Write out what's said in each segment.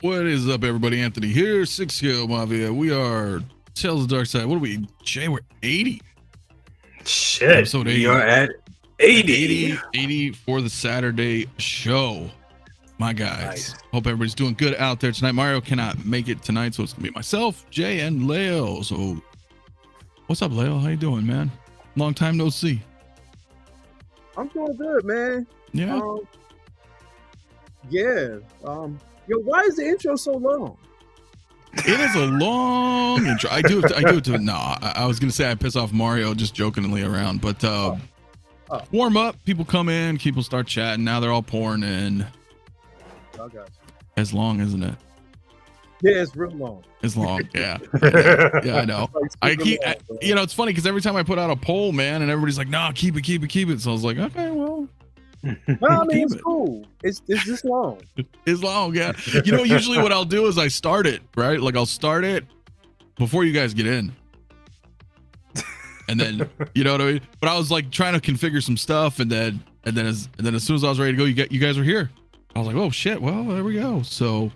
What is up, everybody? Anthony here, 6 Mafia. We are Tales of the Darkside. What are we, Jay? We're 80. Shit. Episode 80. We are at 80. 80 for the Saturday show. My guys. Nice. Hope everybody's doing good out there tonight. Mario cannot make it tonight, so it's going to be myself, Jay, and Leo. So, what's up, Leo? How you doing, man? Long time no see. I'm doing good, man. Yeah. Yo, why is the intro so long? It is a long intro. I do it to no, I was gonna say I piss off Mario just jokingly around, but warm up, people come in, people start chatting, now they're all pouring in. I got you. As long, isn't it? Yeah, it's real long. As long, yeah. Yeah, I know. It's funny because every time I put out a poll, man, and everybody's like, no, keep it. So I was like, okay, well. No, I mean, it's cool. It's just long. It's long, yeah. Usually what I'll do is I start it, right? Like I'll start it before you guys get in. And then, you know what I mean? But I was like trying to configure some stuff, and then as soon as I was ready to go, you guys were here. I was like, oh shit, well, there we go. So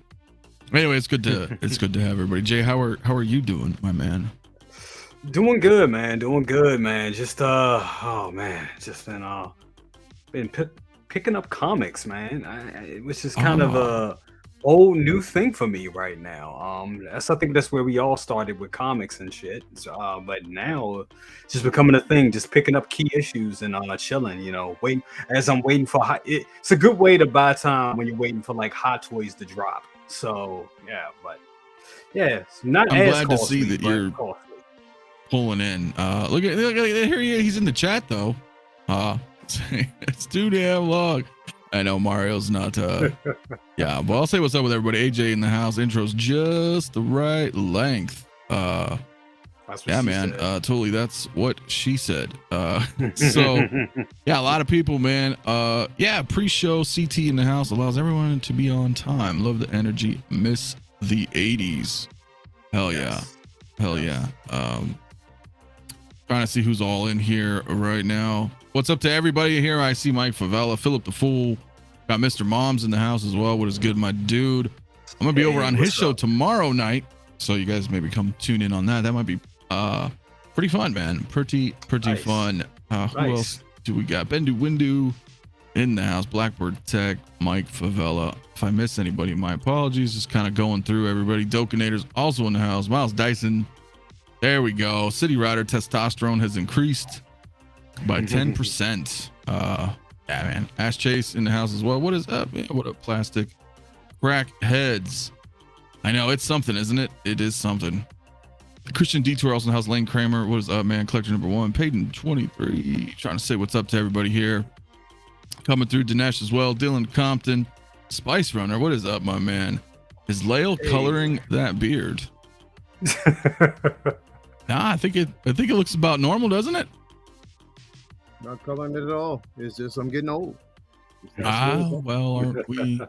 anyway, it's good to have everybody. Jay, how are you doing, my man? Doing good, man. Just been picking up comics, man. It was just kind of a old new thing for me right now. I think that's where we all started with comics and shit. So, but now it's just becoming a thing. Just picking up key issues and chilling. Waiting as I'm waiting for it's a good way to buy time when you're waiting for like hot toys to drop. So it's not. I'm as glad costly, to see that you're costly. Pulling in. Look at here he is. He's in the chat though. It's too damn long. I know Mario's not yeah, but I'll say what's up with everybody. AJ in the house. Intro's just the right length. Yeah, man. Totally, that's what she said. So yeah, a lot of people, man. Yeah, pre-show CT in the house allows everyone to be on time. Love the energy. Miss the 80s. Hell yeah. Hell yeah. Trying to see who's all in here right now. What's up to everybody here? I see Mike Favela, Philip the Fool, got Mr. Moms in the house as well. What is good, my dude? I'm gonna be over on his show tomorrow night, so you guys maybe come tune in on that. That might be pretty fun, man. Pretty nice. Fun. Who else do we got? Bendu Windu in the house. Blackbird Tech, Mike Favela. If I miss anybody, my apologies. Just kind of going through everybody. Dokinators also in the house. Miles Dyson. There we go. City Rider testosterone has increased by 10%. Yeah, man. Ash Chase in the house as well. What is up? Man? What up, plastic crack heads? I know it's something, isn't it? It is something. Christian Detour also in the house. Lane Kramer. What is up, man? Collector number 1. Peyton 23. Trying to say what's up to everybody here. Coming through Dinesh as well. Dylan Compton. Spice Runner. What is up, my man? Is Lale coloring that beard? Nah, I think it looks about normal, doesn't it? Not coloring it at all. It's just I'm getting old. Well, aren't we?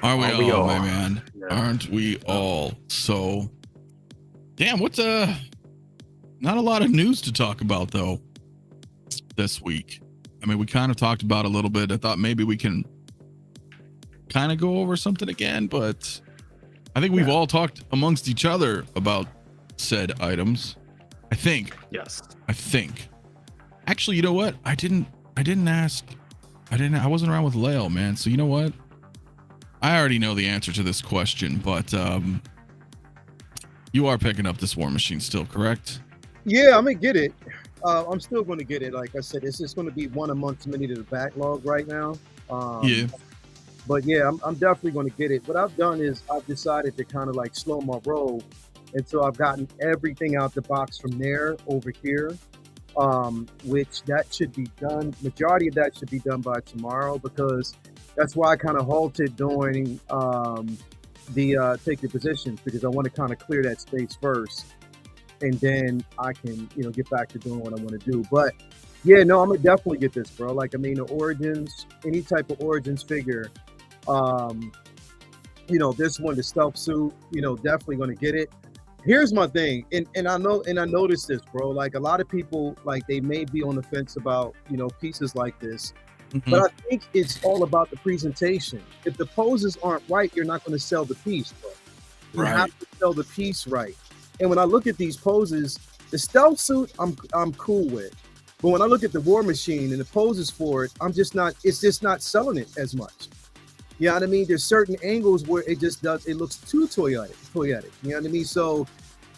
Aren't we all, my man? Yeah. Aren't we all? So, damn, what's not a lot of news to talk about though this week. I mean, we kind of talked about a little bit. I thought maybe we can kind of go over something again, but I think we've all talked amongst each other about said items. I think. Yes. I think. Actually, you know what? I wasn't around with Lale, man. So you know what? I already know the answer to this question, but you are picking up this War Machine still, correct? Yeah, I'm gonna get it. I'm still gonna get it. Like I said, it's just gonna be one amongst many to the backlog right now. Yeah. But yeah, I'm definitely gonna get it. What I've done is I've decided to kind of like slow my roll. And so I've gotten everything out the box from there over here, which that should be done. Majority of that should be done by tomorrow, because that's why I kind of halted doing the take your positions, because I want to kind of clear that space first, and then I can get back to doing what I want to do. But yeah, no, I'm gonna definitely get this, bro. Like, I mean, the Origins, any type of Origins figure, this one, the stealth suit, definitely gonna get it. Here's my thing, and I noticed this, bro. Like, a lot of people, like, they may be on the fence about, pieces like this. But I think it's all about the presentation. If the poses aren't right, you're not going to sell the piece, bro. You have to sell the piece right. And when I look at these poses, the stealth suit, I'm cool with. But when I look at the War Machine and the poses for it, it's just not selling it as much. You know what I mean? There's certain angles where it looks too toyetic. You know what I mean? So,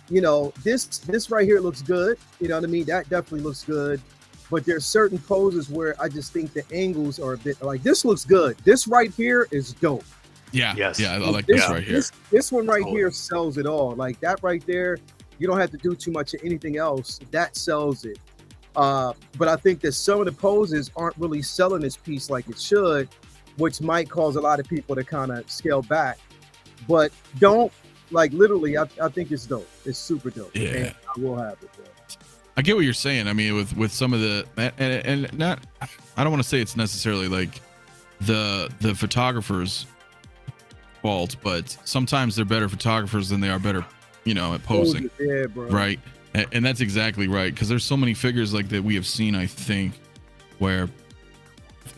you know, this right here looks good. You know what I mean? That definitely looks good. But there's certain poses where I just think the angles are a bit like, this looks good. This right here is dope. Yeah. Yes. Yeah. I like this right here. This one right here sells it all. Like that right there, you don't have to do too much of anything else. That sells it. But I think that some of the poses aren't really selling this piece like it should, which might cause a lot of people to kind of scale back. But don't, like, literally, I think it's dope. It's super dope. Yeah. And I will have it, bro. I get what you're saying. I mean, with some of the, and not, I don't want to say it's necessarily like the photographer's fault, but sometimes they're better photographers than they are better, you know, at posing. Yeah, bro. Right. And that's exactly right. Because there's so many figures like that we have seen, I think, where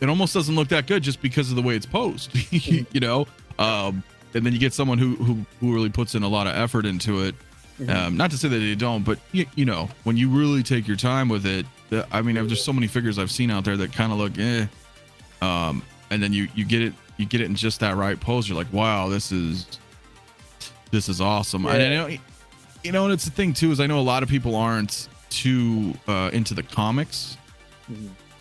it almost doesn't look that good just because of the way it's posed, you know? And then you get someone who really puts in a lot of effort into it. Not to say that they don't, but you know, when you really take your time with it, I mean, there's so many figures I've seen out there that kind of look, and then you get it in just that right pose. You're like, wow, this is awesome. Yeah. And I know, you know, and it's the thing too, is I know a lot of people aren't too into the comics.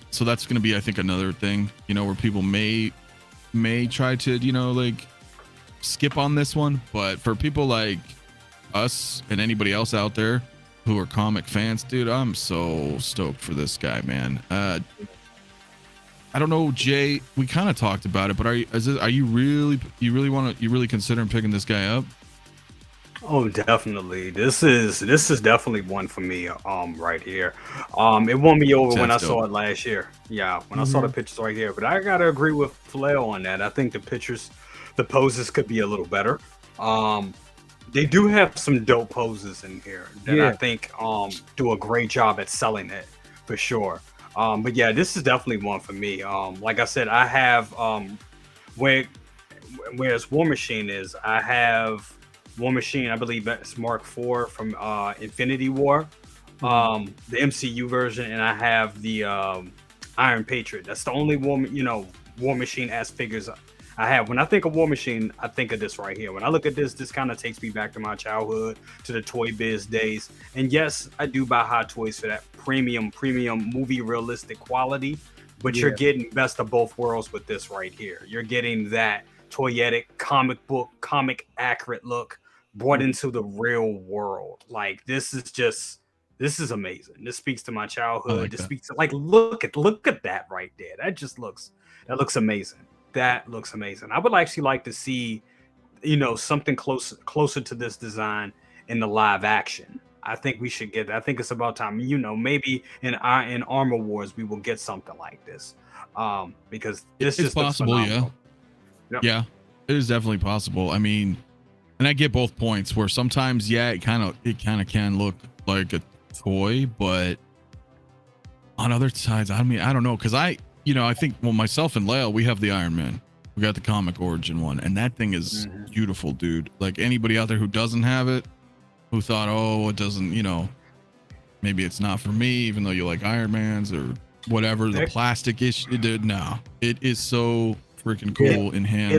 So that's going to be, I think, another thing, you know, where people may try to, you know, like skip on this one. But for people like us and anybody else out there who are comic fans, dude, I'm so stoked for this guy, man. I don't know, Jay, we kind of talked about it, but are you really considering picking this guy up? Oh, definitely. This is definitely one for me. Right here. It won me over when I saw it last year. Yeah, when I saw the pictures right here. But I gotta agree with Flail on that. I think the poses could be a little better. They do have some dope poses in here that I think do a great job at selling it for sure. But yeah, this is definitely one for me. Like I said, I have whereas War Machine is, I have War Machine, I believe that's Mark IV from Infinity War, the MCU version, and I have the Iron Patriot. That's the only War Machine ass figures I have. When I think of War Machine, I think of this right here. When I look at this kind of takes me back to my childhood, to the Toy Biz days. And yes, I do buy Hot Toys for that premium movie realistic quality, but you're getting best of both worlds with this right here. You're getting that toyetic comic accurate look brought into the real world. Like this is amazing. This speaks to my childhood. This speaks to, like, look at that right there. That looks amazing. That looks amazing. I would actually like to see, you know, something closer to this design in the live action. I think we should get that. I think it's about time. You know, maybe in Armor Wars we will get something like this. Because this is possible. Yeah, it is definitely possible. I mean, and I get both points where sometimes, it kind of can look like a toy, but on other sides, I mean, I don't know, because I think, well, myself and Lyle, we have the Iron Man. We got the comic origin one, and that thing is beautiful, dude. Like anybody out there who doesn't have it, who thought, oh, it doesn't, you know, maybe it's not for me, even though you like Iron Mans or whatever, the plastic issue, dude, no, it is so freaking cool in hand.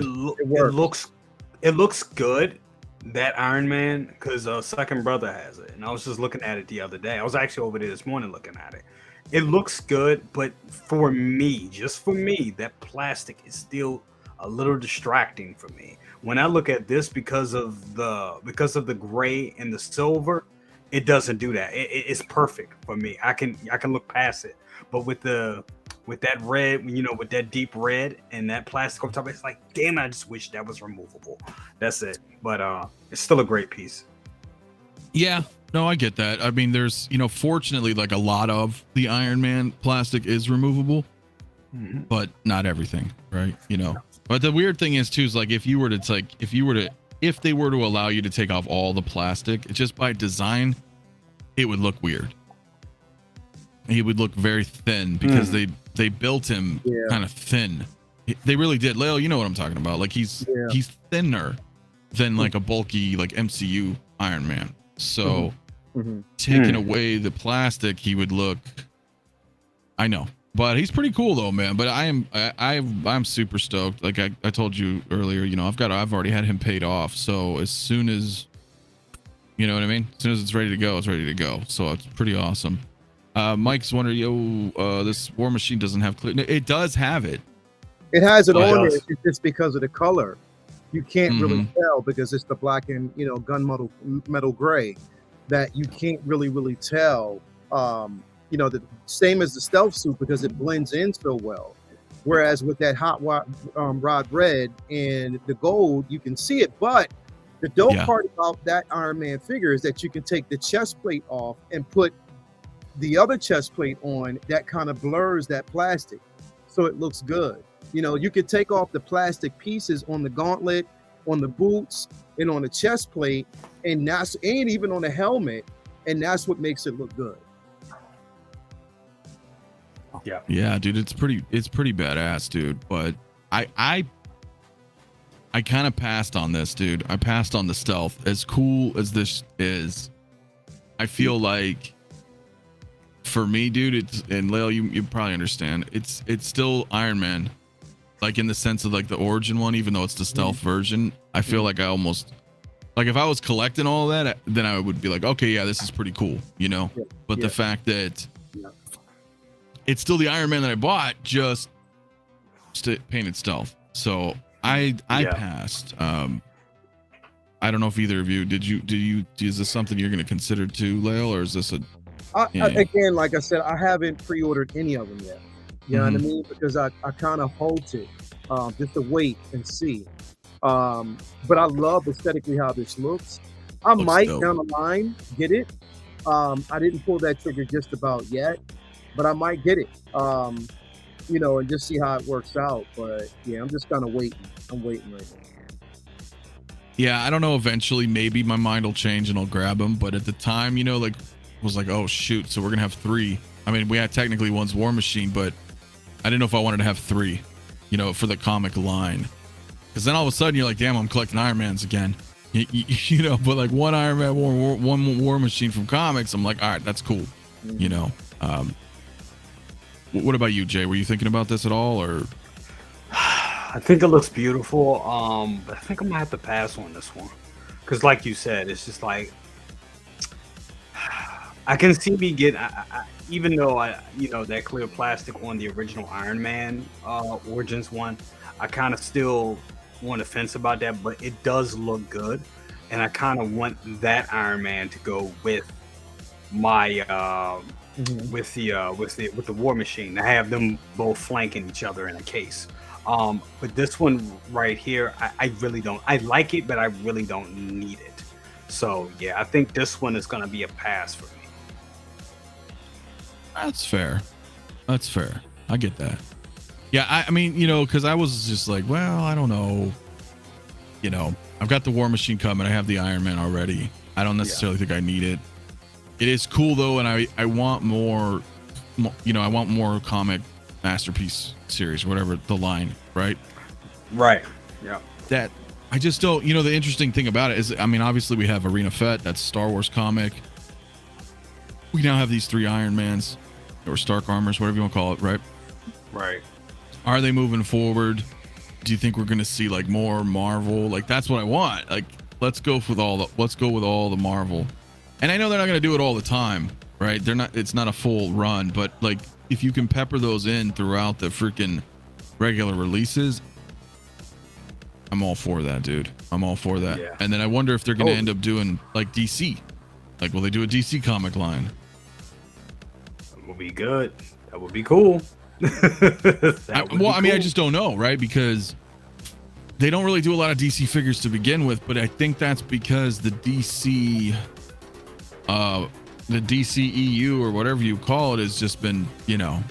It looks good, that Iron Man, because Second Brother has it, and I was just looking at it the other day. I was actually over there this morning looking at it. It looks good, but for me, just for me, that plastic is still a little distracting for me. When I look at this, because of the gray and the silver, it doesn't do that. It's perfect for me. I can look past it, but with that red, you know, with that deep red and that plastic on top, it's like, damn, I just wish that was removable. That's it. But it's still a great piece. Yeah, no, I get that. I mean, there's, you know, fortunately, like a lot of the Iron Man plastic is removable, but not everything, right? You know, but the weird thing is too, is like, if they were to allow you to take off all the plastic, just by design, it would look weird. he would look very thin because they built him kind of thin. They really did. Leo, you know what I'm talking about. Like he's thinner than like a bulky like MCU Iron Man. So taking away the plastic, he would look. I know, but he's pretty cool though, man. But I'm super stoked. Like I told you earlier, you know, I've already had him paid off. So as soon as, you know what I mean, as soon as it's ready to go, it's ready to go. So it's pretty awesome. Mike's wondering, this War Machine doesn't have clear. It does have it. It has it on it. It's just because of the color. You can't really tell because it's the black and, you know, gunmetal gray that you can't really tell. You know, the same as the stealth suit because it blends in so well. Whereas with that hot rod red and the gold, you can see it. But the dope part about that Iron Man figure is that you can take the chest plate off and put the other chest plate on that kind of blurs that plastic. So it looks good. You know, you could take off the plastic pieces on the gauntlet, on the boots, and on the chest plate, and even on the helmet, and that's what makes it look good. Yeah, dude, it's pretty badass, dude. But I kind of passed on this, dude. I passed on the stealth. As cool as this is, I feel like for me, dude, it's, and Lale, you probably understand, it's still Iron Man, like in the sense of like the origin one, even though it's the stealth version. I feel like I almost, like if I was collecting all of that, then I would be like, okay, yeah, this is pretty cool, you know. But the fact that it's still the Iron Man that I bought, just painted stealth. So I passed. I don't know if either of you is this something you're going to consider too, Lale, or is this a again, like I said, I haven't pre-ordered any of them yet. You know what I mean? Because I kind of hold it just to wait and see. But I love aesthetically how this looks. I might down the line get it. I didn't pull that trigger just about yet, but I might get it. You know, and just see how it works out. But yeah, I'm just kind of waiting. I'm waiting right now. Yeah, I don't know. Eventually, maybe my mind will change and I'll grab them. But at the time, you know, like was like, oh shoot, so we're gonna have 3. I mean, we had technically one's War Machine, but I didn't know if I wanted to have 3, you know, for the comic line. Because then all of a sudden you're like, damn, I'm collecting Iron Mans again, you know. But like one Iron Man, one War Machine from comics, I'm like, all right, that's cool, you know. What about you, Jay? Were you thinking about this at all, or? I think it looks beautiful. But I think I'm gonna have to pass on this one, because like you said, it's just like I can see me get, even though you know, that clear plastic on the original Iron Man Origins one, I kind of still want to fence about that, but it does look good, and I kind of want that Iron Man to go with my with the War Machine, to have them both flanking each other in a case. But this one right here, I really don't. I like it, but I really don't need it. So yeah, I think this one is gonna be a pass for me. That's fair. That's fair. I get that. Yeah, I mean, you know, because I was just like, well, I don't know. You know, I've got the War Machine coming. I have the Iron Man already. I don't necessarily think I need it. It is cool though, and I want more. You know, I want more comic masterpiece series, whatever the line, right? Right. Yeah. That I just don't. You know, the interesting thing about it is, I mean, obviously we have Arena Fett. That's Star Wars comic. We now have these 3 Iron Mans, or Stark Armors, whatever you want to call it, right? Right. Are they moving forward? Do you think we're going to see like more Marvel? Like that's what I want. Like let's go with all the Marvel. And I know they're not going to do it all the time, right? It's not a full run, but like if you can pepper those in throughout the freaking regular releases, I'm all for that, dude. I'm all for that. Yeah. And then I wonder if they're going to end up doing like DC. Like, will they do a DC comic line? That would be good. That would be cool. I mean, I just don't know, right? Because they don't really do a lot of DC figures to begin with, but I think that's because the DC EU or whatever you call it has just been, you know,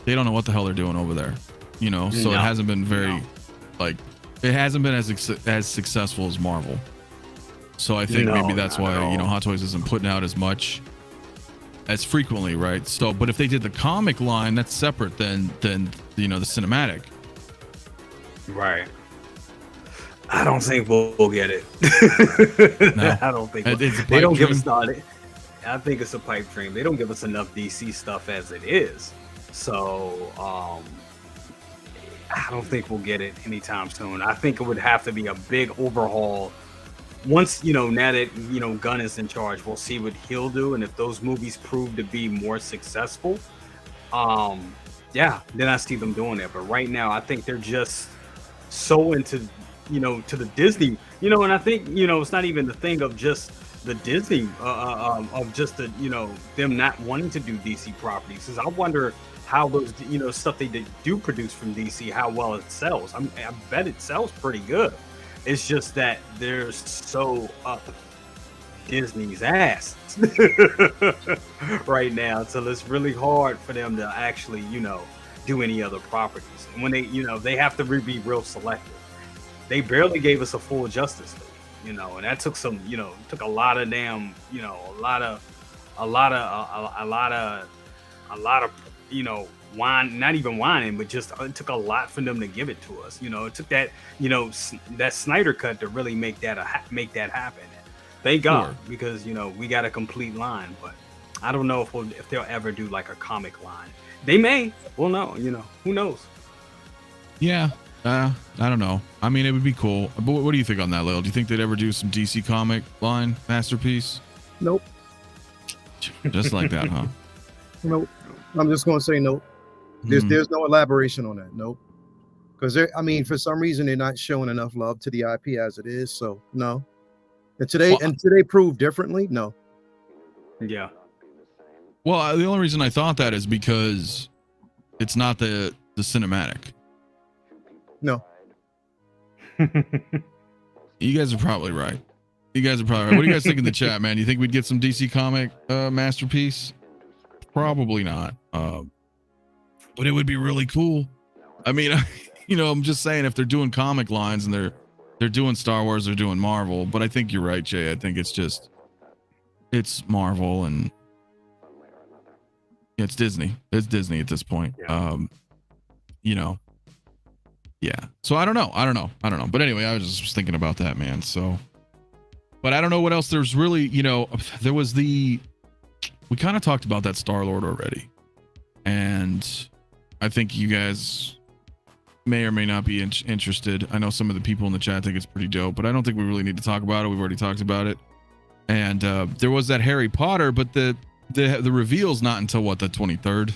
they don't know what the hell they're doing over there, you know. So it hasn't been very like, it hasn't been as successful as Marvel. So I think maybe that's why, you know, Hot Toys isn't putting out as much. as frequently, right? So, but if they did the comic line, that's separate than you know, the cinematic. Right. I don't think we'll get it. No. I don't think It's a they don't pipe give dream. us started. I think it's a pipe dream. They don't give us enough DC stuff as it is. So I don't think we'll get it anytime soon. I think it would have to be a big overhaul. Once, you know, now that, you know, Gunn is in charge, we'll see what he'll do. And if those movies prove to be more successful, yeah, then I see them doing it. But right now, I think they're just so into, you know, to the Disney, you know, and I think, you know, it's not even the thing of just the Disney, of just the, you know, them not wanting to do DC properties. Because I wonder how those, you know, stuff they do produce from DC, how well it sells. I bet it sells pretty good. It's just that they're so up Disney's ass right now, so it's really hard for them to actually, you know, do any other properties. And when they, you know, they have to be real selective. They barely gave us a full Justice League, you know, and that took some, you know, took a lot of damn, you know, a lot of, you know, wine, not even whining, but just it took a lot for them to give it to us. You know, it took that, you know, that Snyder cut to really make that happen. Thank God, Sure. because, you know, we got a complete line, but I don't know if they'll ever do like a comic line. They may. We'll know. You know, who knows? Yeah. I don't know. I mean, it would be cool. But what do you think on that, Lil? Do you think they'd ever do some DC comic line masterpiece? Nope. Just like that, huh? Nope. I'm just going to say nope. There's no elaboration on that. Nope. Because I mean, for some reason, they're not showing enough love to the IP as it is. So no. And today prove differently. No. Yeah. Well, the only reason I thought that is because it's not the cinematic. No. You guys are probably right. What do you guys think in the chat, man? You think we'd get some DC comic masterpiece? Probably not. But it would be really cool. I mean, you know, I'm just saying, if they're doing comic lines and they're doing Star Wars, they're doing Marvel. But I think you're right, Jay. I think it's Marvel, and it's Disney. It's Disney at this point. Yeah. You know. Yeah. So I don't know. But anyway, I was just thinking about that, man. So, but I don't know what else there's really, you know, there was we kind of talked about that Starlord already. And I think you guys may or may not be interested. I know some of the people in the chat think it's pretty dope, but I don't think we really need to talk about it. We've already talked about it. And there was that Harry Potter, but the reveal's not until what, the 23rd?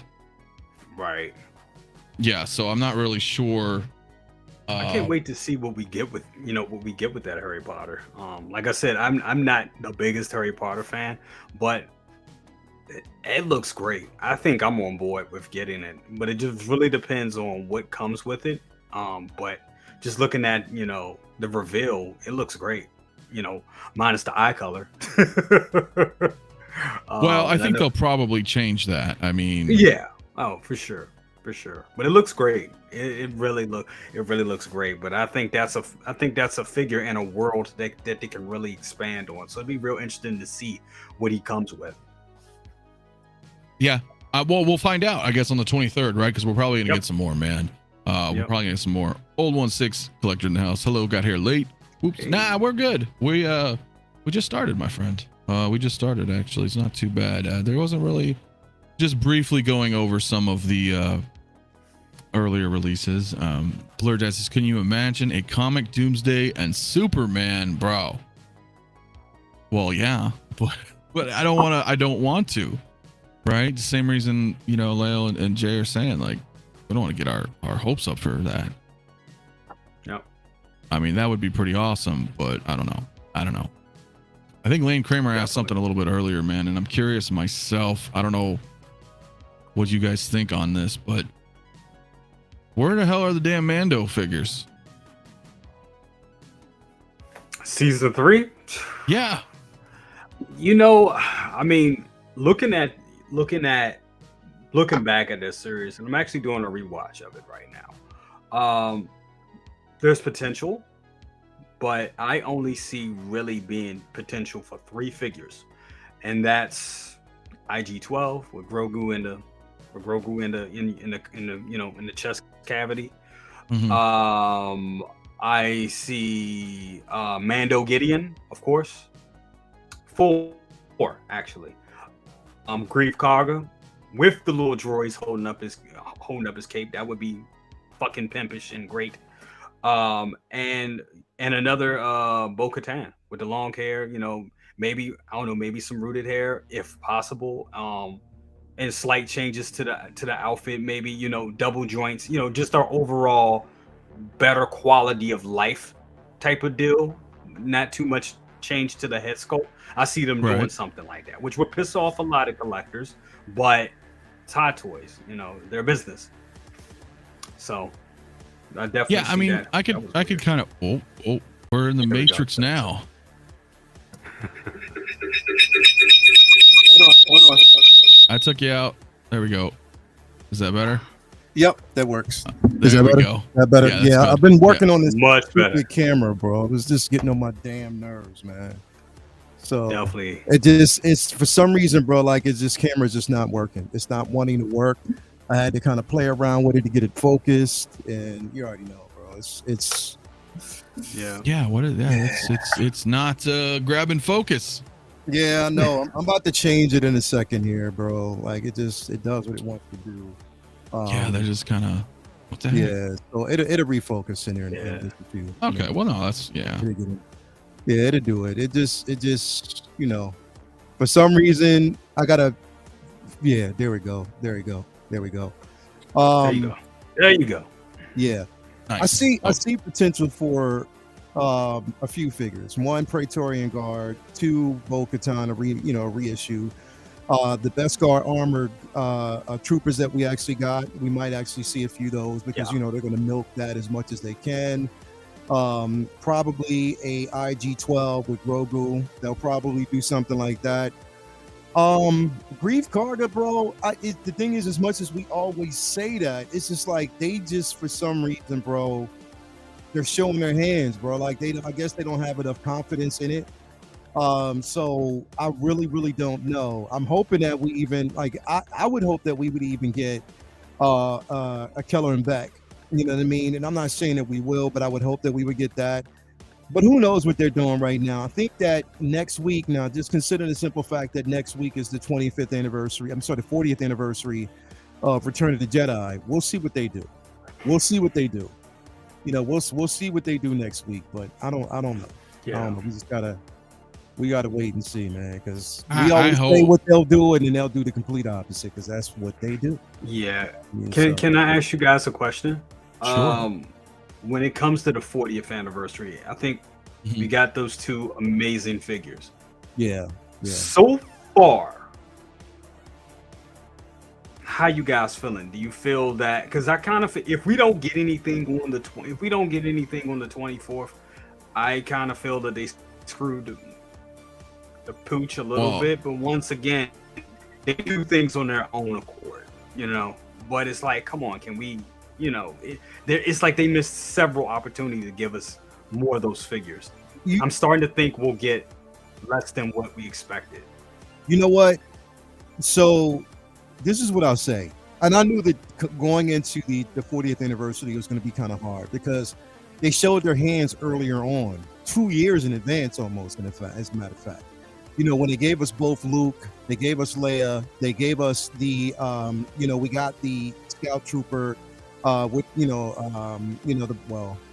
Right. Yeah. So I'm not really sure. I can't wait to see what we get with that Harry Potter. Like I said, I'm not the biggest Harry Potter fan, but it looks great. I think I'm on board with getting it, but it just really depends on what comes with it. But just looking at, you know, the reveal, it looks great. You know, minus the eye color. Well, I think they'll probably change that. I mean, yeah. Oh, for sure. But it looks great. It really looks great. But I think that's a figure in a world that they can really expand on. So it'd be real interesting to see what he comes with. Yeah. Well, we'll find out, I guess, on the 23rd, right? Because we're probably gonna get some more, man. We're probably gonna get some more. Old 1-6 collector in the house. Hello, got here late. Oops. Hey. Nah, we're good. We just started, my friend. We just started, actually. It's not too bad. There wasn't really, just briefly going over some of the earlier releases. Blurred says, can you imagine a comic Doomsday and Superman, bro? Well, yeah, but I don't want to, right? The same reason, you know, Leo and Jay are saying, like, we don't want to get our hopes up for that. Yep. I mean, that would be pretty awesome, but I don't know. I think Lane Kramer asked something a little bit earlier, man, and I'm curious myself. I don't know what you guys think on this, but where the hell are the damn Mando figures? Season 3? Yeah. You know, I mean, looking back at this series, and I'm actually doing a rewatch of it right now. There's potential, but I only see really being potential for 3 figures, and that's 𝗕𝗕𝗤 with Grogu in the chest cavity. Mhm. I see Mando Gideon, of course. 4 actually. Grief Karga with the little droids holding up his cape. That would be fucking pimpish and great. And another Bo-Katan with the long hair, maybe I don't know, maybe some rooted hair if possible. And slight changes to the outfit, maybe, double joints, just our overall better quality of life type of deal. Not too much change to the head sculpt. I see them doing Right. something like that, which would piss off a lot of collectors, but it's Hot Toys, their business. So I definitely Yeah, I see mean, that. I could kind of. Oh, we're in the There we go. Matrix now. Hold on. I took you out. There we go. Is that better? Yep, that works. There that we better? go. That better? Yeah, that's Yeah, good. I've been working on this Much better. stupid camera, bro. It was just getting on my damn nerves, man. So Definitely. it's for some reason, bro, like camera's just not working. It's not wanting to work. I had to kind of play around with it to get it focused, and you already know, bro. It's Yeah. Yeah. What is that? It's not grabbing focus. yeah, I know. I'm about to change it in a second here, bro. Like it does what it wants to do. Yeah, they're just kind of. What the heck? Yeah, so it'll refocus in there in Yeah. just a few. Okay. Well, no, that's yeah. Yeah, it'll do it. It just, for some reason, I gotta. Yeah, there we go. There you go. There you go. Yeah, Nice. I see potential for a few figures. 1, Praetorian Guard. 2, Bo-Katan, a reissue. The Beskar armored troopers that we actually got, we might actually see a few of those because they're going to milk that as much as they can. Probably a 𝗕𝗕𝗤𝗘 with Grogu. They'll probably do something like that. Grief Karga, bro. The thing is, as much as we always say that, it's just like they just for some reason, bro, they're showing their hands, bro. Like I guess they don't have enough confidence in it. So I really don't know. I'm hoping that we even I would hope that we would even get a Keller and Beck. You know what I mean? And I'm not saying that we will, but I would hope that we would get that. But who knows what they're doing right now? I think that next week, now just consider the simple fact that next week is the 25th anniversary. I'm sorry, the 40th anniversary of Return of the Jedi. We'll see what they do. We'll see what they do. We'll see what they do next week. But I don't know. Yeah. I don't know. We gotta wait and see, man. Because I we always say hope- what they'll do, and then they'll do the complete opposite. Because that's what they do. Yeah. So- Can I ask you guys a question? Sure. When it comes to the 40th anniversary, I think we got those 2 amazing figures. Yeah. So far, how you guys feeling? Do you feel that? Because I kind of, if we don't get anything on the 24th, I kind of feel that they screwed the pooch a little bit. But once again, they do things on their own accord, But it's like, come on, can we? It's like they missed several opportunities to give us more of those figures. I'm starting to think we'll get less than what we expected. You know what? So this is what I'll say. And I knew that going into the 40th anniversary was going to be kind of hard because they showed their hands earlier on, 2 years in advance almost, as a matter of fact. When they gave us both Luke, they gave us Leia, they gave us the, we got the Scout Trooper with,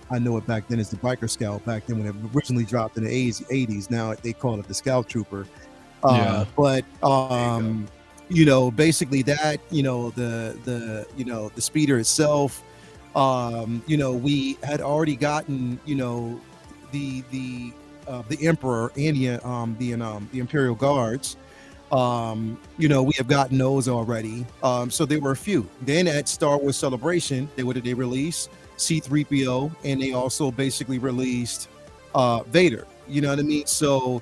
I know it back then as the Biker Scout back then when it originally dropped in the 80s. Now they call it the Scout Trooper. But basically that, the speeder itself, we had already gotten, the Emperor and the Imperial Guards. We have gotten those already. So there were a few. Then at Star Wars Celebration, they released C-3PO, and they also basically released Vader. You know what I mean? So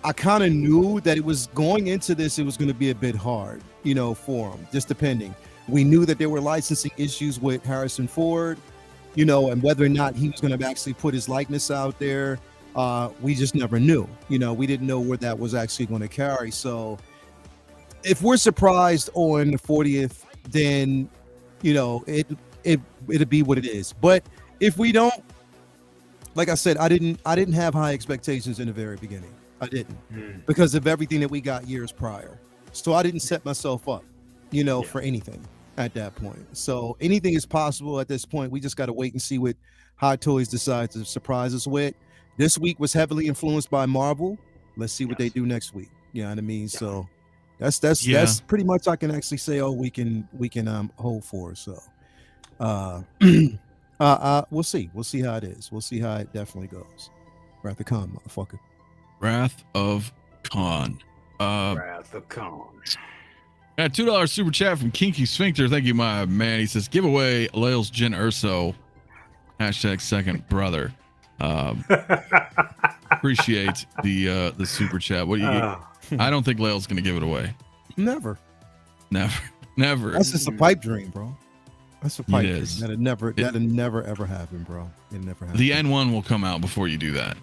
I kind of knew that it was going into this, it was going to be a bit hard, for them, just depending. We knew that there were licensing issues with Harrison Ford, and whether or not he was going to actually put his likeness out there. We just never knew. We didn't know where that was actually going to carry. So if we're surprised on the 40th, then you know it'll be what it is. But if we don't, like I said, I didn't have high expectations in the very beginning. I didn't because of everything that we got years prior. So I didn't set myself up, you know, for anything at that point. So anything is possible at this point. We just got to wait and see what Hot Toys decides to surprise us with. This week was heavily influenced by Marvel. Let's see what they do next week. You know what I mean? So that's pretty much I can actually say, oh, we can hold for. So we'll see. We'll see how it is. We'll see how it definitely goes. Wrath of Khan, motherfucker. Wrath of Khan. Wrath of Khan. Got a $2 super chat from Kinky Sphincter. Thank you, my man. He says, give away Lael's Jyn Erso. Hashtag second brother. Appreciate the super chat. What do you I don't think Lael's gonna give it away. Never. That's just a pipe dream, bro. That's a pipe dream. That'll never ever happen, bro. It never happen. The N1 will come out before you do that.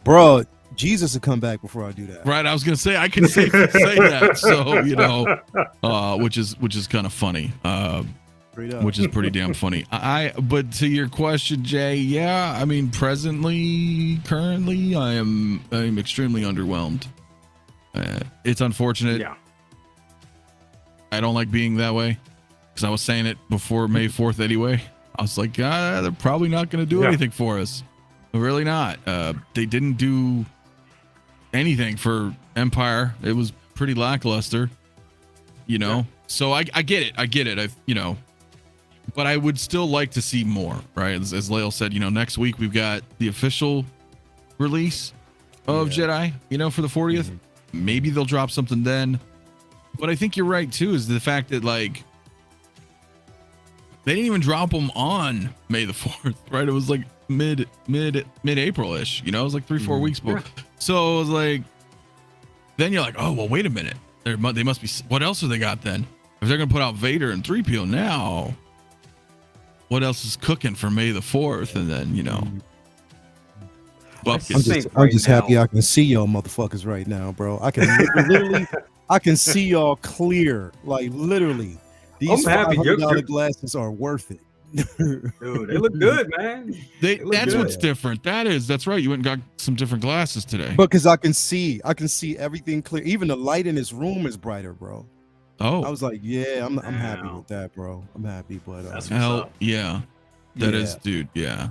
Bro, Jesus will come back before I do that. Right, I was gonna say I can safely say that. So you know, which is kind of funny. Which is pretty damn funny. But to your question, Jay, yeah, I mean, currently, I'm extremely underwhelmed. It's unfortunate. Yeah. I don't like being that way because I was saying it before May 4th anyway. I was like, they're probably not going to do anything for us. Really not. They didn't do anything for Empire. It was pretty lackluster, you know? Yeah. So I get it. But I would still like to see more, right? As Lael said, you know, next week we've got the official release of Jedi, you know, for the 40th. Maybe they'll drop something then. But I think you're right too, is the fact that like they didn't even drop them on May the 4th, right? It was like mid-April-ish, you know, it was like 3-4 weeks before. So it was like, then you're like, oh well, wait a minute. They must be. What else have they got then? If they're gonna put out Vader and 3PO now, what else is cooking for May the 4th? And then, you know, I'm just happy I can see y'all motherfuckers right now, bro. I can literally, I can see y'all clear. Like literally, these $500 glasses are worth it. Dude, they look good, man. That's good. What's different. That's right. You went and got some different glasses today. Because I can see everything clear. Even the light in this room is brighter, bro. Oh, I was like, yeah, I'm happy with that, bro. I'm happy, but hell yeah, that is, dude. Yeah,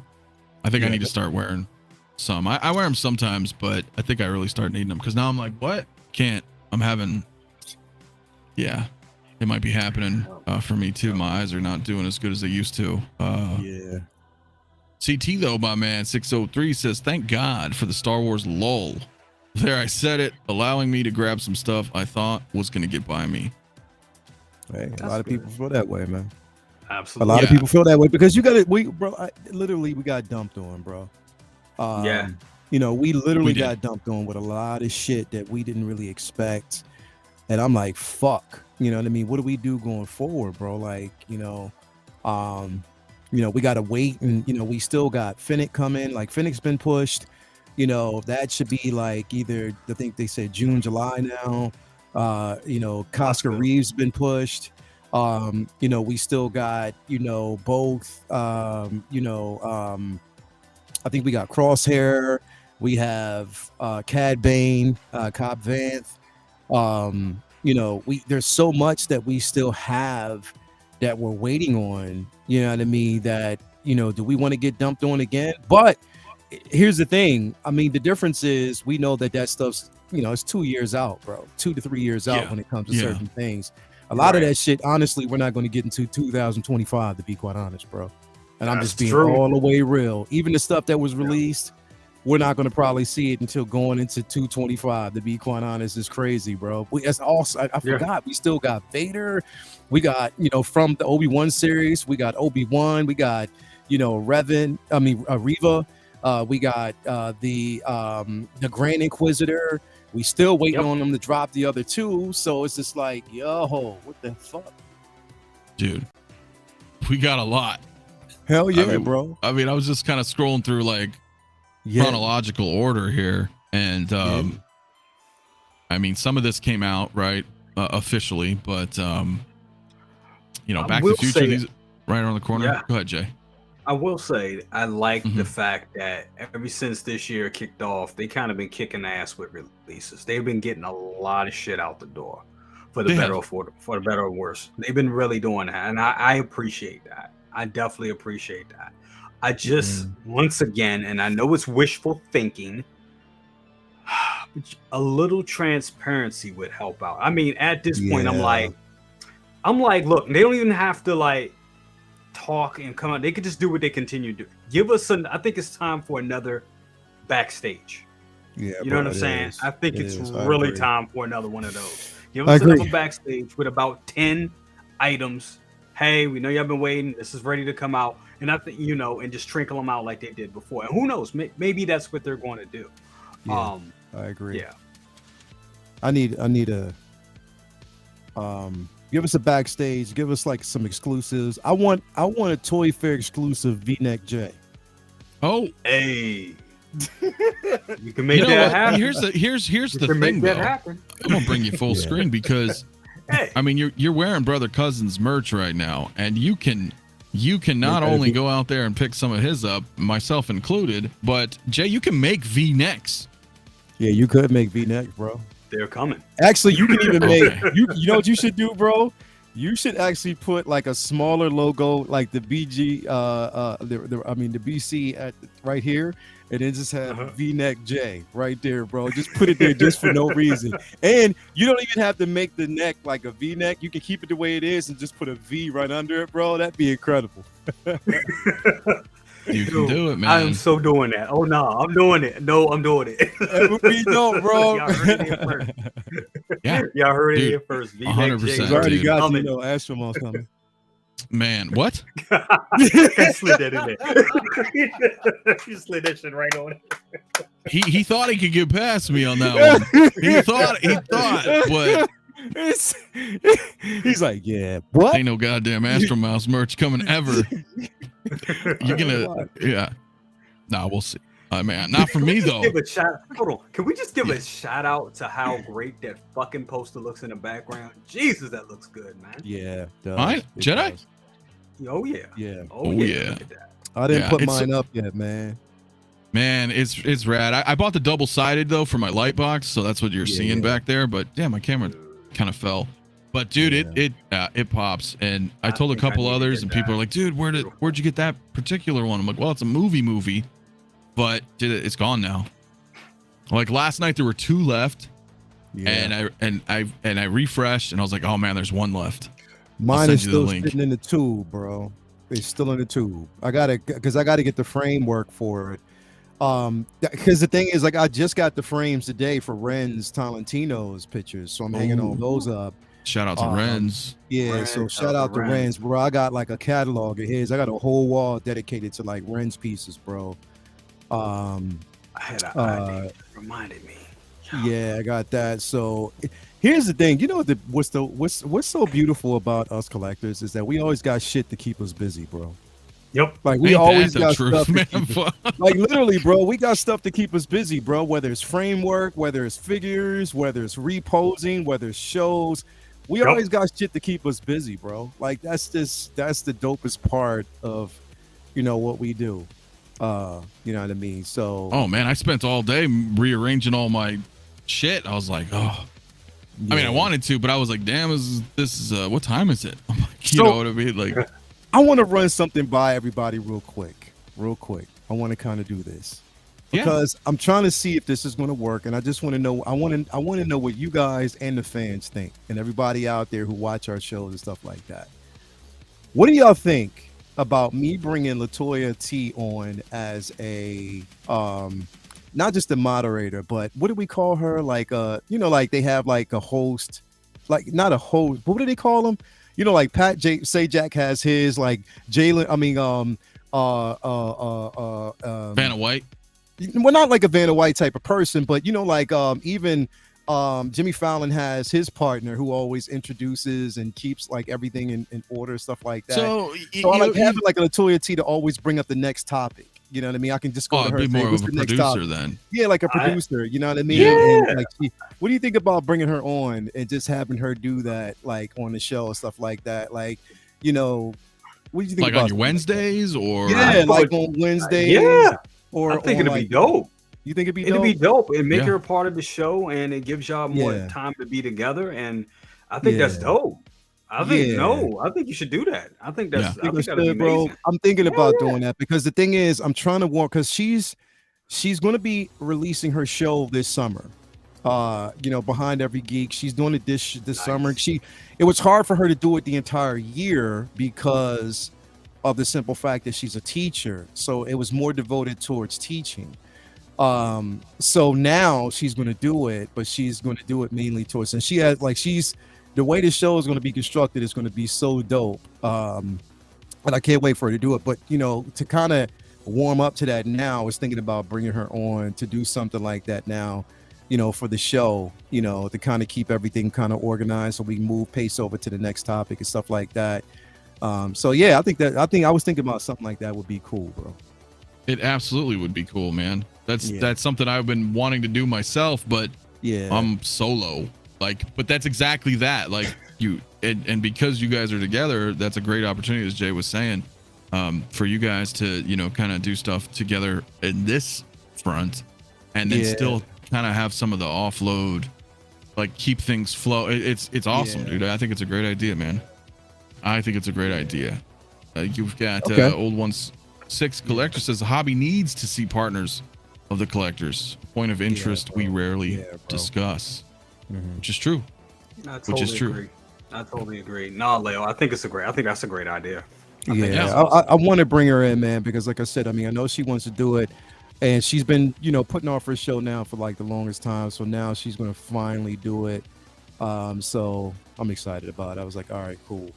I think I need to start wearing some. I wear them sometimes, but I think I really start needing them because now I'm like, what? I'm having. Yeah, it might be happening for me too. My eyes are not doing as good as they used to. CT though, my man 603 says, thank God for the Star Wars lull. There, I said it, allowing me to grab some stuff I thought was gonna get by me. Hey, a lot of people feel that way, man. Absolutely. A lot of people feel that way because you got it. We got dumped on, bro. You know, we literally got dumped on with a lot of shit that we didn't really expect. And I'm like, fuck, you know what I mean? What do we do going forward, bro? Like, we got to wait, and, you know, we still got Fennec coming. Like, Fennec's been pushed, you know, that should be like either, I think they said June, July now. Casca Reeves been pushed. We still got, both, I think we got Crosshair. We have Cad Bane, Cobb Vanth. There's so much that we still have that we're waiting on, you know what I mean? That, do we want to get dumped on again? But here's the thing. I mean, the difference is we know that stuff's, it's 2 years out, bro. 2 to 3 years out when it comes to certain things. A lot of that shit, honestly, we're not going to get into 2025, to be quite honest, bro. And I'm just being all the way real. Even the stuff that was released, we're not going to probably see it until going into 225, to be quite honest. It's crazy, bro. I forgot. We still got Vader. We got, from the Obi-Wan series, we got Obi-Wan. We got, Riva. We got the Grand Inquisitor. We still waiting on them to drop the other two. So it's just like, yo, what the fuck? Dude, we got a lot. Hell yeah, bro. I mean, I was just kind of scrolling through like chronological order here. And I mean, some of this came out, right? officially, but you know, I Back to will the Future, say- these right around the corner. Yeah. Go ahead, Jay. I will say I like the Mhm. fact that ever since this year kicked off, they kind of been kicking ass with releases. They've been getting a lot of shit out the door, for the They better have. or for the better or worse. They've been really doing that, and I appreciate that. I definitely appreciate that. I just once again, and I know it's wishful thinking, a little transparency would help out. I mean, at this point, I'm Yeah. like, look, they don't even have to like talk and come out. They could just do what they continue to do. Give us I think it's time for another backstage. Yeah, You know what bro, I'm it saying? is. I think It it's is. I really agree. time for another one of those. Give I us agree. another backstage with about 10 items. Hey, we know y'all been waiting. This is ready to come out. And I think, you know, and just trickle them out like they did before. And who knows? Maybe that's what they're going to do. Yeah, I agree. Yeah. I need a give us a backstage, give us like some exclusives. I want a Toy Fair exclusive V-neck J. Oh, Hey. You can make you know that what? happen. Here's the You thing can make though. that happen. I'm gonna bring you full Yeah. screen because Hey. I mean you're wearing Brother Cousin's merch right now, and you can not Make only that go out there and pick some of his up, myself included, but Jay, you can make V-necks. Yeah, you could make V-neck, bro. They're coming. Actually, you can even make Okay. you know what you should do, bro? You should actually put like a smaller logo, like the BG, the BC at right here, and then just have V-neck J right there, bro. Just put it there just for no reason, and you don't even have to make the neck like a V-neck. You can keep it the way it is and just put a V right under it, bro. That'd be incredible. You can do it, man. I am so doing that. Oh no, I'm doing it. No, I'm doing it. That would be dope, bro. Y'all heard it here first. Yeah, Y'all heard Dude, it here first. 100%. He's already dude. got Coming. Astronaut's coming. man. What? I slid that in there. You slid that shit right on it. He thought he could get past me on that one. He thought, but He's like, yeah, what? ain't no goddamn Astro Mouse merch coming ever. You're gonna, yeah. Nah, we'll see. Man, not for me though. Give a shout. Hold on. Can we just give a shout out to how great that fucking poster looks in the background? Jesus, that looks good, man. Yeah, does. Mine? It Jedi? does. Oh yeah. Yeah. Oh, Oh, yeah. yeah. Look at that. I didn't Yeah, put it's- mine up yet, man. Man, it's rad. I bought the double-sided though for my light box, so that's what you're Yeah, seeing yeah. back there. But yeah, my camera kind of fell. But dude, it pops. And I told a think I couple need to others, get and people that. are like, "Dude, where'd you get that particular one?" I'm like, "Well, it's a movie, but dude, it's gone now." Like last night, there were 2 left, Yeah. and I refreshed, and I was like, "Oh man, there's 1 left." Mine send is you the still link. sitting in the tube, bro. It's still in the tube. I gotta get the framework for it. Because the thing is, like, I just got the frames today for Ren's Tolentino's pictures, so I'm hanging all those up. Shout out to Renz. Yeah, Ren, so shout shout out to Ren's, bro. I got like a catalog of his. I got a whole wall dedicated to like Ren's pieces, bro. I had an idea. Reminded me. Yeah, I got that. So here's the thing, you know what's so beautiful about us collectors is that we always got shit to keep us busy, bro. Yep. Like we Ain't always that the got truth, stuff to man? keep us, like literally, bro. We got stuff to keep us busy, bro. Whether it's framework, whether it's figures, whether it's reposing, whether it's shows, we Yep. always got shit to keep us busy, bro. Like that's the dopest part of, what we do. You know what I mean? So Oh man, I spent all day rearranging all my shit. I was like, oh. I mean, I wanted to, but I was like, damn, this is what time is it? I'm like, you know what I mean? Like, I want to run something by everybody real quick. I want to kind of do this because I'm trying to see if this is going to work, and I just want to know. I want to know what you guys and the fans think, and everybody out there who watch our shows and stuff like that. What do y'all think about me bringing 𝗕𝗘𝗖𝗢𝗠𝗘 on as a not just a moderator, but what do we call her? Like like they have like a host, like not a host, but what do they call them? Like Pat Sajak has his, like Jalen. I mean, Vanna White. Well, not like a Vanna White type of person, but like even Jimmy Fallon has his partner who always introduces and keeps like everything in order, stuff like that. So I like having like a 𝗕𝗘𝗖𝗢𝗠𝗘 to always bring up the next topic. You know what I mean? I can just go Oh, to I'd her. be And say, more "What's of a the next producer topic?" then. Yeah, like a producer. You know what I mean? Yeah. And like, what do you think about bringing her on and just having her do that, like on the show and stuff like that? Like, you know, what do you think Like about on your something like that? Wednesdays or Yeah, like on Wednesdays. Yeah. Or I think on, it'd be like, dope. you think it'd be It'd dope? be dope and make Yeah. her a part of the show, and it gives y'all more Yeah. time to be together. And I think that's Yeah. dope. I think Yeah. I think you should do that. I think Yeah. that's I think I that'd be should, bro. amazing. I'm thinking Yeah, about yeah. doing that because the thing is, I'm trying to warn because she's going to be releasing her show this summer. You know, Behind Every Geek. She's doing it this summer. Nice. It was hard for her to do it the entire year because of the simple fact that she's a teacher. So it was more devoted towards teaching. So now she's going to do it, but she's going to do it mainly towards, and she has like, the way the show is going to be constructed is going to be so dope. And I can't wait for her to do it. But, you know, to kind of warm up to that now, I was thinking about bringing her on to do something like that now, you know, for the show, you know, to kind of keep everything kind of organized so we can move pace over to the next topic and stuff like that. So yeah, I was thinking about something like that would be cool, bro. It absolutely would be cool, man. That's Yeah. something I've been wanting to do myself, but Yeah. I'm solo. Like, but that's exactly that. Like you and because you guys are together, that's a great opportunity, as Jay was saying, for you guys to, you know, kind of do stuff together in this front, and then still kind of have some of the offload, like keep things flow. It's awesome, dude. I think it's a great idea, man. I think it's a great idea. You've got old ones. SixthScaleCo-Host says the hobby needs to see partners of the collectors. Point of interest we rarely discuss, which is true. I totally agree. I totally agree. No, Leo, I think that's a great idea. I want to bring her in, man, because like I said, I mean, I know she wants to do it, and she's been, you know, putting off her show now for like the longest time. So now she's going to finally do it. So I'm excited about it. I was like, all right, cool,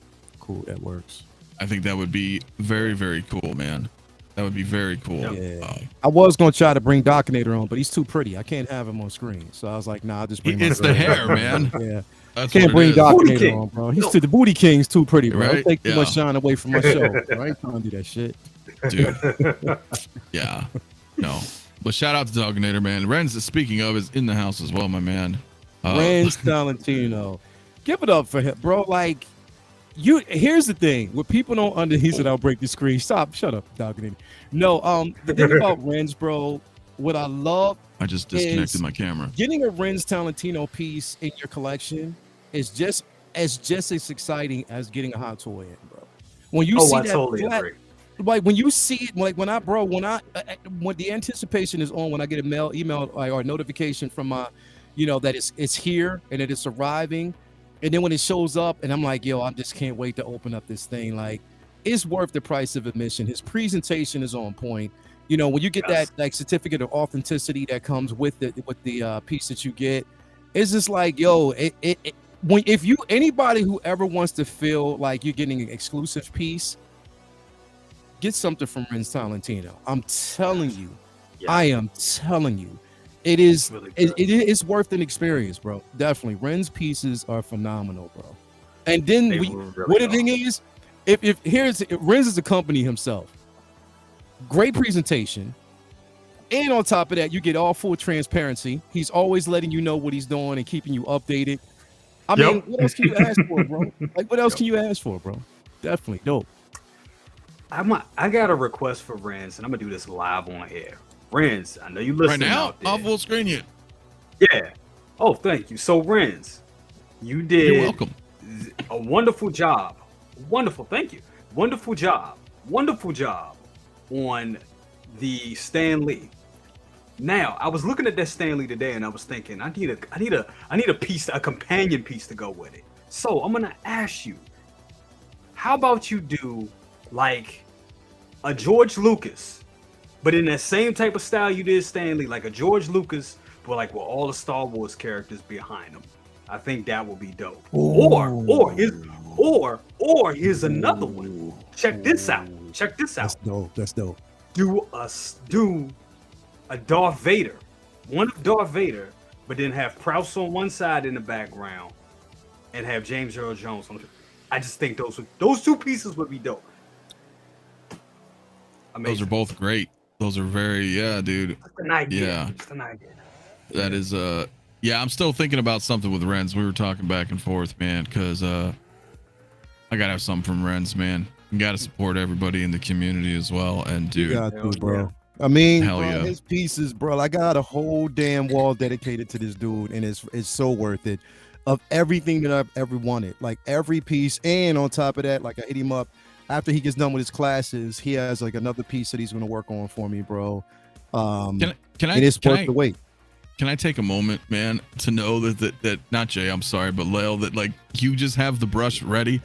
that works. I think that would be very, very cool, man. That would be very cool. Yeah. I was going to try to bring 𝗕𝗘𝗢𝗓 on, but he's too pretty. I can't have him on screen. So I was like, nah, I'll just bring It's the hair, man. Yeah. That's Can't bring Booty 𝗕𝗘𝗢𝗓 King. on, bro. He's the Booty King's too pretty, bro. Right? Take too Yeah. much shine away from my show. Bro. I ain't trying to do that shit. Dude. Yeah. No. But shout out to 𝗕𝗘𝗢𝗓, man. Renz, speaking of, is in the house as well, my man. 𝗕𝗘𝗢𝗓. Give it up for him, bro. Like, here's the thing. What people don't he said, I'll break the screen. Shut up, 𝗕𝗘𝗢𝗓. No, the thing about Renz, bro, what I love I just disconnected my camera. getting a 𝗕𝗘𝗢𝗓 piece in your collection is just as exciting as getting a hot toy in, bro. When you see I that totally flat, agree. like when you see it, like when the anticipation is on, when I get a email or notification from my, you know, that it's here and that it's arriving, and then when it shows up and I'm like, yo, I just can't wait to open up this thing. Like, it's worth the price of admission. His presentation is on point. You know, when you get that like certificate of authenticity that comes with the piece that you get, it's just like, yo, anybody who ever wants to feel like you're getting an exclusive piece, get something from 𝗕𝗘𝗢𝗓. I'm telling you, I am telling you, it is Really it's worth an experience, bro. Definitely, Ren's pieces are phenomenal, bro. And then what the thing is, if Renz is a company himself, great presentation, and on top of that, you get all full transparency. He's always letting you know what he's doing and keeping you updated. I mean, what else can you ask for, bro? Like, what else can you ask for, bro? Definitely dope. I got a request for Renz, and I'm gonna do this live on air. Renz, I know you listening Right now? out there. I'll full screen you. Yeah. Oh, thank you. So Renz, you did You're welcome. a wonderful job. Wonderful, thank you. Wonderful job on the Stan Lee. Now, I was looking at that Stan Lee today, and I was thinking, I need a piece, a companion piece to go with it. So I'm gonna ask you, how about you do like a George Lucas, but in that same type of style you did Stan Lee, like a George Lucas, but like with all the Star Wars characters behind him. I think that would be dope. Or here's another one. Check this out. That's dope. Do a Darth Vader, one of Darth Vader, but then have Prowse on one side in the background, and have James Earl Jones on. I just think those two pieces would be dope. Amazing. Those are both great. Those are very, yeah, dude. Just an idea. Yeah. Just an idea. That is, yeah, I'm still thinking about something with Renz. We were talking back and forth, man, because I gotta have something from Renz, man. You gotta support everybody in the community as well. And dude, You got to, bro. I mean, Hell bro, yeah. his pieces, bro. I got a whole damn wall dedicated to this dude, and it's so worth it. Of everything that I've ever wanted, like every piece, and on top of that, like I hit him up after he gets done with his classes. He has like another piece that he's gonna work on for me, bro. can I, and it's worth the wait. Can I take a moment, man, to know that not Jay, I'm sorry, but Lael, that like you just have the brush ready.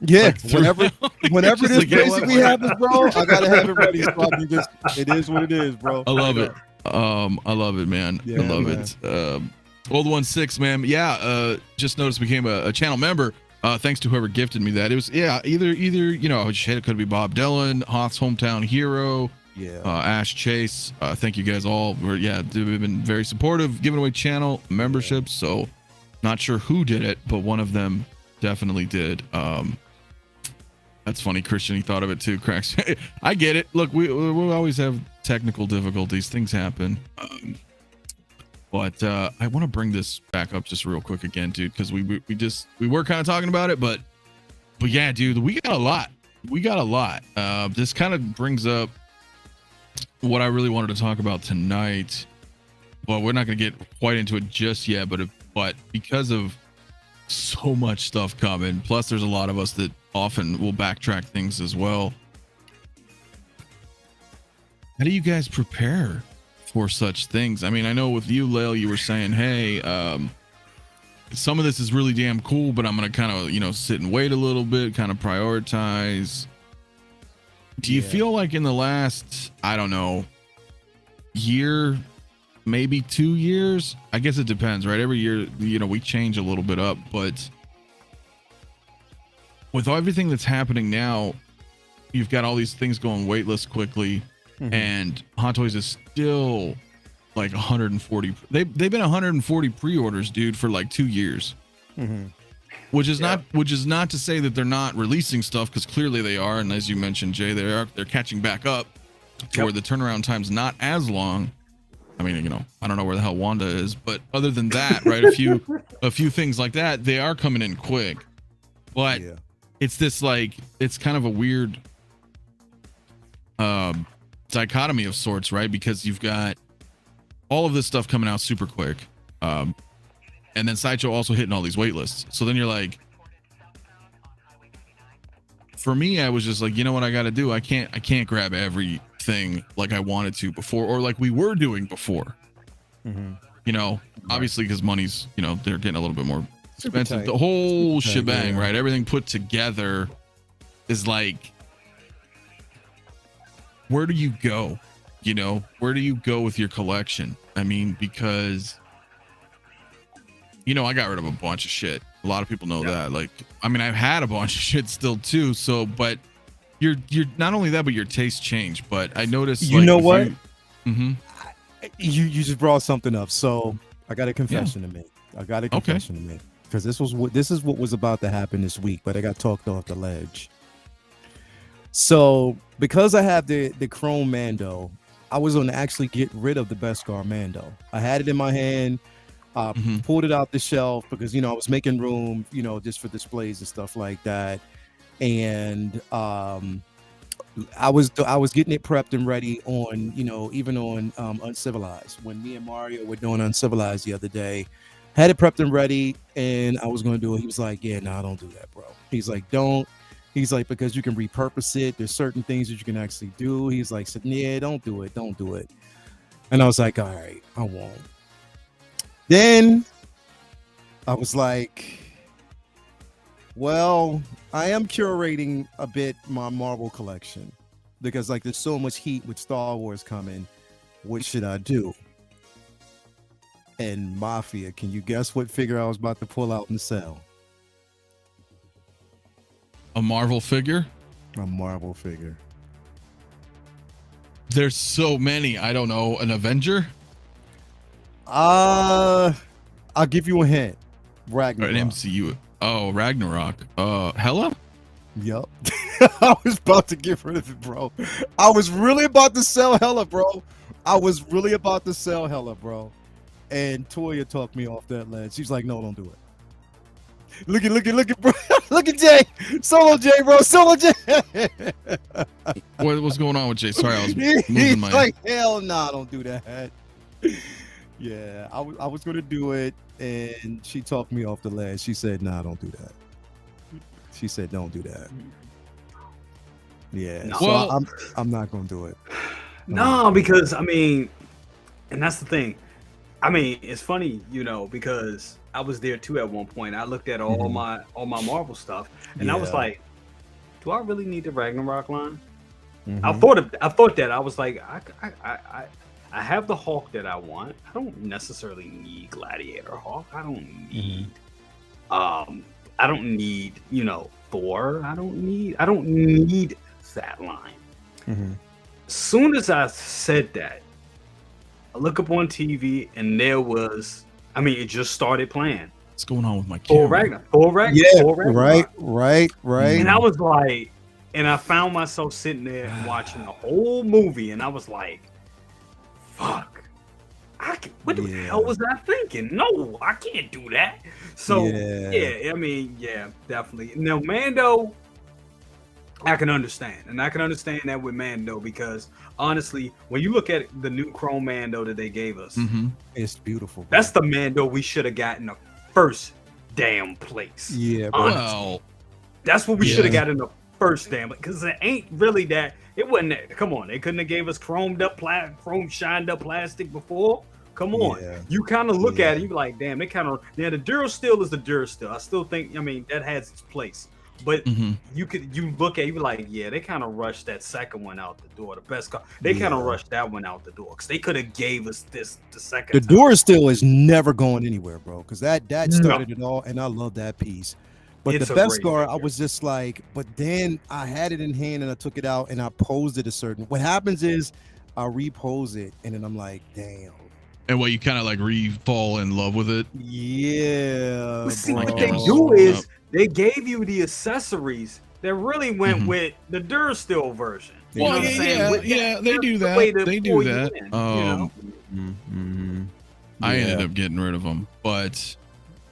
Yeah, Like, whenever Just this like, you know basically what? happens, bro, I gotta have it ready. So I can just, it is what it is, bro. I love it. I love it, man. Yeah, I love man. it. Old16, man. Yeah, just noticed became a channel member. Thanks to whoever gifted me that. It was either you know, shit, it could be Bob Dylan, Hoth's hometown hero, Yeah, Ash Chase. Thank you guys all. We've been very supportive, giving away channel memberships. So not sure who did it, but one of them definitely did. That's funny, Christian. He thought of it too. Cracks. I get it. Look, we always have technical difficulties. Things happen. But I want to bring this back up just real quick again, dude, because we were kind of talking about it, but yeah, dude, we got a lot. This kind of brings up what I really wanted to talk about tonight. Well, we're not going to get quite into it just yet, but because of so much stuff coming, plus there's a lot of us that often will backtrack things as well. How do you guys prepare for such things? I mean, I know with you, Lael, you were saying, hey, some of this is really damn cool, but I'm going to kind of, you know, sit and wait a little bit, kind of prioritize. Do you feel like in the last, I don't know, year, maybe 2 years? I guess it depends, right? Every year, you know, we change a little bit up, but with everything that's happening now, you've got all these things going waitlist quickly, and Hot Toys is still like 140. They've been 140 pre-orders, dude, for like 2 years. Which is not to say that they're not releasing stuff, because clearly they are, and as you mentioned, Jay, they're catching back up to where the turnaround time's not as long. I mean, you know, I don't know where the hell Wanda is, but other than that, right, a few things like that, they are coming in quick. But it's this, like, it's kind of a weird dichotomy of sorts, right? Because you've got all of this stuff coming out super quick, and then Sideshow also hitting all these wait lists. So then you're like, for me, I was just like, you know what I got to do? I can't grab everything like I wanted to before, or like we were doing before. You know, obviously, because money's, you know, they're getting a little bit more expensive. The whole shebang, right? Everything put together is like, where do you go? You know, where do you go with your collection? I mean, because, you know, I got rid of a bunch of shit. A lot of people know that. Like, I mean, I've had a bunch of shit still too. So, but you're not only that, but your tastes change. But I noticed, you like, know what? You, You just brought something up. So I got a confession to make. To make, because this is what was about to happen this week, but I got talked off the ledge. So because I have the Chrome Mando, I was going to actually get rid of the Beskar Mando. I had it in my hand, pulled it out the shelf because, you know, I was making room, you know, just for displays and stuff like that. And I was getting it prepped and ready on, you know, even on Uncivilized. When me and Mario were doing Uncivilized the other day, had it prepped and ready, and I was going to do it. He was like, yeah, no, don't do that, bro. He's like, don't. He's like, because you can repurpose it. There's certain things that you can actually do. He's like, yeah, don't do it. Don't do it. And I was like, all right, I won't. Then I was like, well, I am curating a bit my Marvel collection because, like, there's so much heat with Star Wars coming. What should I do? And Mafia, can you guess what figure I was about to pull out and sell? a Marvel figure? A Marvel figure. There's so many. I don't know. An Avenger? I'll give you a hint. Or Ragnarok. an MCU? Oh, Ragnarok. Hela? Yup. I was about to get rid of it, bro. I was really about to sell Hella, bro. And Toya talked me off that ledge. She's like, no, don't do it. Look at, bro. Look at Jay. Solo Jay, bro. Solo Jay. What's going on with Jay? Sorry, I was He's moving my. like, hell nah, don't do that. Yeah, I was going to do it, and she talked me off the ledge. She said, nah, don't do that. She said, don't do that. Yeah, No. so Well- I'm not going to do it. No, because I mean, and that's the thing. I mean, it's funny, because I was there too at one point. I looked at all my Marvel stuff, and I was Yeah. like, do I really need the Ragnarok line? Mhm. I thought that. I was like, I have the Hulk that I want. I don't necessarily need Gladiator Hulk. I don't need Thor. I don't need that line. Mhm. As soon as I said that, I look up on TV and there was, it just started playing. What's going on with my Thor camera? Ragnarok. Yeah, Thor Ragnarok. right. And I was like, and I found myself sitting there and watching the whole movie, and I was like, fuck. What the Yeah. hell was I thinking? No, I can't do that. So, Yeah. yeah, definitely. Now, Mando, I can understand. And I can understand that with Mando because, honestly, when you look at the new Chrome Mando that they gave us, Mm-hmm. It's beautiful. Bro. that's the Mando we should have gotten the first damn place. Yeah, bro. Honestly. Well, That's what we Yeah. should have got in the first damn, because it ain't really that. It wasn't that. Come on, they couldn't have gave us chrome shined up plastic before. Come on, Yeah. you kind of look Yeah. at it, you be like, damn, they kind of. Yeah, the Durasteel is the Durasteel. I still think, that has its place. But mhm. you look at, you be like, yeah, they kind of rushed that second one out the door. The best car, they kind of Yeah. rushed that one out the door because they could have gave us this the second. The time. door still is never going anywhere, bro. Because that No. started it all, and I love that piece. But It's the a best great scar, I figure. was just like, but then I had it in hand and I took it out and I posed it a certain. What happens is I repose it and then I'm like, damn. And what you kind of like fall in love with it. Yeah. See, bro. what they Bro. do is Yep. they gave you the accessories that really went Mhm. with the Durasteel version. You Well, know what I'm saying? With that, they do the way that. to They pull do you that. in, you know? Mhm. I ended Yeah. up getting rid of them, but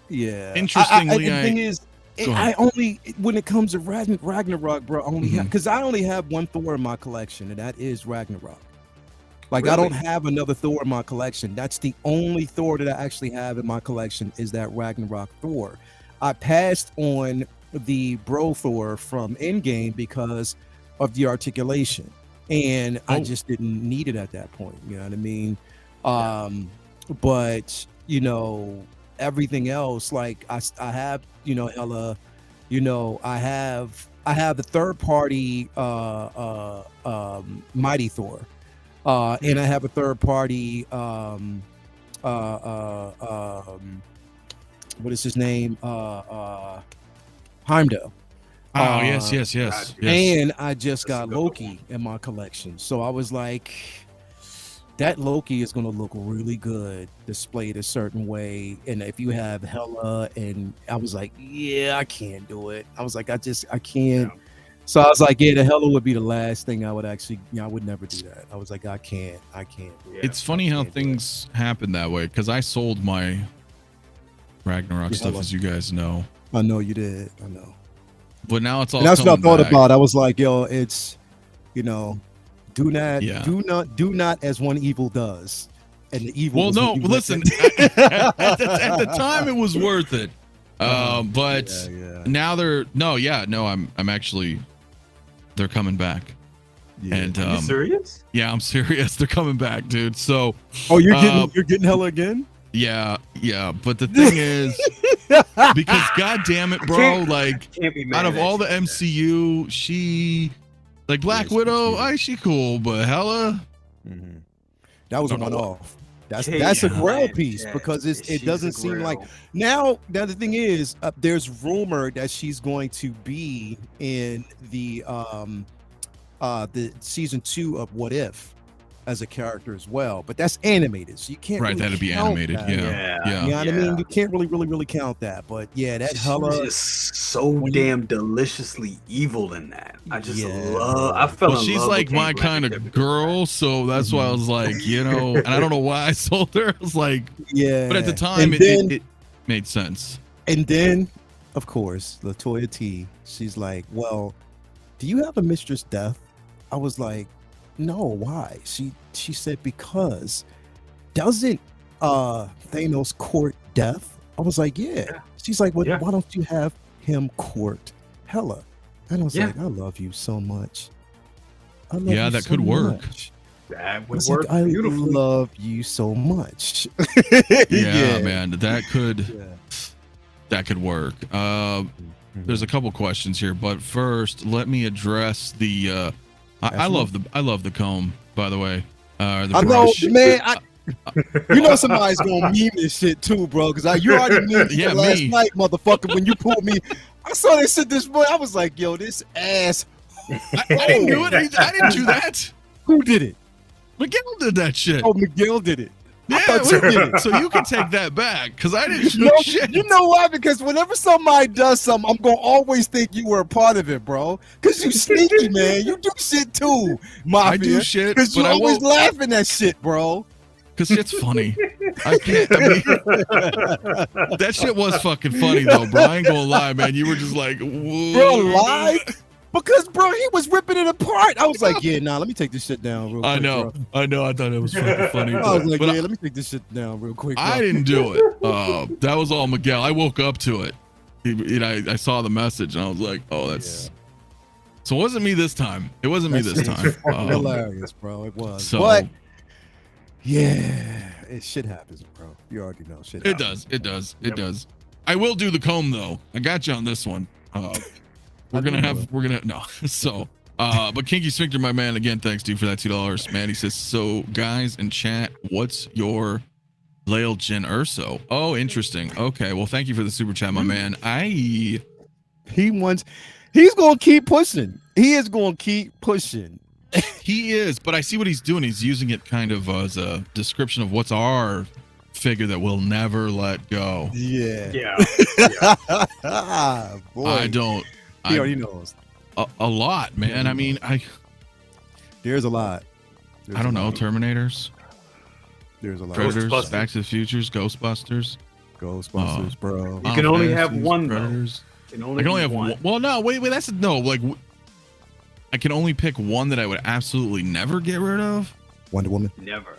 Yeah. Interestingly, the thing is, Go I ahead. only when it comes to Ragnarok, bro, I only Mhm. because I only have one Thor in my collection, and that is Ragnarok. Like I Really? don't have another Thor in my collection. That's the only Thor that I actually have in my collection is that Ragnarok Thor. I passed on the Bro Thor from Endgame because of the articulation, and I Oh. just didn't need it at that point. You know what I mean? But everything else, like I have, hella, I have the third party Mighty Thor. And I have a third party what is his name? Heimdall. oh yes. Gotcha. And I just That's a got good Loki in my collection. So I was like, that Loki is going to look really good displayed a certain way. And if you have Hela, and I was like, yeah, I can't do it. I was like, I can't. Yeah. So I was like, yeah, the Hela would be the last thing I would actually, I would never do that. I was like, I can't do it. Yeah. It's funny how Can't do it. things happen that way because I sold my Ragnarok Yeah, stuff, well. as you guys know, I know you did. I know. but now it's all. And that's what I coming thought back. about. I was like, yo, it's, do not, Yeah. do not as one evil does. And the evil. Well, was no, what you listen. went at the time, it was worth it. But yeah. now I'm actually. They're coming back, Yeah. and Are you serious? yeah, I'm serious. They're coming back, dude. So Oh, you're Um, getting Hela again? yeah. But the thing is, because god damn it, bro, Can't- like Can't be mad out of at all you the for that. MCU, she like Black she's Widow, cute. she cool, but Hella, That was a Don't know one what- off. That's Yeah, a grail man, piece yeah, because it she's doesn't a seem like grail. now the thing is there's rumor that she's going to be in the season 2 of What If. as a character as well, but that's animated, so you can't Right, really that'd be count animated. that. Yeah. You know what I mean? You can't really count that, but yeah, that She was hella. just so damn deliciously evil in that. I just Yeah, love. I fell Well, in she's love like with my Kate kind Blanchett of because girl, so that's why I was like, you know, and I don't know why I sold her. I was like, Yeah, but at the time, and then, it made sense. and then, of course, Latoya T. She's like, "Well, do you have a mistress death?" I was like, "No, why?" She said, "Because doesn't Thanos court death?" I was like, "Yeah." She's like, "Well, Yeah. why don't you have him court Hela?" And I was Yeah. like, "I love you so much. I love Yeah, you that so could work. much." that I would was work like, "I beautifully. love you so much." Yeah, man, that could work. There's a couple questions here, but first, let me address the. I love the comb, by the way. The I know, brush. man. You know somebody's gonna meme this shit too, bro. Because you already memed Yeah, it last me. night, motherfucker. When you pulled me, I saw this shit this morning. I was like, "Yo, this ass." I didn't do it. I didn't do that. Who did it? Miguel did that shit. Oh, Miguel did it. I Yeah, thought you did it. so you can take that back because I didn't do No, shit. you know why? Because whenever somebody does something, I'm gonna always think you were a part of it, bro. Because you sneaky, man. You do shit too, Mafia. I do shit, Because you but I always won't. laughing at shit, bro. Because shit's funny. I can't. I mean, that shit was fucking funny though, bro. I ain't gonna lie, man. You were just like, whoa. Bro, live? Because, bro, he was ripping it apart. I was like, yeah, nah, let me take this shit down real quick. I know. Bro. I know. I thought it was fucking funny. I was like, but yeah, let me take this shit down real quick. Bro. I didn't do it. That was all Miguel. I woke up to it. I saw the message and I was like, oh, that's. Yeah. So it wasn't me this time. It wasn't me this time. Hilarious, bro. It was. So, but yeah, shit happens, bro. You already know shit. It happens. does. It does. It does. I will do the comb though. I got you on this one. We're gonna no. So, but Kinky Sphincter, my man, again, thanks dude for that $2, man. He says, so guys in chat, what's your 𝗕𝗘𝗢𝗓𝗔? Oh, interesting. Okay, well, thank you for the super chat, my man. He's gonna keep pushing. He is gonna keep pushing. He is, but I see what he's doing. He's using it kind of as a description of what's our figure that we'll never let go. Yeah. Boy, I don't. He already knows. A lot, man. I mean, There's a lot. I don't know. Terminators, There's a lot. Predators, Ghostbusters. Back to the Futures, Ghostbusters. Bro. You can only have Fantasy, one, though. Predators. You can I only can only have have one. one. Well, no, wait. That's no. Like, I can only pick one that I would absolutely never get rid of. Wonder Woman. Never.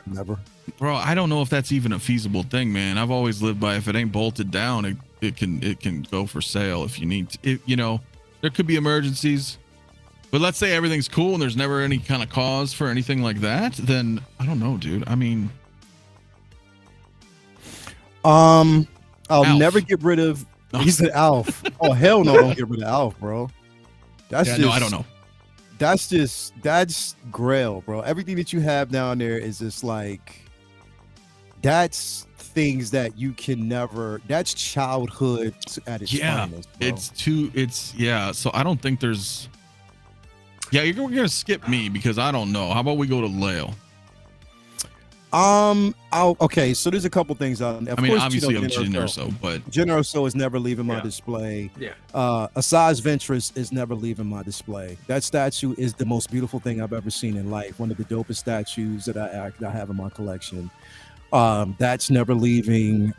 Bro, I don't know if that's even a feasible thing, man. I've always lived by if it ain't bolted down, it can go for sale if you need to. You know, there could be emergencies. But let's say everything's cool and there's never any kind of cause for anything like that, then I don't know, dude. I mean, I'll Alf. never get rid of. He said Alf. Oh hell no! Don't get rid of Alf, bro. That's yeah, just. no, I don't know. That's Grail, bro. Everything that you have down there is just like. That's things that you can never. That's childhood at its finest, bro. So I don't think there's. Yeah, we're gonna skip me because I don't know. How about we go to Leo? Okay, so there's a couple things on. I mean, obviously I'm Jyn Erso, but Jyn Erso is never leaving my display. Yeah. 𝗕𝗓 Ventress is never leaving my display. That statue is the most beautiful thing I've ever seen in life. One of the dopest statues that I have in my collection. That's never leaving.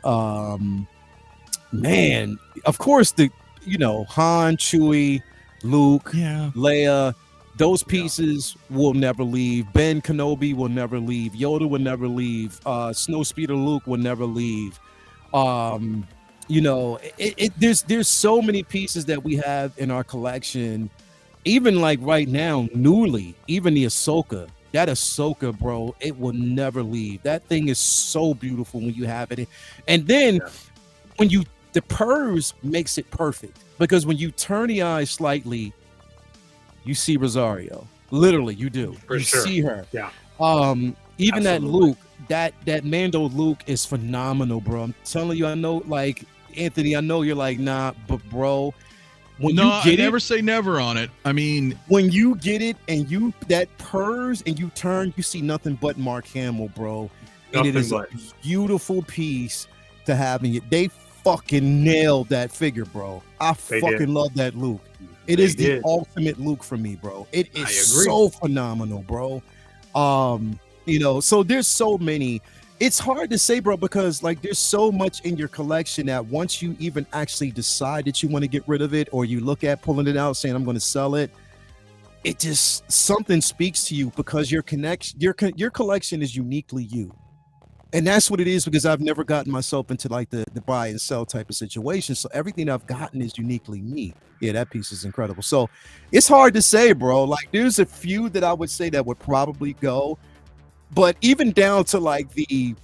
Man, of course Han, Chewie, Luke, Leia. Those pieces will never leave. Ben Kenobi will never leave. Yoda will never leave. Snowspeeder Luke will never leave. There's so many pieces that we have in our collection. Even like right now, newly, even the Ahsoka. That Ahsoka, bro, it will never leave. That thing is so beautiful when you have it. And then the purrs makes it perfect. Because when you turn the eyes slightly, you see Rosario. Literally, you do. For you sure. see her. Yeah. Even that Absolutely. Luke, that Mando Luke is phenomenal, bro. I'm telling you, I know, like, Anthony, I know you're like, nah, but bro, when No, you I get never it, say never on it. I mean, when you get it and you that purrs and you turn, you see nothing but Mark Hamill, bro. And it Nothing is but. a beautiful piece to have in it. They fucking nailed that figure, bro. I They fucking did. love that Luke. It They is the did. ultimate Luke for me, bro. It I is agree. so phenomenal, bro. You know, so there's so many. It's hard to say, bro, because like there's so much in your collection that once you even actually decide that you want to get rid of it, or you look at pulling it out saying I'm going to sell it, it just something speaks to you because your collection is uniquely you. And that's what it is, because I've never gotten myself into like the buy and sell type of situation. So everything I've gotten is uniquely me. Yeah, that piece is incredible. So it's hard to say, bro. Like there's a few that I would say that would probably go, but even down to like the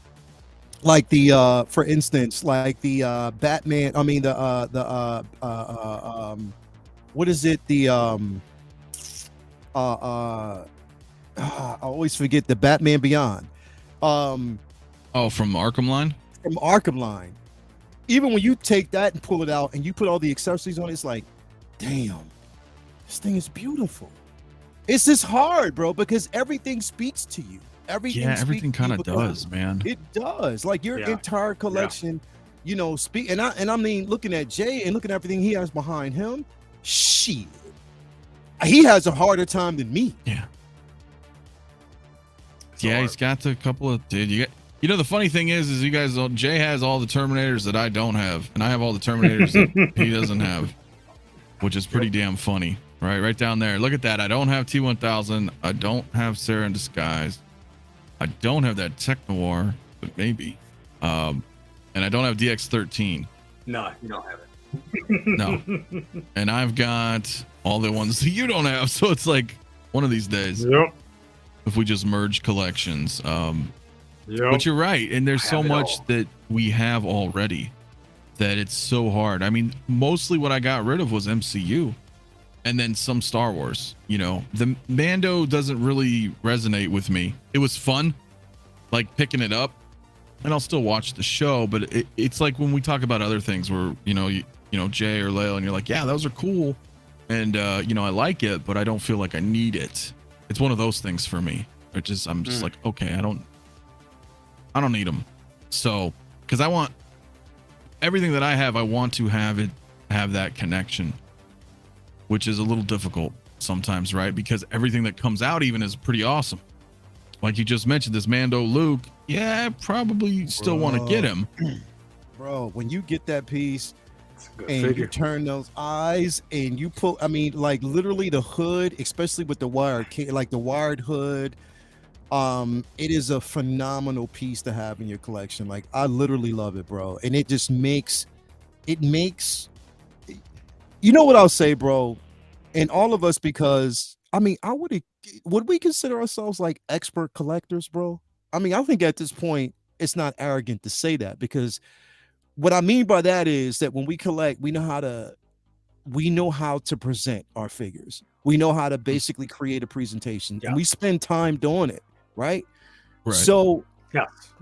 for instance, like the Batman, I mean what is it? I always forget the Batman Beyond. from Arkham line. From Arkham line. Even when you take that and pull it out and you put all the accessories on, it's like, damn, this thing is beautiful. It's just hard, bro, because everything speaks to you. Everything kind of does, man. It does. Like your entire collection, you know, and I mean, looking at Jay and looking at everything he has behind him, shit, he has a harder time than me. Yeah. So He's got a couple of You know, the funny thing is you guys, Jay has all the Terminators that I don't have, and I have all the Terminators that he doesn't have, which is pretty damn funny, right? Right down there. Look at that. I don't have T-1000. I don't have Sarah in Disguise. I don't have that Tech Noir, but maybe. And I don't have DX13. No, you don't have it. No. And I've got all the ones that you don't have. So it's like one of these days. Yep. If we just merge collections. Yep. But you're right. And there's I so have it much all. that we have already that it's so hard. I mean, mostly what I got rid of was MCU and then some Star Wars. You know, the Mando doesn't really resonate with me. It was fun, like picking it up, and I'll still watch the show. But it's like when we talk about other things where, you know, Jay or Leo, and you're like, yeah, those are cool. And, you know, I like it, but I don't feel like I need it. It's one of those things for me. I'm just like, okay, I don't need them. So, because I want everything that I have, I want to have that connection, which is a little difficult sometimes, right? Because everything that comes out even is pretty awesome. Like you just mentioned, this Mando Luke, yeah, I probably still want to get him. Bro, when you get that piece Good and figure. you turn those eyes and you pull, I mean, like literally the hood, especially with the wired, like the wired hood, it is a phenomenal piece to have in your collection. Like I literally love it, bro. And it just makes, you know what I'll say, bro? And all of us, because I mean, would we consider ourselves like expert collectors, bro? I mean, I think at this point, it's not arrogant to say that, because what I mean by that is that when we collect, we know how to present our figures. We know how to basically create a presentation, and we spend time doing it, right? So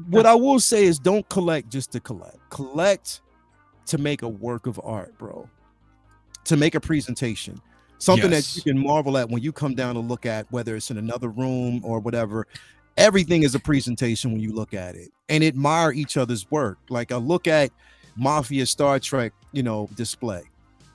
what I will say is don't collect just to collect to make a work of art, bro, to make a presentation, something that you can marvel at when you come down to look at, whether it's in another room or whatever. Everything is a presentation when you look at it, and admire each other's work. Like I look at Mafia Star Trek, you know, display.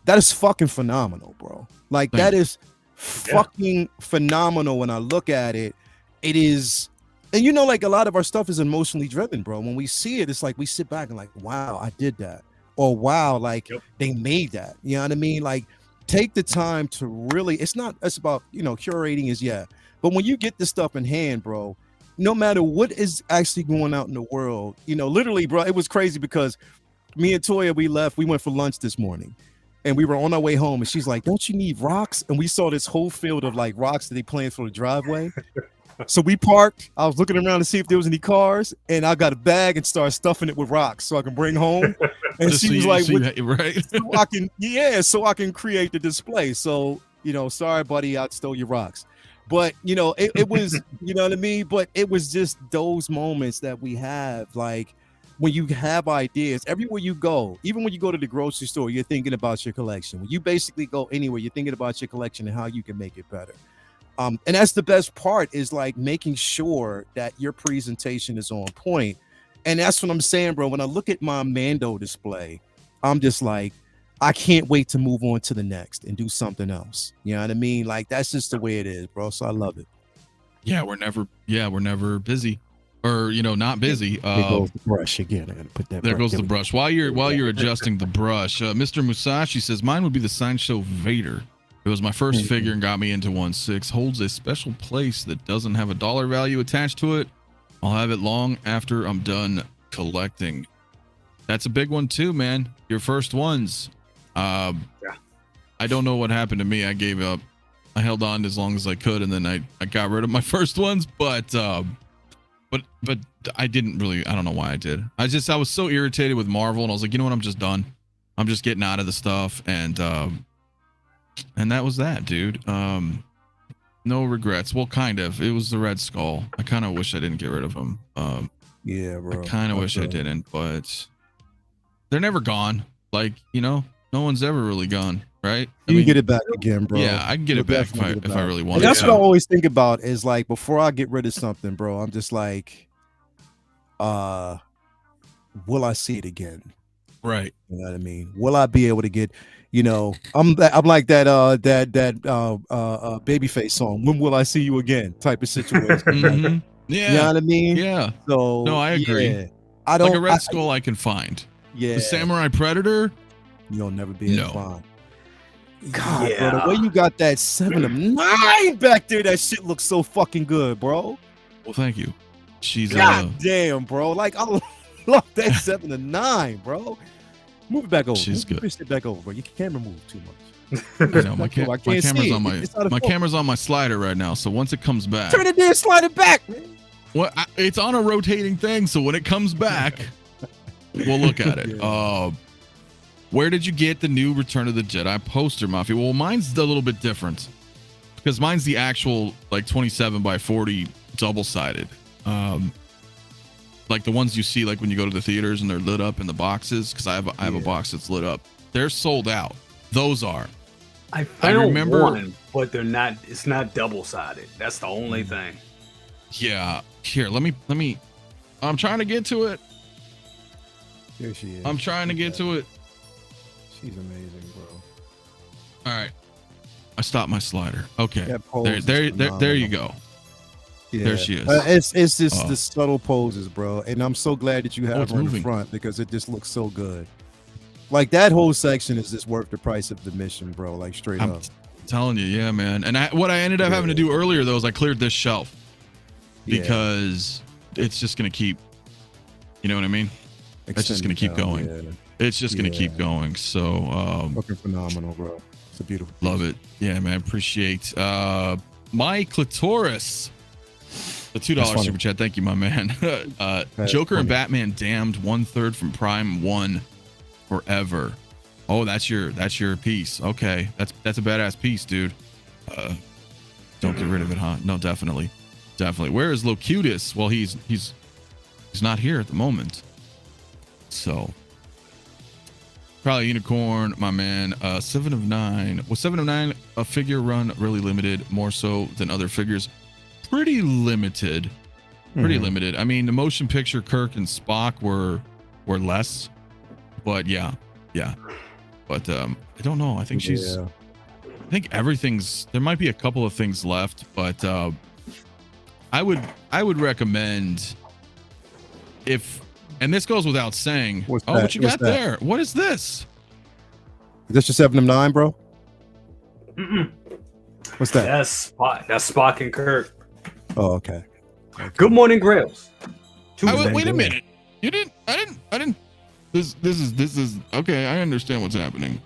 That is fucking phenomenal, bro. Like that is fucking phenomenal. When I look at it, it is, and you know, like a lot of our stuff is emotionally driven, bro. When we see it, it's like we sit back and like, wow, I did that. Or wow, like they made that. You know what I mean? Like take the time to really, it's about, you know, curating is but when you get this stuff in hand, bro, no matter what is actually going out in the world, you know, literally, bro, it was crazy because me and Toya, we went for lunch this morning and we were on our way home and she's like, don't you need rocks? And we saw this whole field of like rocks that they planted for the driveway. So we parked. I was looking around to see if there was any cars, and I got a bag and started stuffing it with rocks so I can bring home. And she was like, so I can create the display. So, you know, sorry, buddy, I stole your rocks. But, you know, it was, you know what I mean? But it was just those moments that we have. Like, when you have ideas, everywhere you go, even when you go to the grocery store, you're thinking about your collection. When you basically go anywhere, you're thinking about your collection and how you can make it better. And that's the best part, is like making sure that your presentation is on point. And that's what I'm saying, bro. When I look at my Mando display, I'm just like, I can't wait to move on to the next and do something else. You know what I mean? Like, that's just the way it is, bro. So I love it. Yeah, we're never busy, or not busy. There goes the brush again. I gotta put that. There goes the brush. While you're adjusting the brush, Mr. Musashi says mine would be the Sideshow Vader. It was my first figure and got me into 1/6. Holds a special place that doesn't have a dollar value attached to it. I'll have it long after I'm done collecting. That's a big one too, man. Your first ones. Yeah. I don't know what happened to me. I gave up. I held on as long as I could, and then I got rid of my first ones. But I didn't really. I don't know why I did. I was so irritated with Marvel, and I was like, you know what? I'm just done. I'm just getting out of the stuff, and that was that, dude. No regrets. Well, kind of. It was the Red Skull. I kind of wish I didn't get rid of him. Yeah, bro. I kind of wish I didn't, but they're never gone. Like, no one's ever really gone, right? You can get it back again, bro. Yeah, I can get it back if I really want. And that's what I always think about, is like, before I get rid of something, bro, I'm just like, will I see it again? Right. You know what I mean? Will I be able to get, I'm like that Babyface song, "When Will I See You Again" type of situation. Mm-hmm. Yeah. You know what I mean? Yeah. So no, I agree. Yeah. I don't like a Red Skull I can find. Yeah. The Samurai Predator, you'll never be able to find. God, Yeah. bro, the way you got that 7 of 9 back there, that shit looks so fucking good, bro. Well, thank you. She's God damn, bro. Like, I love that 7 of 9, bro. Move it back over. She's good. Push it back over, bro. You can't move too much. I know my camera's on my camera's on my slider right now. So once it comes back, turn it there, slide it back, man. It's on a rotating thing. So when it comes back, we'll look at it. Yeah. Where did you get the new Return of the Jedi poster, Mafia? Well, mine's a little bit different because mine's the actual like 27x40 double-sided. Like the ones you see like when you go to the theaters and they're lit up in the boxes, because I have a box that's lit up. They're sold out. Those are. I remember one, but they're not. It's not double-sided. That's the only thing. Yeah. Here, let me. I'm trying to get to it. Here she is. I'm trying to get to it. She's amazing, bro. All right. I stopped my slider. Okay. There you go. Yeah. There she is. It's just the subtle poses, bro. And I'm so glad that you have her in the front, because it just looks so good. Like, that whole section is just worth the price of the mission, bro. Like, straight up. Telling you, yeah, man. And what I ended up having to do earlier, though, is I cleared this shelf because it's just going to keep, you know what I mean? It's just going to keep going. Yeah. It's just going to keep going. So, looking phenomenal, bro. It's a beautiful piece. Love it. Yeah, man. Appreciate my clitoris. The $2 super chat. Thank you, my man. Joker and Batman damned 1/3 from Prime 1 forever. Oh, that's your piece. Okay. That's a badass piece, dude. Don't get rid of it, huh? No, definitely. Where is Locutus? Well, he's not here at the moment. So probably Unicorn, my man. 7 of 9. Was 7 of 9 a figure run really limited, more so than other figures? Pretty limited. Limited. I mean, the motion picture Kirk and Spock were less, but yeah. But I don't know. I think I think everything's. There might be a couple of things left, but I would recommend, if, and this goes without saying. What you got there? What is this? Is this your 7 of 9, bro? What's that? That's Spock and Kirk. Oh, okay. Good morning, Grails. Wait a minute. You didn't. I didn't. This is okay. I understand what's happening.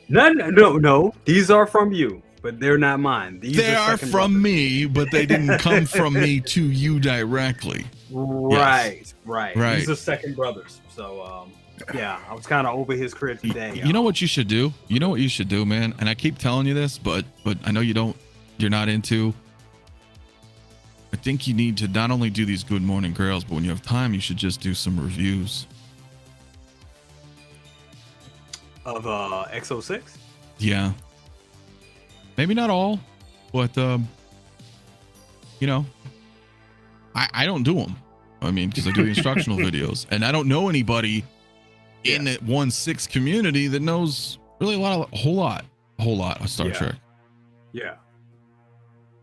No. These are from you, but they're not mine. They are from me, but they didn't come from me to you directly. Right. These are second brothers. So, yeah, I was kind of over his crib today. You know what you should do? You know what you should do, man? And I keep telling you this, but I know you don't. You're not into. think you need to not only do these Good Morning Grails, but when you have time, you should just do some reviews Of X06. Yeah, maybe not all, but you know, I don't do them. I mean, because I do the instructional videos, and I don't know anybody in that 1/6 community that knows really a whole lot of Star Trek. Yeah.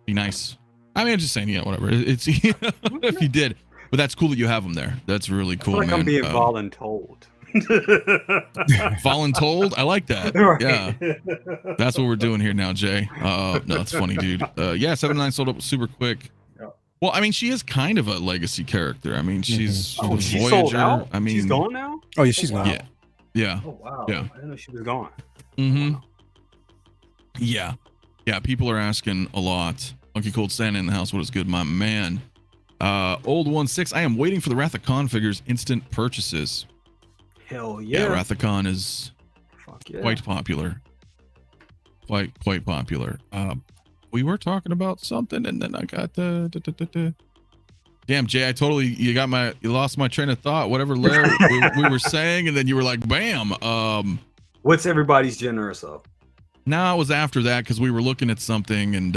Be nice. I mean, I'm just saying, yeah, whatever. It's if you did, but that's cool that you have them there. That's really cool, I feel like man. I'm being voluntold. Voluntold? I like that. Right. Yeah, that's what we're doing here now, Jay. No, it's funny, dude. Yeah, 7-9 sold up super quick. Yeah. Well, I mean, she is kind of a legacy character. I mean, she's She Voyager. sold out? I mean, she's gone now. Oh yeah, she's wow. gone. Yeah. Oh wow. Yeah. I didn't know she was gone. Mm-hmm. Wow. Yeah. People are asking a lot. Monkey Cold Santa in the house. What is good, my man? Old 1/6. I am waiting for the Wrath of Khan figures instant purchases. Hell yeah. Yeah, Wrath of Khan is Fuck yeah. quite popular. Quite popular. We were talking about something, and then I got the. Damn, Jay, you lost my train of thought. Whatever we were saying, and then you were like, bam. What's everybody's generous of? No, it was after that because we were looking at something, and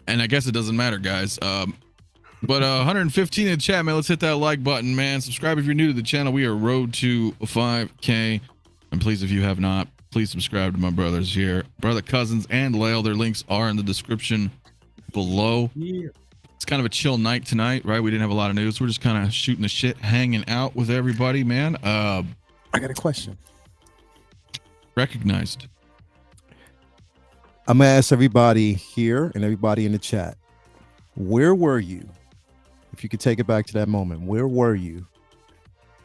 and I guess it doesn't matter, guys. But 115 in the chat, man. Let's hit that like button, man. Subscribe if you're new to the channel. We are road to 5K, and please, if you have not, please subscribe to my brothers here, brother cousins and Lael. Their links are in the description below. Yeah. It's kind of a chill night tonight, right? We didn't have a lot of news. We're just kind of shooting the shit, hanging out with everybody, man. I got a question. Recognized. I'm gonna ask everybody here and everybody in the chat, where were you? If you could take it back to that moment, where were you?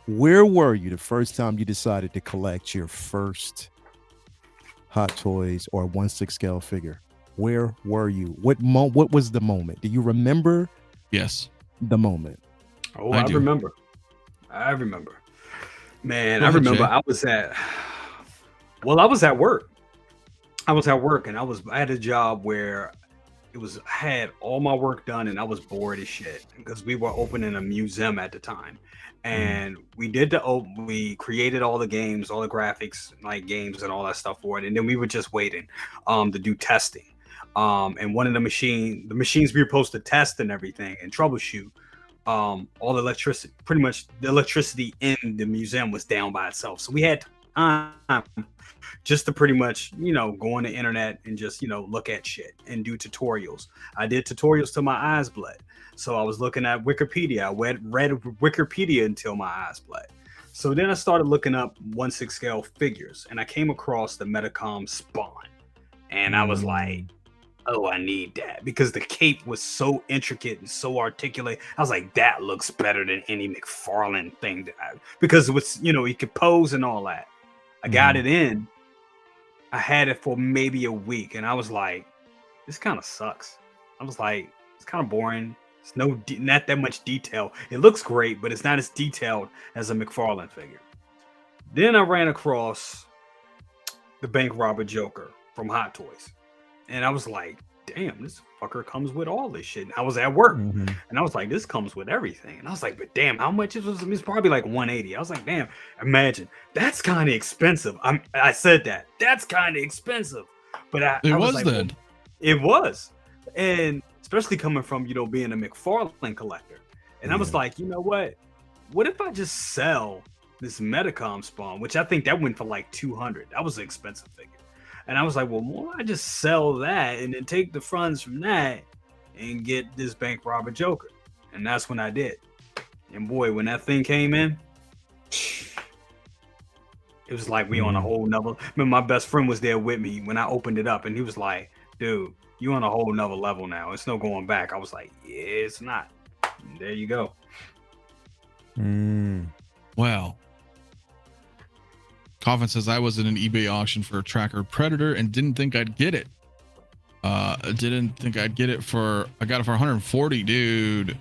Where were you the first time you decided to collect your first Hot Toys or 1/6 scale figure? Where were you? What was the moment? Do you remember? Yes. The moment. Oh, I I do. remember. Man, Go I ahead, remember Jay. I was at work. And I had a job where I had all my work done and I was bored as shit because we were opening a museum at the time. And we created all the games, all the graphics, like games and all that stuff for it. And then we were just waiting to do testing. And one of the machines we were supposed to test and everything and troubleshoot, all the electricity, pretty much the electricity in the museum was down by itself. So we had time just to pretty much, go on the internet and just, look at shit and do tutorials. I did tutorials till my eyes bled. So I was looking at Wikipedia. I read Wikipedia until my eyes bled. So then I started looking up 1/6 scale figures and I came across the Metacom Spawn. And I was like, oh, I need that because the cape was so intricate and so articulate. I was like, that looks better than any McFarlane thing because it was, he could pose and all that. I got it in. I had it for maybe a week and I was like, this kind of sucks. I was like, it's kind of boring. It's not that much detail. It looks great, but it's not as detailed as a McFarlane figure. Then I ran across the bank robber Joker from Hot Toys. And I was like, damn, this fucker comes with all this shit. And I was at work and I was like, this comes with everything. And I was like, but damn, how much it was? It's probably like 180. I was like, damn, imagine that's kind of expensive. I said that. That's kind of expensive. But It I was like, then. well, it was. And especially coming from, being a McFarlane collector. And I was like, you know what? What if I just sell this Metacom Spawn, which I think that went for like 200. That was an expensive figure. And I was like, well, why don't I just sell that and then take the funds from that and get this bank robber Joker? And that's when I did. And boy, when that thing came in, it was like we on a whole nother. Remember, my best friend was there with me when I opened it up, and he was like, dude, you on a whole nother level now. It's no going back. I was like, yeah, it's not. And there you go. Wow. Coffin says, I was in an eBay auction for a Tracker Predator and didn't think I'd get it. I got it for 140, dude.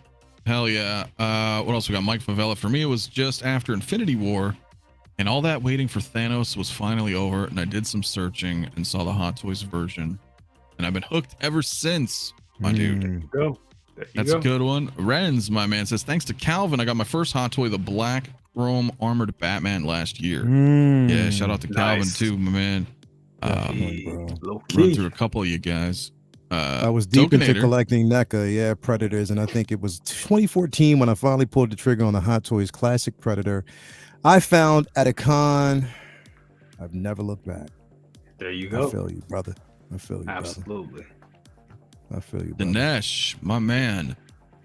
Hell yeah. What else we got? Mike Favela. For me, it was just after Infinity War, and all that waiting for Thanos was finally over, and I did some searching and saw the Hot Toys version, and I've been hooked ever since. my dude. Go. That's a good one. Renz, my man, says, thanks to Calvin, I got my first hot toy, the black chrome armored Batman last year. Yeah, shout out to Calvin too, my man. Run through a couple of you guys. I was deep into Tokenator. collecting NECA, yeah, Predators, and I think it was 2014 when I finally pulled the trigger on the Hot Toys Classic Predator. I found at a con. I've never looked back. There you go. I feel you, brother. I feel you, Absolutely. brother. I feel you, brother. Dinesh, my man.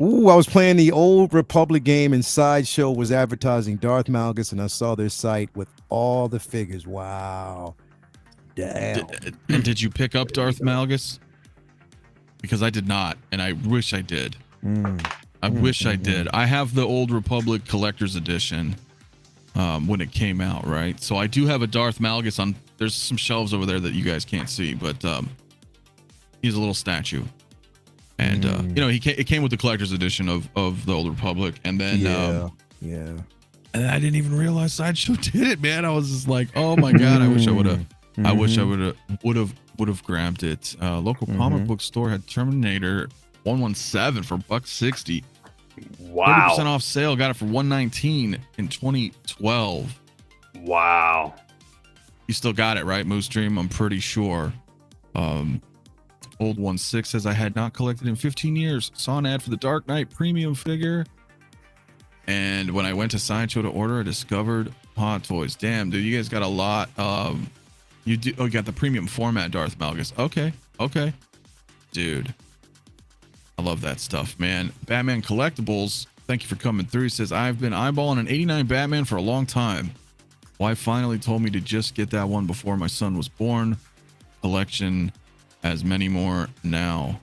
Ooh, I was playing the Old Republic game and Sideshow was advertising Darth Malgus, and I saw their site with all the figures. Wow. Damn. And did you pick up Darth Malgus? Because I did not, and I wish I did. I wish I did. I have the Old Republic Collector's Edition when it came out, right? So I do have a Darth Malgus on. There's some shelves over there that you guys can't see, but he's a little statue. And you know, it came with the collector's edition of the Old Republic, and then and I didn't even realize Sideshow did it, man. I was just like, oh my god, I wish I would have. I wish I would have grabbed it. Local comic book store had Terminator 117 for $160. Wow. 30% off sale. Got it for $119 in 2012. Wow. You still got it, right, Moose Dream? I'm pretty sure. Old 16 says I had not collected in 15 years. Saw an ad for the Dark Knight premium figure, and when I went to Sideshow to order, I discovered Hot Toys. Damn, dude, you guys got a lot. You do. Oh, you got the premium format Darth Malgus. Okay, dude, I love that stuff, man. Batman Collectibles, thank you for coming through. He says I've been eyeballing an '89 Batman for a long time. Wife finally told me to just get that one before my son was born. Collection has many more now.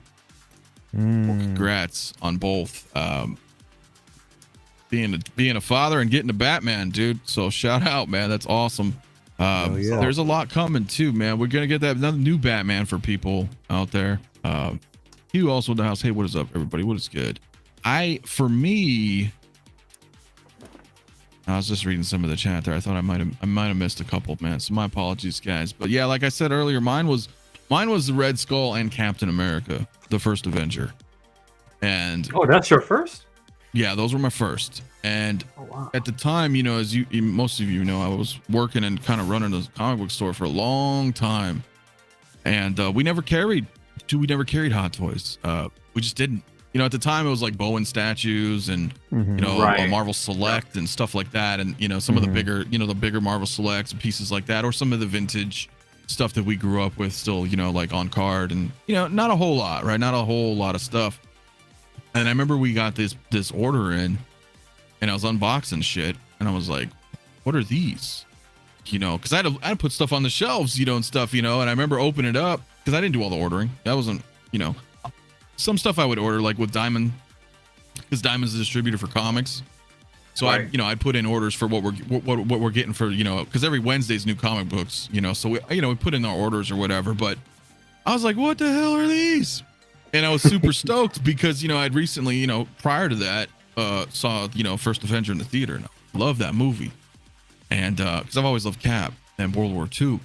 Well, congrats on both. Being a father and getting a Batman, dude. So shout out, man. That's awesome. There's a lot coming too, man. We're gonna get that another new Batman for people out there. You also in the house. Hey, what is up, everybody? What is good? For me, I was just reading some of the chat there. I thought I might have missed a couple, man. So my apologies, guys. But yeah, like I said earlier, mine was the Red Skull and Captain America, the first Avenger. And oh, that's your first? Yeah, those were my first. And at the time, you know, as most of you know, I was working and kind of running a comic book store for a long time. And we never carried Hot Toys. We just didn't. You know, at the time it was like Bowen statues and you know, Marvel Select and stuff like that, and you know, some of the bigger Marvel Selects and pieces like that, or some of the vintage stuff that we grew up with still, you know, like on card, and you know, not a whole lot, right? Not a whole lot of stuff. And I remember we got this order in, and I was unboxing shit, and I was like, what are these? You know, because I had to put stuff on the shelves, you know, and stuff, you know, and I remember opening it up because I didn't do all the ordering. That wasn't, you know, some stuff I would order like with Diamond, because Diamond's a distributor for comics. So I'd put in orders for what we're getting for, you know, because every Wednesday's new comic books, you know, so we put in our orders or whatever. But I was like, what the hell are these? And I was super stoked because, you know, I'd recently, you know, prior to that, saw, you know, First Avenger in the theater, and I love that movie. And because I've always loved Cap and World War II.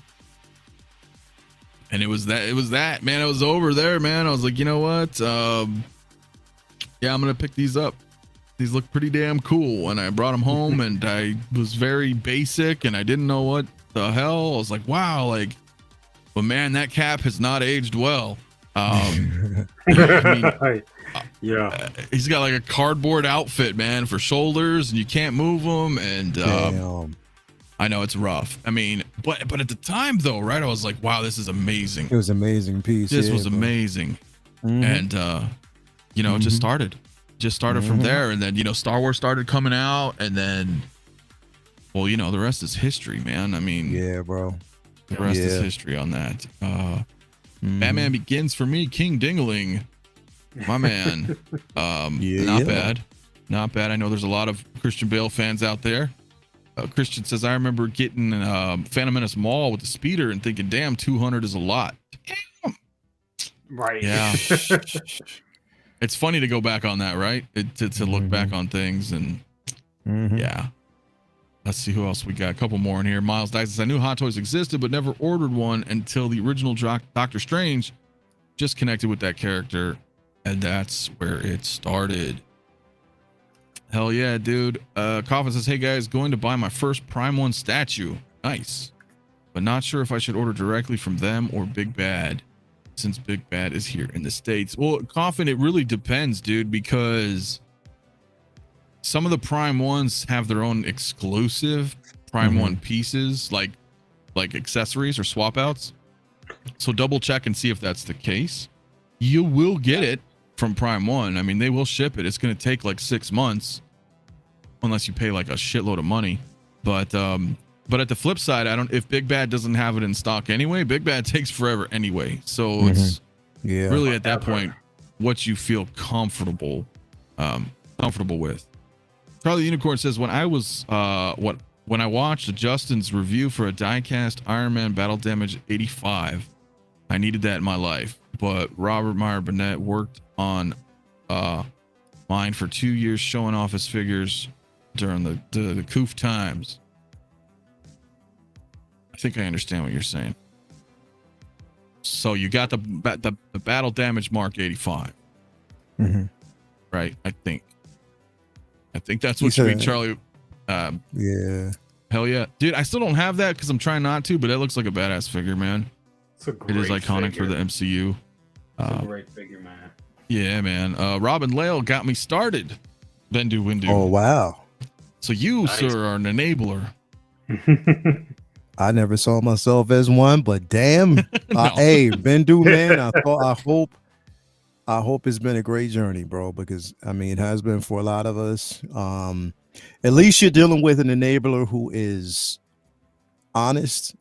And it was that, man. I was over there, man. I was like, you know what? Yeah, I'm going to pick these up. These look pretty damn cool. And I brought them home, and I was very basic, and I didn't know what the hell. I was like, wow, like, but man, that Cap has not aged well. I mean, yeah, he's got like a cardboard outfit, man, for shoulders, and you can't move them. And I know it's rough. I mean, but at the time though, right? I was like, wow, this is amazing. It was an amazing piece. This was amazing. And you know, it just started from there. And then, you know, Star Wars started coming out, and then, well, you know, the rest is history, man. I mean, yeah, bro. The rest is history on that. Batman Begins for me, King Dingaling, my man. Not bad. I know there's a lot of Christian Bale fans out there. Christian says, I remember getting Phantom Menace Mall with the speeder and thinking, damn, 200 is a lot. Damn. Right. Yeah. It's funny to go back on that, right? To look back on things, and yeah. Let's see who else we got. A couple more in here. Miles Dyson says, I knew Hot Toys existed, but never ordered one until the original Doctor Strange just connected with that character And that's where it started. Hell yeah, dude. Coffin says, hey guys, going to buy my first Prime 1 statue. Nice. But not sure if I should order directly from them or Big Bad, since Big Bad is here in the States. Well, Coffin, it really depends, dude, because some of the Prime 1s have their own exclusive Prime 1 pieces, like accessories or swap outs. So double check and see if that's the case. You will get it from Prime 1. I mean, they will ship it. It's going to take like 6 months unless you pay like a shitload of money. But at the flip side, if Big Bad doesn't have it in stock anyway, Big Bad takes forever anyway. So it's really at that point what you feel comfortable with. Charlie Unicorn says, when I watched Justin's review for a diecast Iron Man Battle Damage 85, I needed that in my life. But Robert Meyer Burnett worked on mine for 2 years, showing off his figures during the COOF times. I think I understand what you're saying. So you got the Battle Damage Mark 85, right? I think that's what you mean, Charlie. Yeah. Hell yeah, dude! I still don't have that because I'm trying not to, but it looks like a badass figure, man. It is iconic for the MCU. It's a great figure, man. Yeah, man. Robin Lale got me started. Bendu Windu. Oh wow. So you, sir, are an enabler. I never saw myself as one, but damn, hey, Bendu, man. I hope it's been a great journey, bro. Because I mean, it has been for a lot of us. At least you're dealing with an enabler who is honest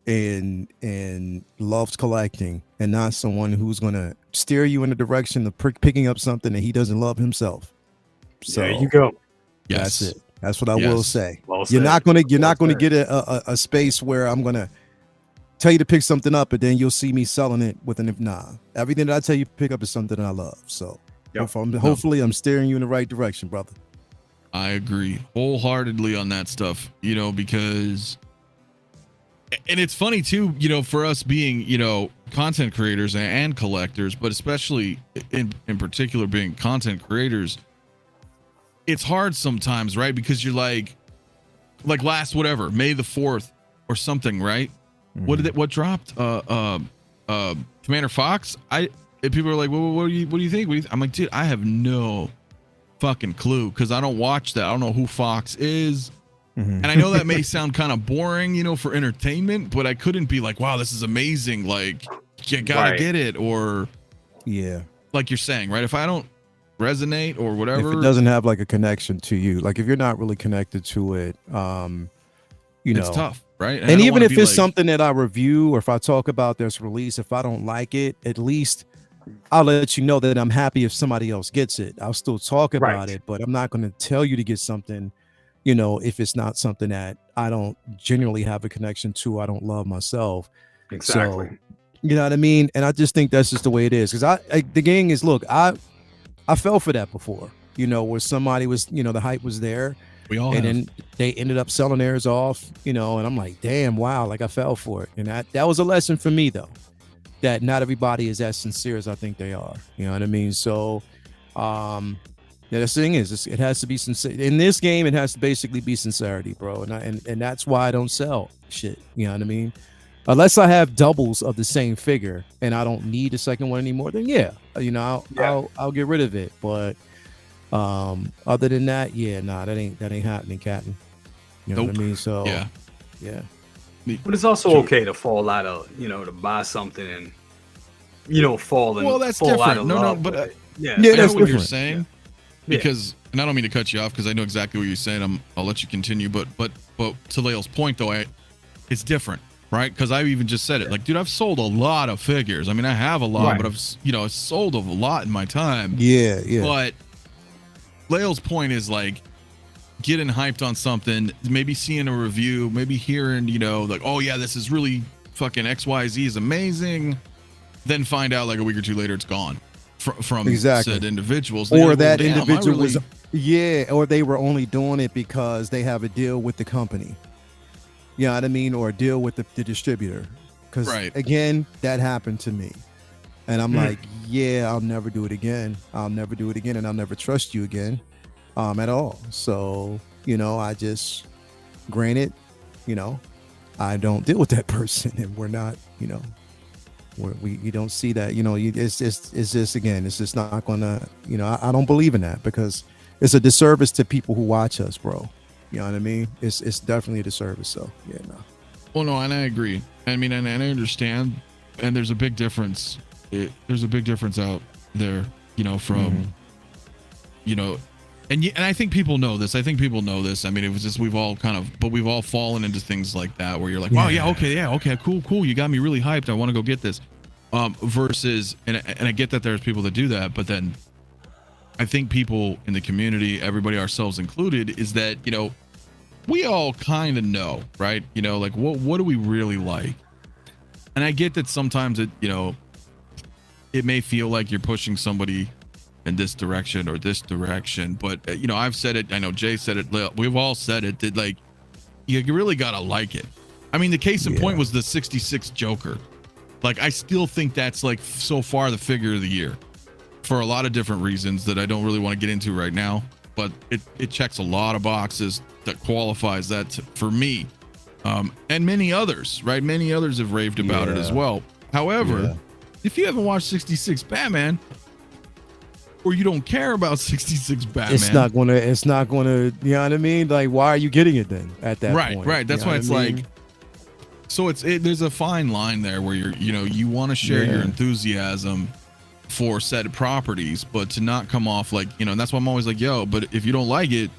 and loves collecting, and not someone who's gonna steer you in the direction of picking up something that he doesn't love himself. So there you go. Yes. That's it. That's what I will say. Well You're not gonna said. get a space where I'm gonna tell you to pick something up, and then you'll see me selling it with an everything that I tell you to pick up is something that I love. So hopefully I'm steering you in the right direction, brother. I agree wholeheartedly on that stuff, because, and it's funny too, for us being, content creators and collectors, but especially in particular being content creators, it's hard sometimes, right? Because you're like last, whatever, May the 4th or something, right? What dropped? Commander Fox. And people are like, well, what do you think? I'm like, dude, I have no fucking clue, because I don't watch that. I don't know who Fox is. And I know that may sound kind of boring, for entertainment, but I couldn't be like, wow, this is amazing. Like, you gotta get it. Or like you're saying, right? If I don't resonate or whatever, if it doesn't have like a connection to you, like if you're not really connected to it, it's tough, right? And even if it's something that I review, or if I talk about this release, if I don't like it, at least I'll let you know that I'm happy if somebody else gets it. I'll still talk about it, but I'm not going to tell you to get something, if it's not something that I don't genuinely have a connection to, I don't love myself. Exactly. So, you know what I mean? And I just think that's just the way it is. Because the gang is, look, I fell for that before, where somebody was, the hype was there. We all then they ended up selling theirs off, and I'm like, damn, wow, like I fell for it. And that was a lesson for me, though, that not everybody is as sincere as I think they are. You know what I mean? So, the thing is, it has to be sincere. In this game, it has to basically be sincerity, bro. And that's why I don't sell shit. You know what I mean? Unless I have doubles of the same figure and I don't need a second one anymore, then I'll get rid of it. But other than that, that ain't happening, Captain. You know what I mean? So yeah. But it's also okay to fall out of, to buy something and, fall in. Well, that's fall different. out of love with it. I know what you're saying. Because, and I don't mean to cut you off, because I know exactly what you're saying. I'll let you continue. But to Leo's point, though, it's different, right? Because I even just said it. Like, dude, I've sold a lot of figures. I mean, I have a lot, but I've sold a lot in my time. Yeah. But Leo's point is like getting hyped on something, maybe seeing a review, maybe hearing, like, oh yeah, this is really fucking XYZ is amazing. Then find out like a week or two later it's gone from said individuals. Or that individual was, or they were only doing it because they have a deal with the company. You know what I mean? Or a deal with the distributor. Because again, that happened to me. And I'm like, yeah, I'll never do it again. I'll never do it again, and I'll never trust you again, at all. So, you know, I just, granted, you know, I don't deal with that person, and we're not, you know, you don't see that, you know, it's just, again, it's just not gonna, you know, I don't believe in that, because it's a disservice to people who watch us, bro. You know what I mean? It's definitely a disservice. So yeah, no. Well, no, and I agree. I mean, and I understand, and there's a big difference. There's a big difference out there, you know, from, you know, and I think people know this. I mean, it was just, we've all fallen into things like that where you're like, wow, yeah, okay, cool. You got me really hyped. I want to go get this. Versus, and I get that there's people that do that, but then I think people in the community, everybody, ourselves included, is that, you know, we all kind of know, right? You know, like what do we really like? And I get that sometimes it, you know, it may feel like you're pushing somebody in this direction or this direction, but you know, I've said it, I know Jay said it, we've all said it, that like you really gotta like it. I mean, the case in point was the 66 Joker. Like, I still think that's like so far the figure of the year for a lot of different reasons that I don't really want to get into right now, but it checks a lot of boxes that qualifies that for me, and many others, right? Many others have raved about it as well. However, if you haven't watched 66 Batman, or you don't care about 66 Batman, it's not gonna, you know what I mean? Like, why are you getting it then at that point? Right. That's why it's like, so there's a fine line there where you want to share your enthusiasm for said properties, but to not come off like, you know, and that's why I'm always like, yo, but if you don't like it,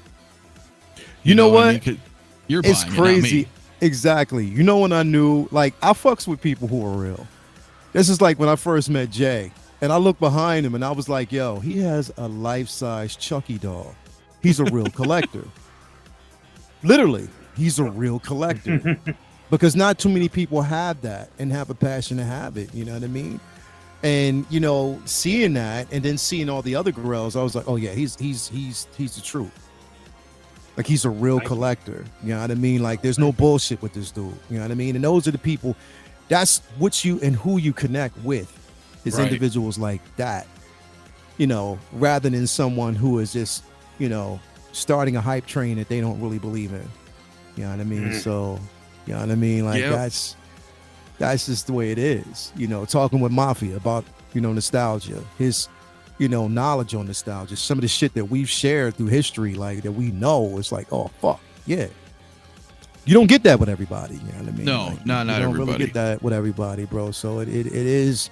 you know what? I mean, you're it's buying crazy. It, not me. Exactly. You know, when I knew, like, I fucks with people who are real. This is like when I first met Jay, and I looked behind him and I was like, yo, he has a life-size Chucky doll. He's a real collector. Literally, he's a real collector. Because not too many people have that and have a passion to have it. You know what I mean? And, you know, seeing that and then seeing all the other girls, I was like, oh yeah, he's the truth. Like, he's a real collector. You know what I mean? Like, there's no bullshit with this dude. You know what I mean? And those are the people, that's what you and who you connect with, is individuals like that, you know, rather than someone who is just, you know, starting a hype train that they don't really believe in. You know what I mean? So, you know what I mean? Like, that's just the way it is. You know, talking with Mafia about, you know, nostalgia, his, you know, knowledge on nostalgia, some of the shit that we've shared through history, like, that we know, it's like, oh fuck yeah. You don't get that with everybody. You know what I mean? No, like, not you don't everybody. really get that with everybody, bro. So it is,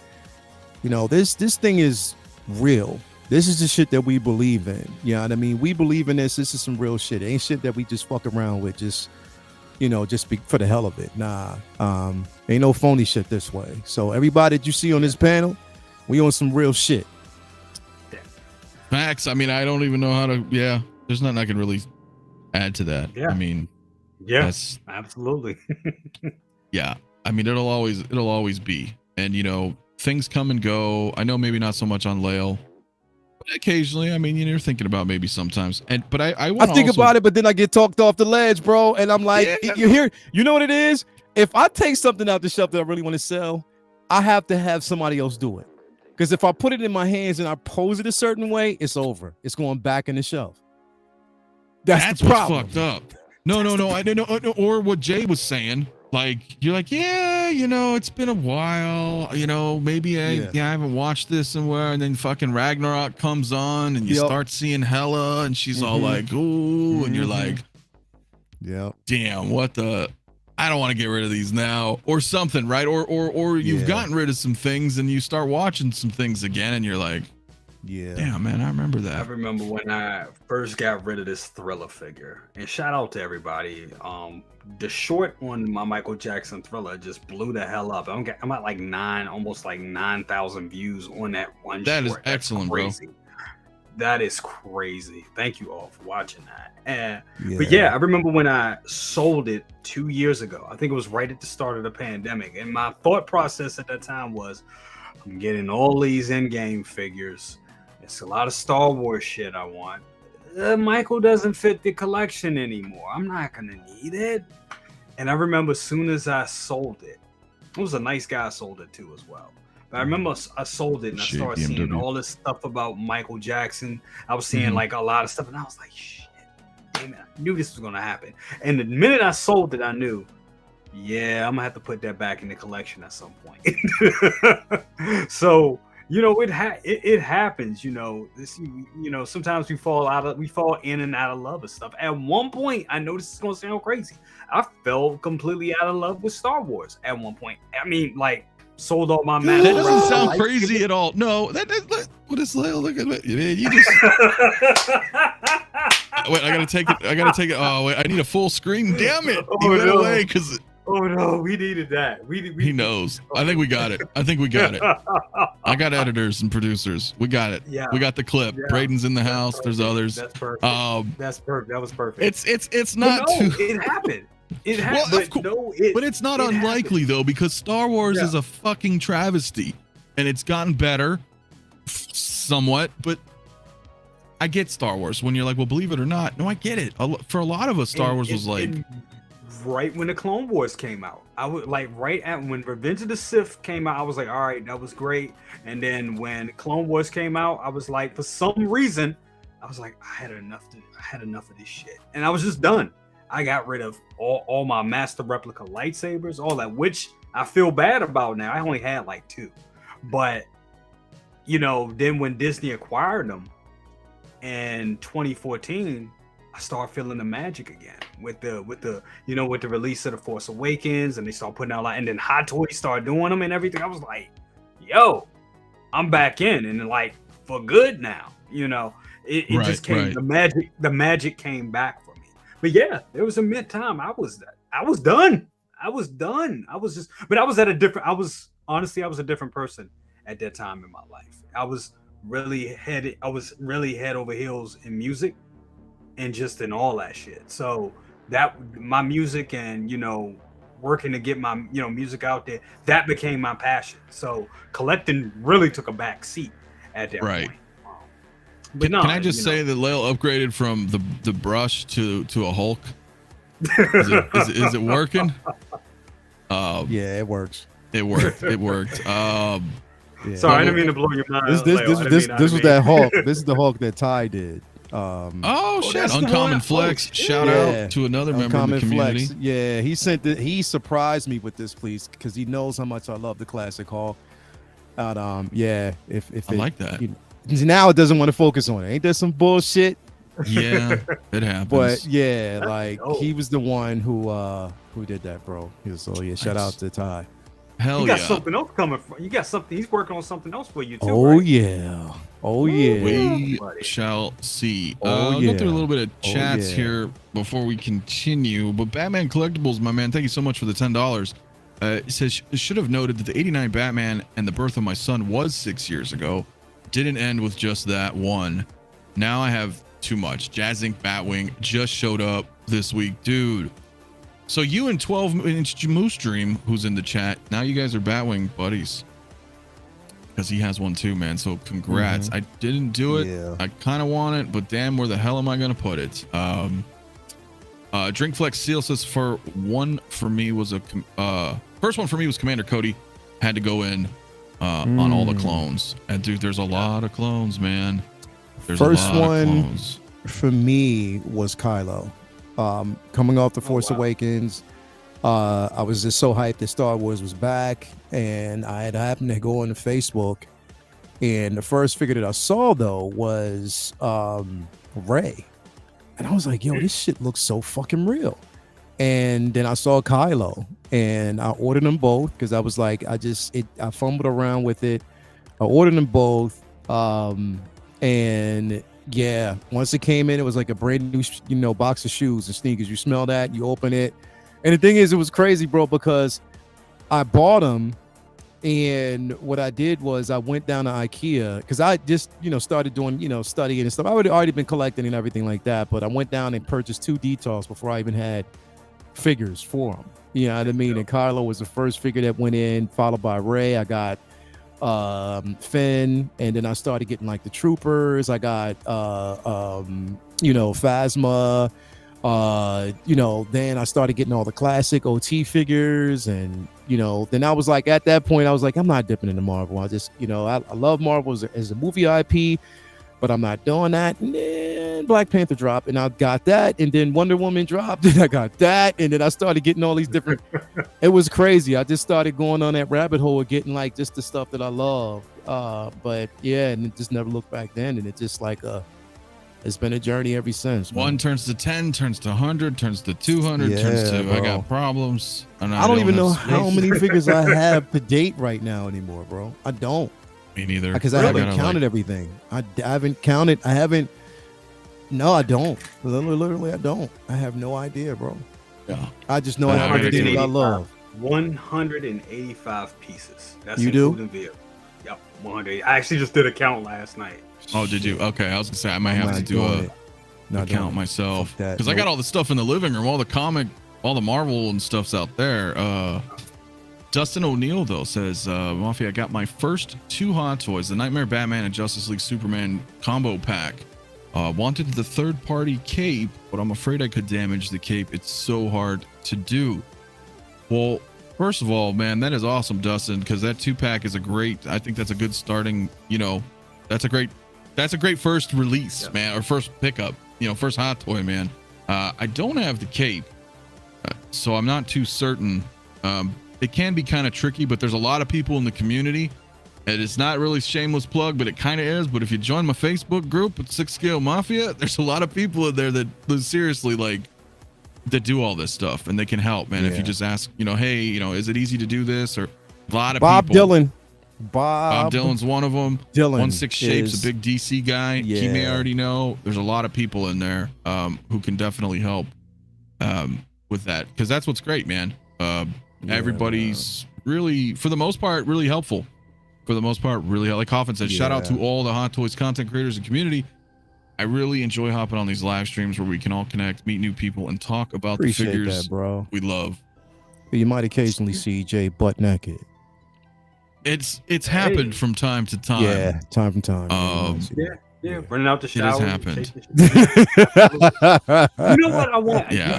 you know, this thing is real. This is the shit that we believe in. You know what I mean? We believe in this. This is some real shit. It ain't shit that we just fuck around with, just, you know, just for the hell of it. Nah, ain't no phony shit this way. So everybody that you see on this panel, we on some real shit. Facts. I mean, I don't even know how to. Yeah, there's nothing I can really add to that. Yeah. I mean, yes, absolutely. Yeah, I mean, it'll always be, and you know, things come and go. I know maybe not so much on Lael, but occasionally, I mean, you're thinking about maybe sometimes, but I think about it, but then I get talked off the ledge, bro, and I'm like, you hear, you know what it is? If I take something out the shelf that I really want to sell, I have to have somebody else do it. Because if I put it in my hands and I pose it a certain way, it's over. It's going back in the shelf. That's the problem. What's fucked up. No. I didn't know. Or what Jay was saying. Like, you're like, yeah, you know, it's been a while. You know, maybe I haven't watched this somewhere. And then fucking Ragnarok comes on and you start seeing Hela and she's all like, ooh. And you're like, damn, what the... I don't want to get rid of these now, or something, right? Or you've gotten rid of some things and you start watching some things again and you're like, damn, man, I remember that. I remember when I first got rid of this Thriller figure, and shout out to everybody. The short on my Michael Jackson Thriller just blew the hell up. I'm at like almost 9,000 views on that one. That short. Is excellent, bro. That is crazy. Thank you all for watching that. But yeah, I remember when I sold it 2 years ago. I think it was right at the start of the pandemic. And my thought process at that time was, I'm getting all these in-game figures. It's a lot of Star Wars shit I want. Michael doesn't fit the collection anymore. I'm not going to need it. And I remember as soon as I sold it, it was a nice guy I sold it to as well. But I remember I sold it and I Shit, started seeing BMW. all this stuff about Michael Jackson. I was seeing like a lot of stuff, and I was like, shit, damn it, I knew this was gonna happen. And the minute I sold it, I knew, yeah, I'm gonna have to put that back in the collection at some point. So, you know, it happens, you know. This, you know, sometimes we fall in and out of love with stuff. At one point, I know this is gonna sound crazy, I fell completely out of love with Star Wars at one point. I mean, like, sold all my That master doesn't sound lightsabers. crazy at all. No, what is look at it, man. You just wait. I gotta take it. Oh wait, I need a full screen. Damn it! Oh, He went no. away because Oh no, we needed that. he knows. I think we got it. I got editors and producers. We got it. Yeah. We got the clip. Yeah. Braden's in the That's house. There's perfect. others. That's perfect. That's perfect. That was perfect. It's But not no, too. it happened. It Well, happened. of course. No, But it's not it unlikely happened. though, because Star Wars Yeah. is a fucking travesty, and it's gotten better, somewhat. But I get Star Wars when you're like, well, believe it or not, no, I get it. For a lot of us, Star Wars was like, right when the Clone Wars came out. I would like right at when Revenge of the Sith came out. I was like, all right, that was great. And then when Clone Wars came out, I was like, for some reason, I was like, I had enough of this shit, and I was just done. I got rid of all my master replica lightsabers, all that, which I feel bad about now. I only had like 2, but you know, then when Disney acquired them in 2014, I started feeling the magic again with the you know, with the release of the Force Awakens, and they started putting out like, and then Hot Toys started doing them and everything. I was like, yo, I'm back in, and like for good now. You know, it just came. Right. The magic came back for me. But yeah, there was a mid time I was done. I was done. I was just, but I was a different person at that time in my life. I was really head over heels in music and just in all that shit. So that my music and, you know, working to get my, you know, music out there, that became my passion. So collecting really took a back seat at that point. But can I just say that Lael upgraded from the brush to a Hulk? Is it working? Yeah, it works. It worked. It worked. Yeah. Sorry, I didn't mean to blow your mind. This was that Hulk. This is the Hulk that Ty did. Oh shit! that's the Uncommon one. Flex. Oh, Shout out to another member of the community. Flex. Yeah, he surprised me with this, please, because he knows how much I love the classic Hulk. And yeah, if I like that. Now it doesn't want to focus on it. Ain't there some bullshit? Yeah, it happens. But yeah, like dope. he was the one who did that, bro. So yeah, shout out to Ty. Hell You got yeah. something else coming from. You got something. He's working on something else for you too. Oh right? yeah. Oh yeah. We buddy. shall see. Oh, I'll go yeah. through a little bit of chats yeah. here before we continue. But Batman Collectibles, my man, thank you so much for the $10. It says, should have noted that the 89 Batman and the birth of my son was 6 years ago. Didn't end with just that one. Now I have too much. Jazz Inc. Batwing just showed up this week. Dude. So you and 12-inch Moose Dream, who's in the chat, now you guys are Batwing buddies. Because he has one too, man. So congrats. I didn't do it. Yeah. I kind of want it, but damn, where the hell am I going to put it? Drinkflex Seal says first one for me was Commander Cody. Had to go in on all the clones. And dude, there's a lot of clones, man. There's First a lot one of clones. for me was Kylo. Coming off the Force Awakens, I was just so hyped that Star Wars was back, and I had happened to go on Facebook, and the first figure that I saw though was Rey, and I was like, yo, this shit looks so fucking real. And then I saw Kylo, and I ordered them both because I was like, I fumbled around with it. I ordered them both, and yeah, once it came in, it was like a brand new, box of shoes and sneakers. You smell that, you open it, and the thing is, it was crazy, bro, because I bought them, and what I did was I went down to IKEA because I just, started doing, studying and stuff. I would already been collecting and everything like that, but I went down and purchased 2 details before I even had figures for them. You know what I mean? And Kylo was the first figure that went in, followed by Rey. I got Finn, and then I started getting like the troopers. I got Phasma, Then I started getting all the classic OT figures, and then I was like, at that point I was like, I'm not dipping into Marvel. I just I love Marvel as a movie IP, but I'm not doing that. And then Black Panther dropped, and I got that, and then Wonder Woman dropped, and I got that, and then I started getting all these different. It was crazy. I just started going on that rabbit hole of getting like just the stuff that I love. But yeah, and it just never looked back then, and it just like it's been a journey ever since. Man. 1 turns to 10, turns to 100, turns to 200, Yeah, turns to bro. I got problems. And I don't even know have how space. many figures I have to date right now anymore, bro. I don't, Me neither. because I haven't gotta, counted everything. I haven't counted. I haven't. No, I don't. Literally, I don't. I have no idea, bro. Yeah. I just know I I have have everything that I 185. love. 185 pieces. That's You do? including vehicle. Yep, 100. I actually just did a count last night. Oh, did you? Okay, I was gonna say I might I'm have to not do doing a it. Not count doing it. myself Fuck that. because I got Nope. all the stuff in the living room, all the comic, all the Marvel and stuff's out there. Dustin O'Neill though says, Mafia, I got my first 2 Hot Toys, the Nightmare Batman and Justice League Superman combo pack. Wanted the third-party cape, but I'm afraid I could damage the cape. It's so hard to do. Well, first of all, man, that is awesome, Dustin, because that 2-pack is I think that's a good starting, that's a great first release, man, or first pickup, first Hot Toy, man. I don't have the cape, so I'm not too certain. It can be kind of tricky, but there's a lot of people in the community, and it's not really shameless plug, but it kind of is. But if you join my Facebook group at 6th Scale Mafia, there's a lot of people in there that seriously that do all this stuff, and they can help, man. If you Yeah. just ask, hey, is it easy to do this? Or a lot of Bob people. Dylan. Bob Dylan's one of them. Dylan 16 Shapes, is- a big DC guy. He may Yeah. already know. There's a lot of people in there who can definitely help with that, because that's what's great, man. Everybody's really, for the most part, really helpful. For the most part, really, like Coffin said, shout out to all the Hot Toys content creators and community. I really enjoy hopping on these live streams where we can all connect, meet new people, and talk about Appreciate the figures that, bro. we love. You might occasionally see Jay butt naked. It's happened from time to time. Yeah, time from time. Yeah, running out the It shower. has happened. You know what I want? Yeah.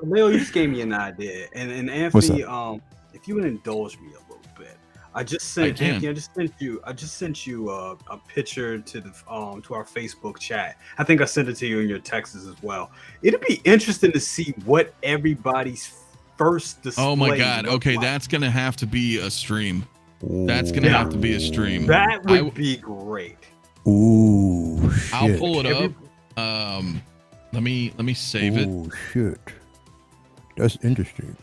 Leo, you just gave me an idea, and What's Anthony, if you would indulge me a little bit, I just sent can. Anthony. I just sent you a picture to the to our Facebook chat. I think I sent it to you in your texts as well. It'd be interesting to see what everybody's first display. Oh my God. looked Okay, like. that's gonna have to be a stream. That's gonna have to be a stream. That would be great. Ooh, I'll shit. pull it up. Let me save it. Oh shit, that's interesting.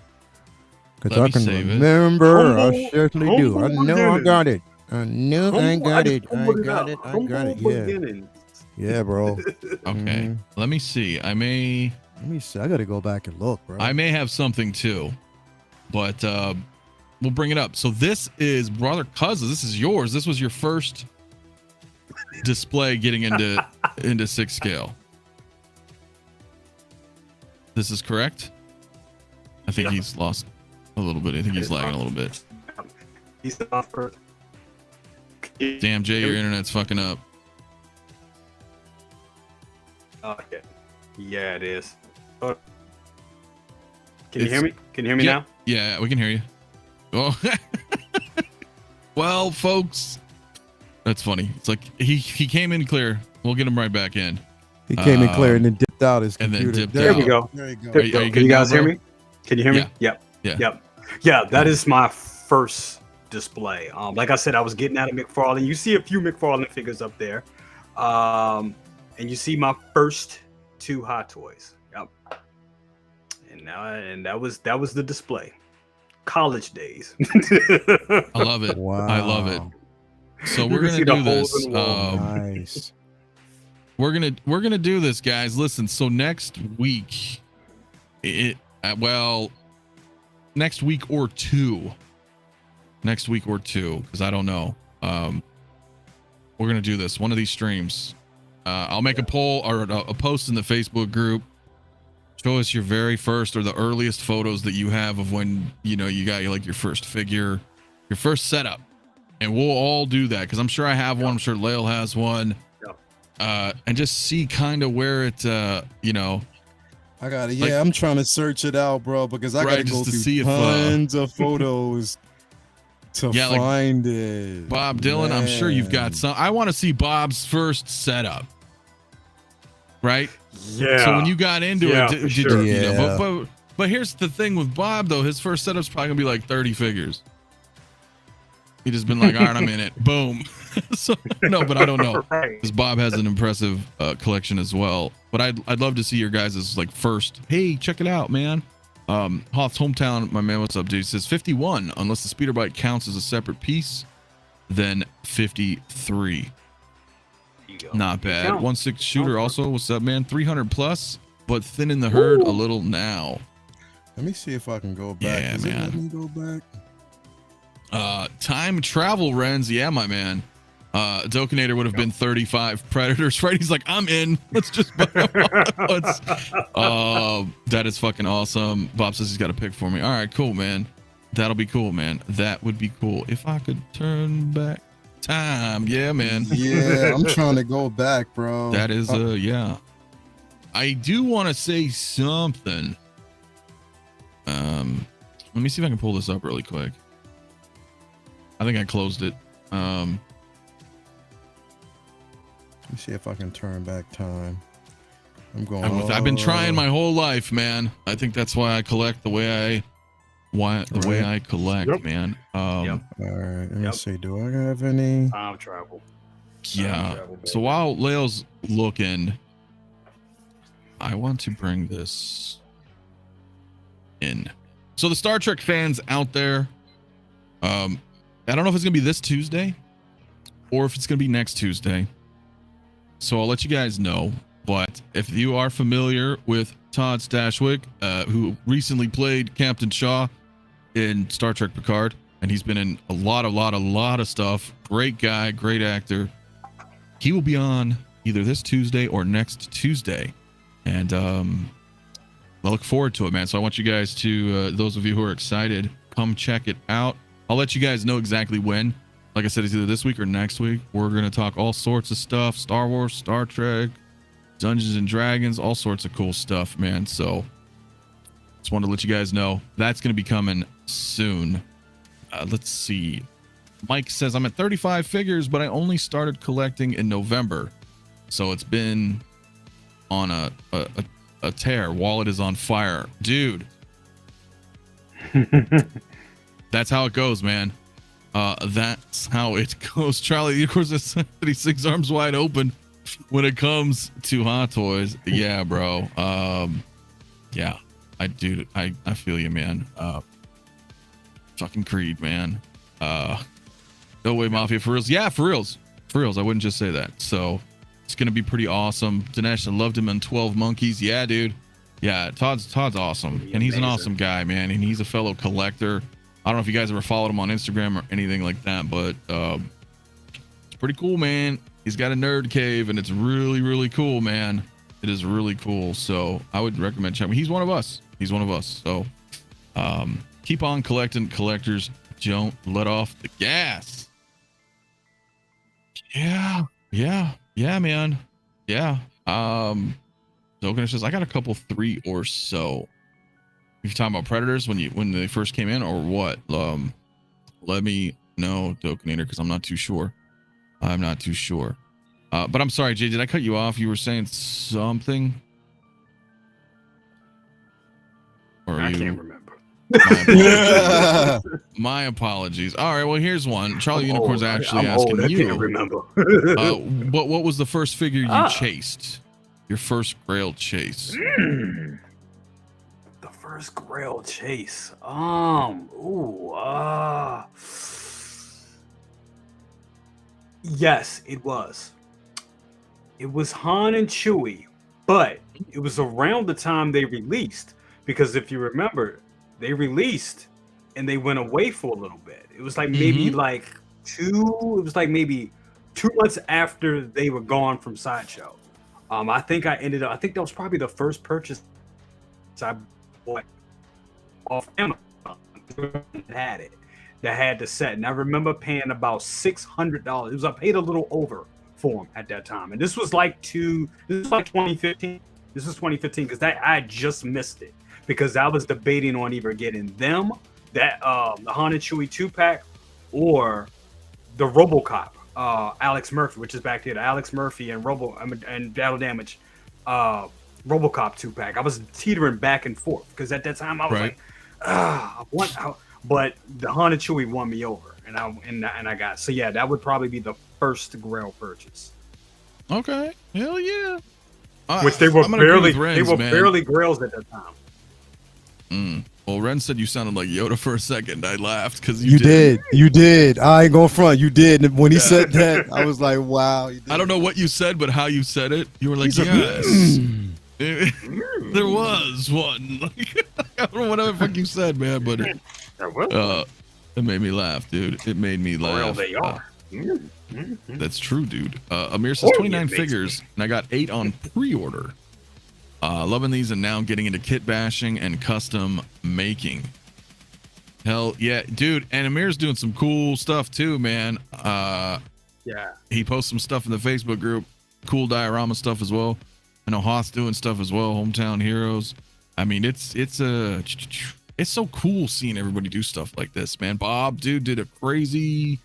Because Let I me can save it. remember, I Humble- certainly do. I humble know I beginnings. got it. I knew I got it. I Humble got it. I got it. Humble Yeah, beginnings. yeah, bro. Okay. Mhm. Let me see. I may Let me see. I gotta go back and look, bro. have something too, but we'll bring it up. So this is Brother Cousins. This is yours. This was your first display getting into 6th Scale. This is correct. I think he's lost a little bit. I think he's lagging a little bit. He's the first. Damn, Jay, your internet's fucking up. Okay. Yeah, it is. Oh. Can you hear me? Can you hear me now? Yeah, we can hear you. Oh, well, folks, that's funny. It's like he came in clear. We'll get him right back in. He came in clear and then dipped out his and then computer. dipped There out. There we go. There you go. There Are we you go. good Can you now, guys hear bro? me? Can you hear me? Yeah. Yep. Yeah. Yeah, that is my first display. Like I said, I was getting out of McFarlane. You see a few McFarlane figures up there. And you see my first 2 Hot Toys. Yep. And that was the display. College days. I love it. Wow. I love it. So You we're can gonna see the do holes this. in the wall. Nice. We're gonna do this, guys. Listen. So next week, next week or two, because I don't know. We're gonna do this one of these streams. I'll make a poll or a post in the Facebook group. Show us your very first or the earliest photos that you have of when you got like your first figure, your first setup, and we'll all do that because I'm sure I have one. I'm sure Lael has one, and just see kind of where it I got it. Yeah, I'm trying to search it out, bro, because I gotta go just to through see if, tons of photos to find it. Bob Dylan, I'm sure you've got some. I want to see Bob's first setup. Right? Yeah. So when you got into it, for did sure. you know, but here's the thing with Bob though, his first setup's probably gonna be like 30 figures. He just been like, all right, I'm in it. Boom. So no, but I don't know. Because Bob has an impressive collection as well. But I'd love to see your guys' like first. Hey, check it out, man. Hoth's hometown, my man, what's up, dude? He says 51, unless the speeder bike counts as a separate piece, then 53. Not bad. 1/6 shooter also. What's up, man? 300 plus, but thin in the herd a little now. Let me see if I can go back. Yeah, Does man. it let me go back? Time travel, Renz. Yeah, my man. 𝗕𝗘𝗥𝗖𝗢𝗡 would have been 35 predators, right? He's like, I'm in. Let's just buy them all at once. That is fucking awesome. Bob says he's got a pick for me. All right, cool, man. That'll be cool, man. That would be cool. If I could turn back time. Yeah, man. Yeah, I'm trying to go back, bro. That is yeah. I do want to say something. Let me see if I can pull this up really quick. I think I closed it. Let me see if I can turn back time. I'm going. I've been trying my whole life, man. I think that's why I collect the way I collect, man. All right, let me see. Do I have any time travel? Yeah. So while Leo's looking, I want to bring this in. So the Star Trek fans out there, I don't know if it's gonna be this Tuesday or if it's gonna be next Tuesday. So I'll let you guys know. But if you are familiar with 𝗕𝗘𝗥𝗢𝗡, who recently played Captain Shaw in Star Trek Picard, and he's been in a lot of stuff. Great guy, great actor. He will be on either this Tuesday or next Tuesday, and I look forward to it, man. So I want you guys to, those of you who are excited, come check it out. I'll let you guys know exactly when. Like I said, it's either this week or next week. We're going to talk all sorts of stuff. Star Wars, Star Trek, Dungeons and Dragons, all sorts of cool stuff, man. So just wanted to let you guys know that's going to be coming soon. Let's see. Mike says, I'm at 35 figures, but I only started collecting in November. So it's been on a tear. Wallet is on fire. Dude. That's how it goes, man. That's how it goes. Charlie, of course, it's 36 arms wide open when it comes to Hot Toys. Yeah, bro. Yeah, I feel you, man. Fucking Creed, man. No way, Mafia, for reals. Yeah, for reals. For reals. I wouldn't just say that. So it's gonna be pretty awesome. Dinesh, I loved him in 12 Monkeys. Yeah, dude. Yeah, Todd's awesome, and he's an awesome guy, man. And he's a fellow collector. I don't know if you guys ever followed him on Instagram or anything like that, but it's pretty cool, man. He's got a nerd cave, and it's really cool, man. It is really cool. So I would recommend checking. He's one of us. He's one of us. So keep on collecting, collectors. Don't let off the gas. Yeah, man. Yeah. Zogan says, I got a couple 3 or so. You're talking about Predators when they first came in, or what? Let me know, 𝗕𝗘𝗥𝗖𝗢𝗡, because I'm not too sure. But I'm sorry, Jay, did I cut you off? You were saying something? Or I can't remember. My apologies. All right, well, here's one. Charlie Unicorn's actually asking I you. can't remember. What was the first figure you chased? Your first Grail chase? The first Grail chase. Yes, it was. It was Han and Chewie, but it was around the time they released, because if you remember, they released and they went away for a little bit. It was like maybe maybe 2 months after they were gone from Sideshow. I think that was probably the first purchase I bought off Amazon that had the set. And I remember paying about $600. I paid a little over for them at that time. And this was like 2015. This was 2015 because I just missed it because I was debating on either getting them the Haunted Chewie 2-pack or the RoboCop Alex Murphy, which is back here, the Alex Murphy and Battle Damage RoboCop 2-pack. I was teetering back and forth because at that time I was like, but the Haunted Chewie won me over, and I got, so yeah, that would probably be the first Grail purchase. Okay, hell yeah. Which they were barely Grails at that time. Well, Ren said you sounded like Yoda for a second. I laughed because you did. I ain't going front. You did. And when he said that, I was like, wow. I don't know what you said, but how you said it, you were like, yes. There was one. Like, I don't know what the fuck you said, man, but it made me laugh, dude. It made me laugh. They are. That's true, dude. Amir says 29 figures, and I got 8 on pre-order. Loving these and now getting into kit bashing and custom making. Hell yeah, dude. And Amir's doing some cool stuff too, man. Yeah. He posts some stuff in the Facebook group, cool diorama stuff as well. I know Hoth's doing stuff as well, Hometown Heroes. I mean, it's so cool seeing everybody do stuff like this, man. Bob, dude, did a crazy.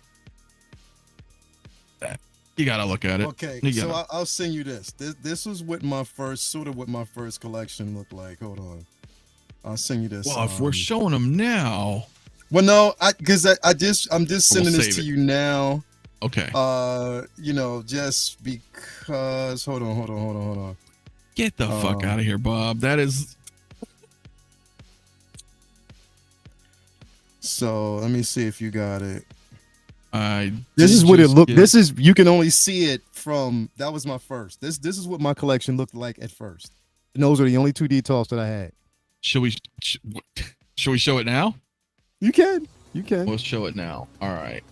You gotta look at it. Okay, so I'll send you this. This was what my first collection looked like. Hold on, I'll send you this. Well, if we're showing them now. Well, no, I'm just sending this to you now. Okay. You know, just because. Hold on. Get the fuck out of here, Bob. That is. So let me see if you got it. This is what it looked. This is, you can only see it from. That was my first. This is what my collection looked like at first. And those are the only 2D talks that I had. Should we show it now? You can. We'll show it now. All right.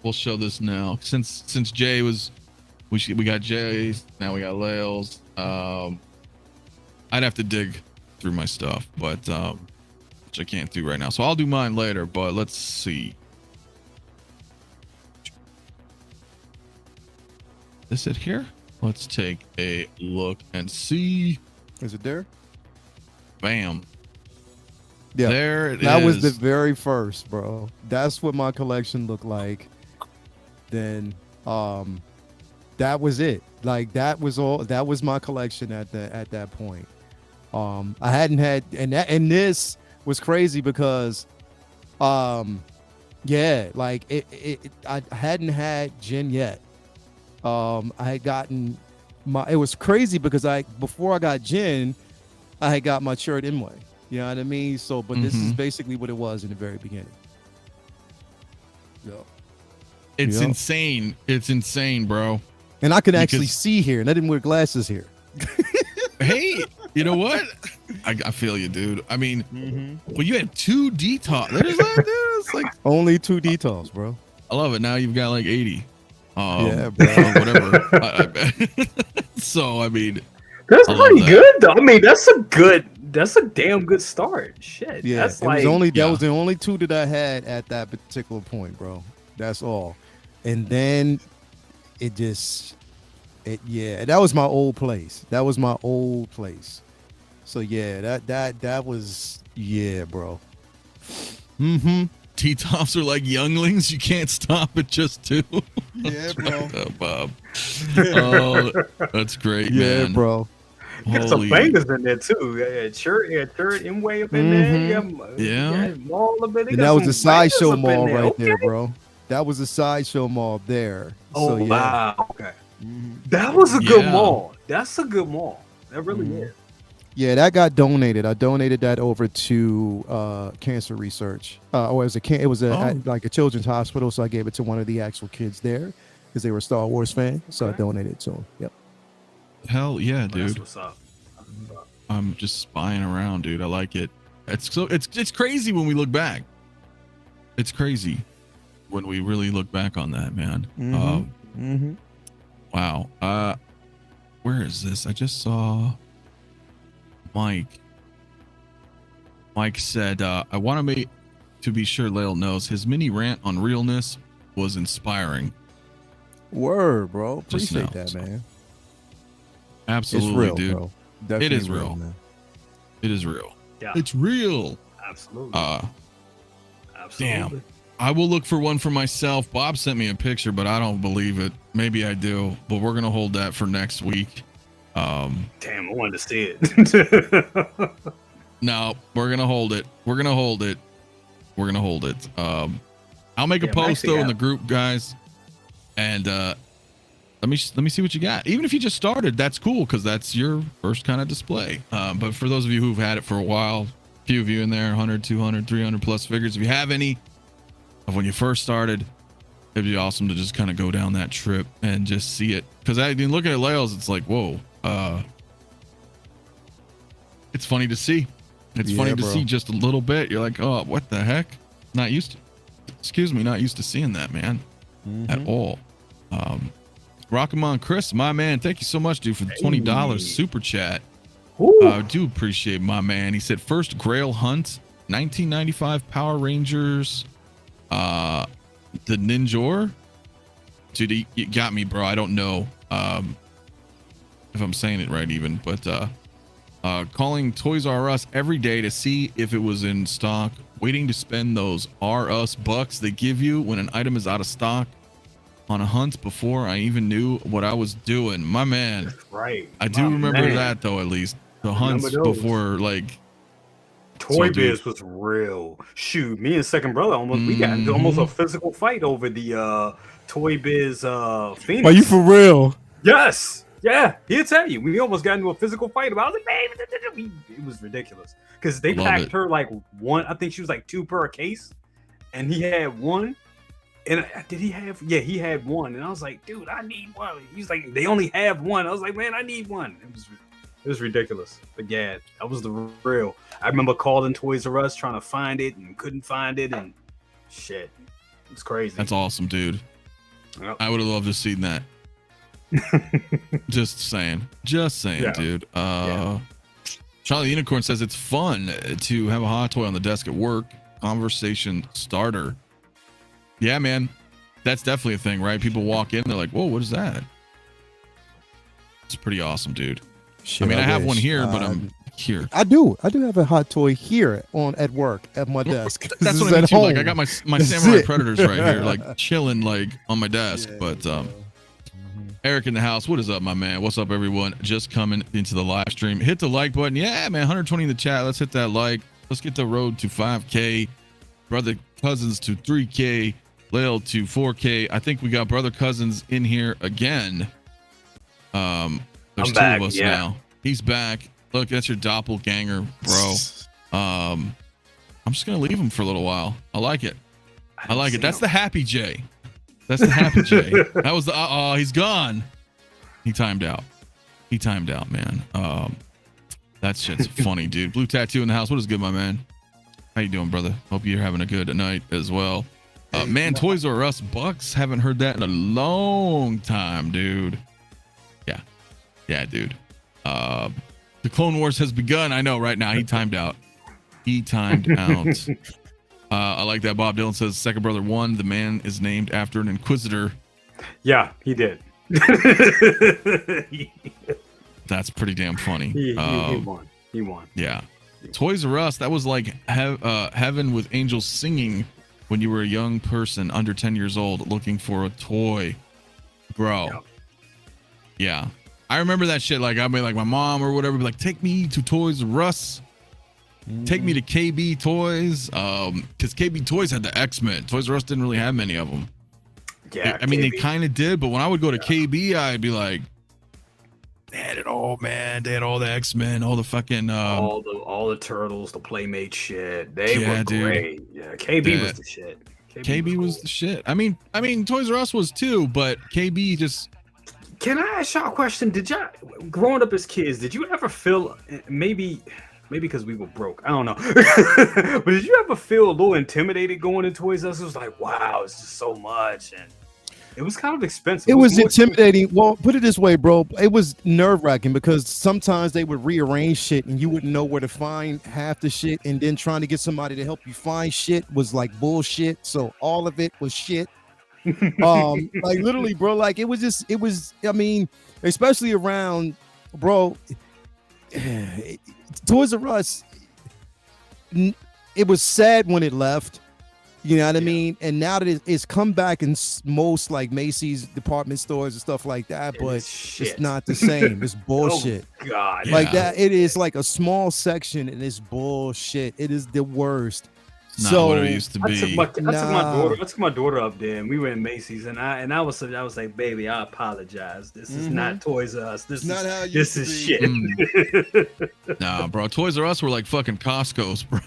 We'll show this now. Since Jay was, we got Jay. Now we got Lails. I'd have to dig through my stuff, but which I can't do right now. So I'll do mine later. But let's see. Is it here? Let's take a look and see. Is it there? Bam. Yeah, there it is. That was the very first, bro. That's what my collection looked like. Then, that was it. Like that was all. That was my collection at that point. I hadn't had, and this was crazy because, yeah, like I hadn't had Jin yet. I had gotten it was crazy because before I got Jin, I had got my 𝗕𝗘𝗎𝗓. You know what I mean? So, but this is basically what it was in the very beginning. Yo. It's insane. It's insane, bro. And I could actually see here, and I didn't wear glasses here. Hey, you know what? I feel you, dude. I mean, well, you had 2 details. There's that, dude. It's like only 2 details, bro. I love it. Now you've got like 80. Yeah, bro. Whatever. So I mean, that's pretty good, though. I mean, that's a damn good start. Shit. Yeah, that's that was the only 2 that I had at that particular point, bro. That's all. And then that was my old place. So yeah, that was, yeah, bro. T-tops are like younglings. You can't stop at just 2. Yeah, bro. Bob. Oh, that's great, man. Yeah, bro. Got some bangers in there too. Yeah, 𝗕𝗘𝗎𝗓 up in there. Yeah. Mall a bit. And that was the sideshow mall right there, bro. That was the sideshow mall there. Oh, so, yeah. Wow. Okay. That was a good mall. That's a good mall. That really is. Yeah, that got donated. I donated that over to cancer research. It was like a children's hospital, so I gave it to one of the actual kids there because they were Star Wars fans. So I donated to them. Yep. Hell yeah, dude. That's what's up. I'm just spying around, dude. I like it. It's crazy when we look back. It's crazy when we really look back on that, man. Wow. Where is this? I just saw Mike said, I want to make to be sure Lael knows his mini rant on realness was inspiring. Word, bro. Appreciate that, man. Absolutely, it's real, dude. Bro. Definitely is real. man. It is real. Yeah. It's real. Absolutely. Absolutely. Damn. I will look for one for myself. Bob sent me a picture, but I don't believe it. Maybe I do, but we're gonna hold that for next week. Damn, I wanted to see it. No, we're gonna hold it. We're gonna hold it. I'll make a post though in the group, guys, and let me see what you got. Even if you just started, that's cool because that's your first kind of display. But for those of you who've had it for a while, a few of you in there, 100, 200, 300 plus figures, if you have any of when you first started, it'd be awesome to just kind of go down that trip and just see it. Because I mean, looking at Laels, it's like, whoa. It's funny to see. It's funny to see just a little bit. You're like, oh, what the heck? Not used to seeing that, man, at all. Rock'em Chris, my man, thank you so much, dude, for the $20 super chat. I do appreciate my man. He said first Grail hunt, 1995 Power Rangers, the Ninjor. Dude, you got me, bro. I don't know if I'm saying it right even, but calling Toys R Us every day to see if it was in stock, waiting to spend those RUS bucks they give you when an item is out of stock on a hunt before I even knew what I was doing. My man. Right. I do remember that though, at least. The hunts before, like, Toy Biz was real. Shoot, me and second brother we got into almost a physical fight over the Toy Biz Phoenix. Are you for real? Yes. Yeah, he'll tell you. We almost got into a physical fight about it. It was ridiculous because they packed her like one. I think she was like 2 per case, and he had one. And did he have? Yeah, he had one. And I was like, dude, I need one. He's like, they only have one. I was like, man, I need one. It was ridiculous. But yeah, that was the real. I remember calling Toys R Us trying to find it and couldn't find it and shit. It was crazy. That's awesome, dude. Yep. I would have loved to have seen that. Just saying, yeah. Dude. Charlie Unicorn says it's fun to have a hot toy on the desk at work. Conversation starter. Yeah, man, that's definitely a thing, right? People walk in, they're like, whoa, what is that? It's pretty awesome, dude. Shit, I mean, I have one here, but I'm here. I do have a hot toy here at work at my desk. That's what I mean too. Like, I got my Samurai Predators right here, like chilling, like on my desk. Yeah, but Eric in the house, what is up, my man? What's up, everyone? Just coming into the live stream. Hit the like button. Yeah, man, 120 in the chat. Let's hit that like. Let's get the road to 5K. Brother Cousins to 3K. Lael to 4K. I think we got Brother Cousins in here again. There's 2 of us now. He's back. Look, that's your doppelganger, bro. I'm just gonna leave him for a little while. I like it. That's the Happy J. That's the Happy J. That was the he's gone. He timed out, man. That shit's funny, dude. Blue Tattoo in the house. What is good, my man? How you doing, brother? Hope you're having a good night as well. Man, Toys R Us bucks. Haven't heard that in a long time, dude. Yeah, dude. The Clone Wars has begun. I know right now. He timed out. I like that. Bob Dylan says second brother won. The man is named after an Inquisitor. Yeah, he did. That's pretty damn funny. He won. Yeah. Toys R Us, that was like heaven with angels singing when you were a young person under 10 years old looking for a toy, bro. Yeah. I remember that shit. Like, I mean, like my mom or whatever, be like, take me to Toys R Us. Take me to KB Toys. Because KB Toys had the X-Men. Toys R Us didn't really have many of them. Yeah. I mean, they kind of did, but when I would go to KB, I'd be like, they had it all, man. They had all the X-Men, all the fucking all the Turtles, the Playmate shit. They were great. Yeah, KB was the shit. KB was the shit. I mean, Toys R Us was too, but KB just. Can I ask y'all a question? Did y'all, growing up as kids, did you ever feel, maybe because we were broke, I don't know, but did you ever feel a little intimidated going to Toys R Us? It was like, wow, it's just so much, and it was kind of expensive. It was intimidating. Well, put it this way, bro. It was nerve-wracking because sometimes they would rearrange shit and you wouldn't know where to find half the shit, and then trying to get somebody to help you find shit was like bullshit. So all of it was shit. Like literally, bro, like it was, I mean, especially around, bro, Toys R Us, it was sad when it left. You know what I mean? And now that it's come back in most like Macy's department stores and stuff like that, but it's not the same. It's bullshit. Oh, God. Like that, it is like a small section and it's bullshit. It is the worst. Not So what it used to I be. took my daughter up there, and we were in Macy's, and I was like, baby, I apologize. This is not Toys R Us. This Not is how it this used is to shit. Nah, bro. Toys R Us were like fucking Costco's, bro.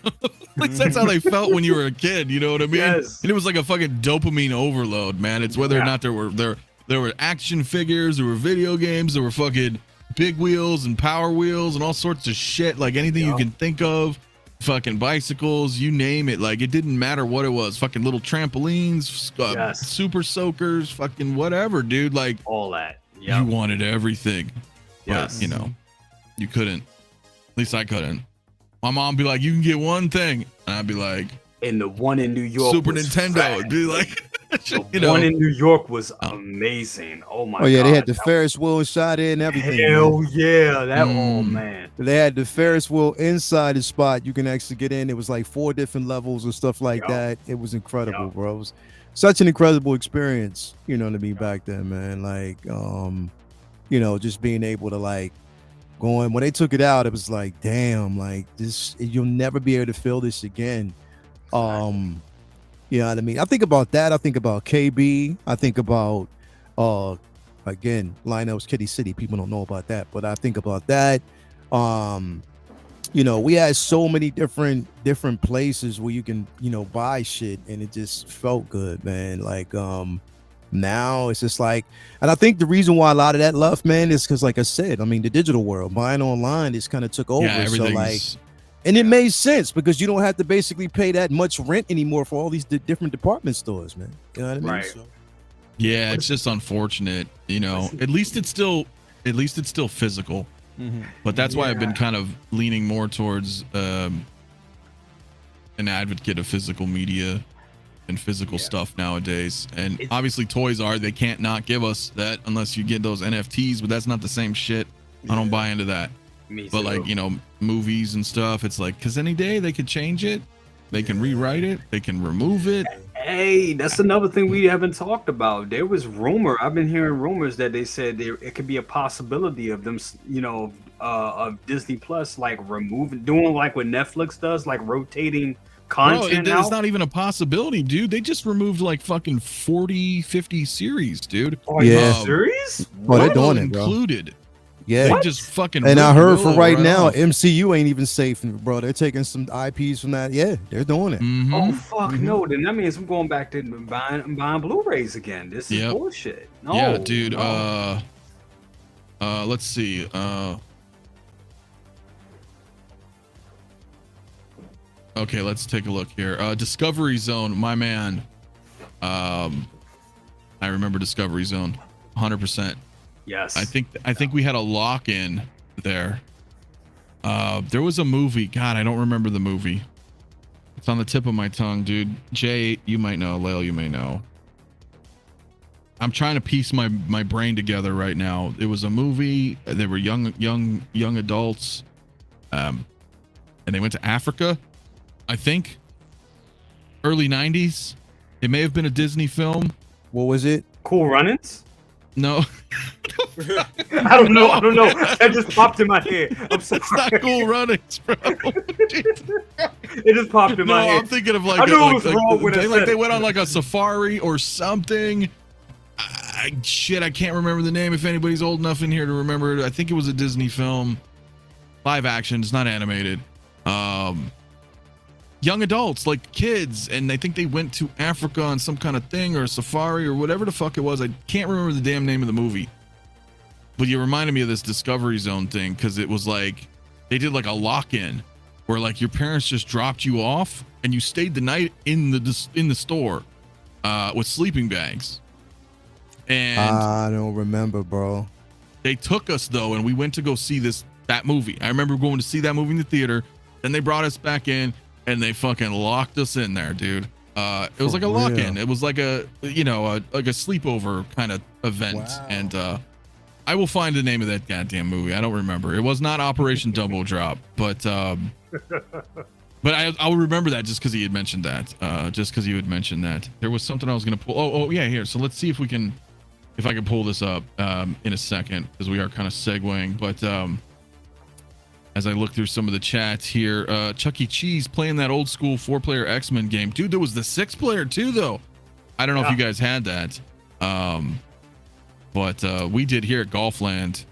Like that's how they felt when you were a kid. You know what I mean? Yes. And it was like a fucking dopamine overload, man. It's whether or not there were action figures, there were video games, there were fucking big wheels and power wheels and all sorts of shit. Like anything you can think of. Fucking bicycles, you name it. Like it didn't matter what it was. Fucking little trampolines, super soakers, fucking whatever, dude. Like all that. You wanted everything. Yes. But, you know, you couldn't. At least I couldn't. My mom be like, "You can get one thing," and I'd be like, "And the one in New York, Super Nintendo." It'd be like, the one in New York was amazing. Oh my! Oh yeah, God. they had the Ferris wheel inside it and everything. Hell yeah, that oh man. They had the Ferris wheel inside the spot. You can actually get in. It was like 4 different levels and stuff like that. It was incredible, bro. It was such an incredible experience. You know what I mean? Back then, man. Like, you know, just being able to like going when they took it out, it was like, damn, like this. You'll never be able to feel this again. You know what I mean? I think about that. I think about KB. I think about again, Lionel's Kitty City. People don't know about that, but I think about that. You know, we had so many different places where you can, you know, buy shit, and it just felt good, man. Like now it's just like, and I think the reason why a lot of that left, man, is because, like I said, I mean, the digital world, buying online, just kind of took over. So like, and it made sense because you don't have to basically pay that much rent anymore for all these different department stores, man. You know what I mean? Right. So, yeah, it's just unfortunate, you know. At least it's still physical. But that's why I've been kind of leaning more towards an advocate of physical media and physical stuff nowadays. And obviously Toys R, they can't not give us that unless you get those NFTs, but that's not the same shit. I don't buy into that. But like, you know, movies and stuff, it's like, because any day they could change it, they can rewrite it, they can remove it. Hey, that's another thing we haven't talked about. There was I've been hearing rumors that they said it could be a possibility of them, you know, of Disney Plus like doing like what Netflix does, like rotating content. Bro, it's not even a possibility, dude. They just removed like fucking 40-50 series, dude. Are you serious? Well, they're doing it, bro. Included. Yeah, they just fucking. And I heard for right now, MCU ain't even safe, bro. They're taking some IPs from that. Yeah, they're doing it. Oh fuck no! Then that means I'm going back to buying Blu-rays again. This is bullshit. No, yeah, dude. No. Let's see. Okay, let's take a look here. Discovery Zone, my man. I remember Discovery Zone, 100%. Yes. I think we had a lock-in there. There was a movie. God, I don't remember the movie. It's on the tip of my tongue, dude. Jay, you might know. Lael, you may know. I'm trying to piece my brain together right now. It was a movie. They were young adults, and they went to Africa. I think early 90s. It may have been a Disney film. What was it? Cool Runnings? No. I don't know. That just popped in my head. I'm sorry. It's not Cool Runnings, bro. It just popped in my head. I'm thinking of like, I knew it was wrong when they went on like a safari or something. I can't remember the name. If anybody's old enough in here to remember it, I think it was a Disney film, live action. It's not animated. Young adults, like kids, and I think they went to Africa on some kind of thing or a safari or whatever the fuck it was. I can't remember the damn name of the movie, but you reminded me of this Discovery Zone thing because it was like they did like a lock-in where like your parents just dropped you off and you stayed the night in the store with sleeping bags. And I don't remember, bro. They took us though, and we went to go see that movie. I remember going to see that movie in the theater. Then they brought us back in. And they fucking locked us in there, dude. It was like a lock-in. It was like a, you know, like a sleepover kind of event. Wow. And I will find the name of that goddamn movie. I don't remember. It was not Operation Double Drop, but I'll remember that just because he had mentioned that. There was something I was gonna pull. Oh yeah, here. So let's see if I can pull this up in a second, because we are kind of segueing. But as I look through some of the chats here, Chuck E. Cheese playing that old school 4-player X-Men game. Dude, there was the 6-player too, though. I don't know if you guys had that. But we did here at Golfland,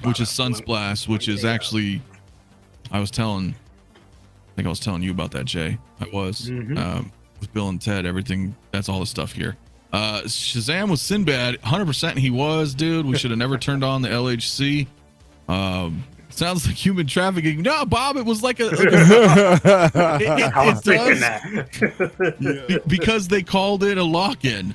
which is Sunsplash, which is actually, I think I was telling you about that, Jay. I was with Bill and Ted, everything. That's all the stuff here. Shazam was Sinbad, 100% he was, dude. We should have never turned on the LHC. Sounds like human trafficking. No, Bob, it was like a it does, because they called it a lock-in.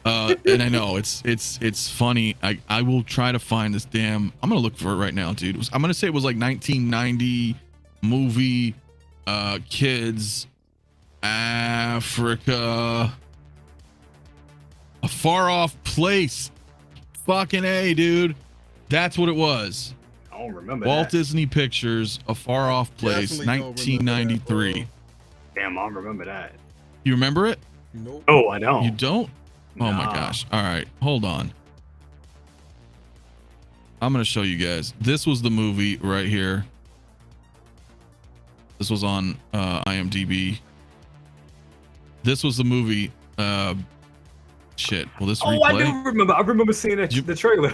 And I know it's funny. I will try to find this damn. I'm gonna look for it right now, dude. I'm gonna say it was like 1990 movie, kids, Africa, A Far Off Place. Fucking A, dude. That's what it was. I don't remember Walt that. Disney Pictures, A Far Off Place, Definitely don't 1993. Damn, I don't remember that. You remember it? Nope. Oh, I don't. You don't? Oh my Nah. gosh. All right, hold on. I'm going to show you guys. This was the movie right here. This was on IMDb. This was the movie. Shit. Will this replay? I do remember. I remember seeing the trailer.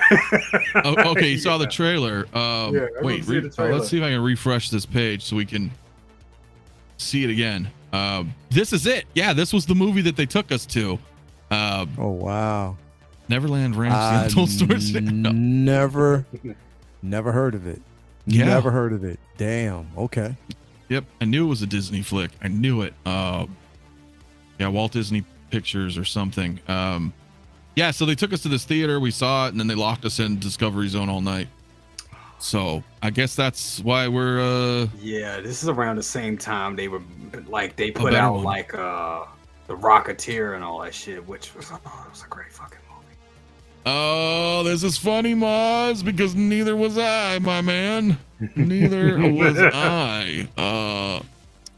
Oh, okay, you saw the trailer. I Wait, remember seeing the trailer. let's see if I can refresh this page so we can see it again. This is it. Yeah, this was the movie that they took us to. Oh wow. Neverland Ranch, the Untold Stories. Never heard of it. Yeah. Never heard of it. Damn. Okay. Yep, I knew it was a Disney flick. I knew it. Yeah, Walt Disney Pictures or something. Yeah, so they took us to this theater. We saw it, and then they locked us in Discovery Zone all night. So I guess that's why we're. Yeah, this is around the same time they were like they put better out one. like the Rocketeer and all that shit, which was it was a great fucking movie. Oh, this is funny, Maz, because neither was I, my man. Neither was I.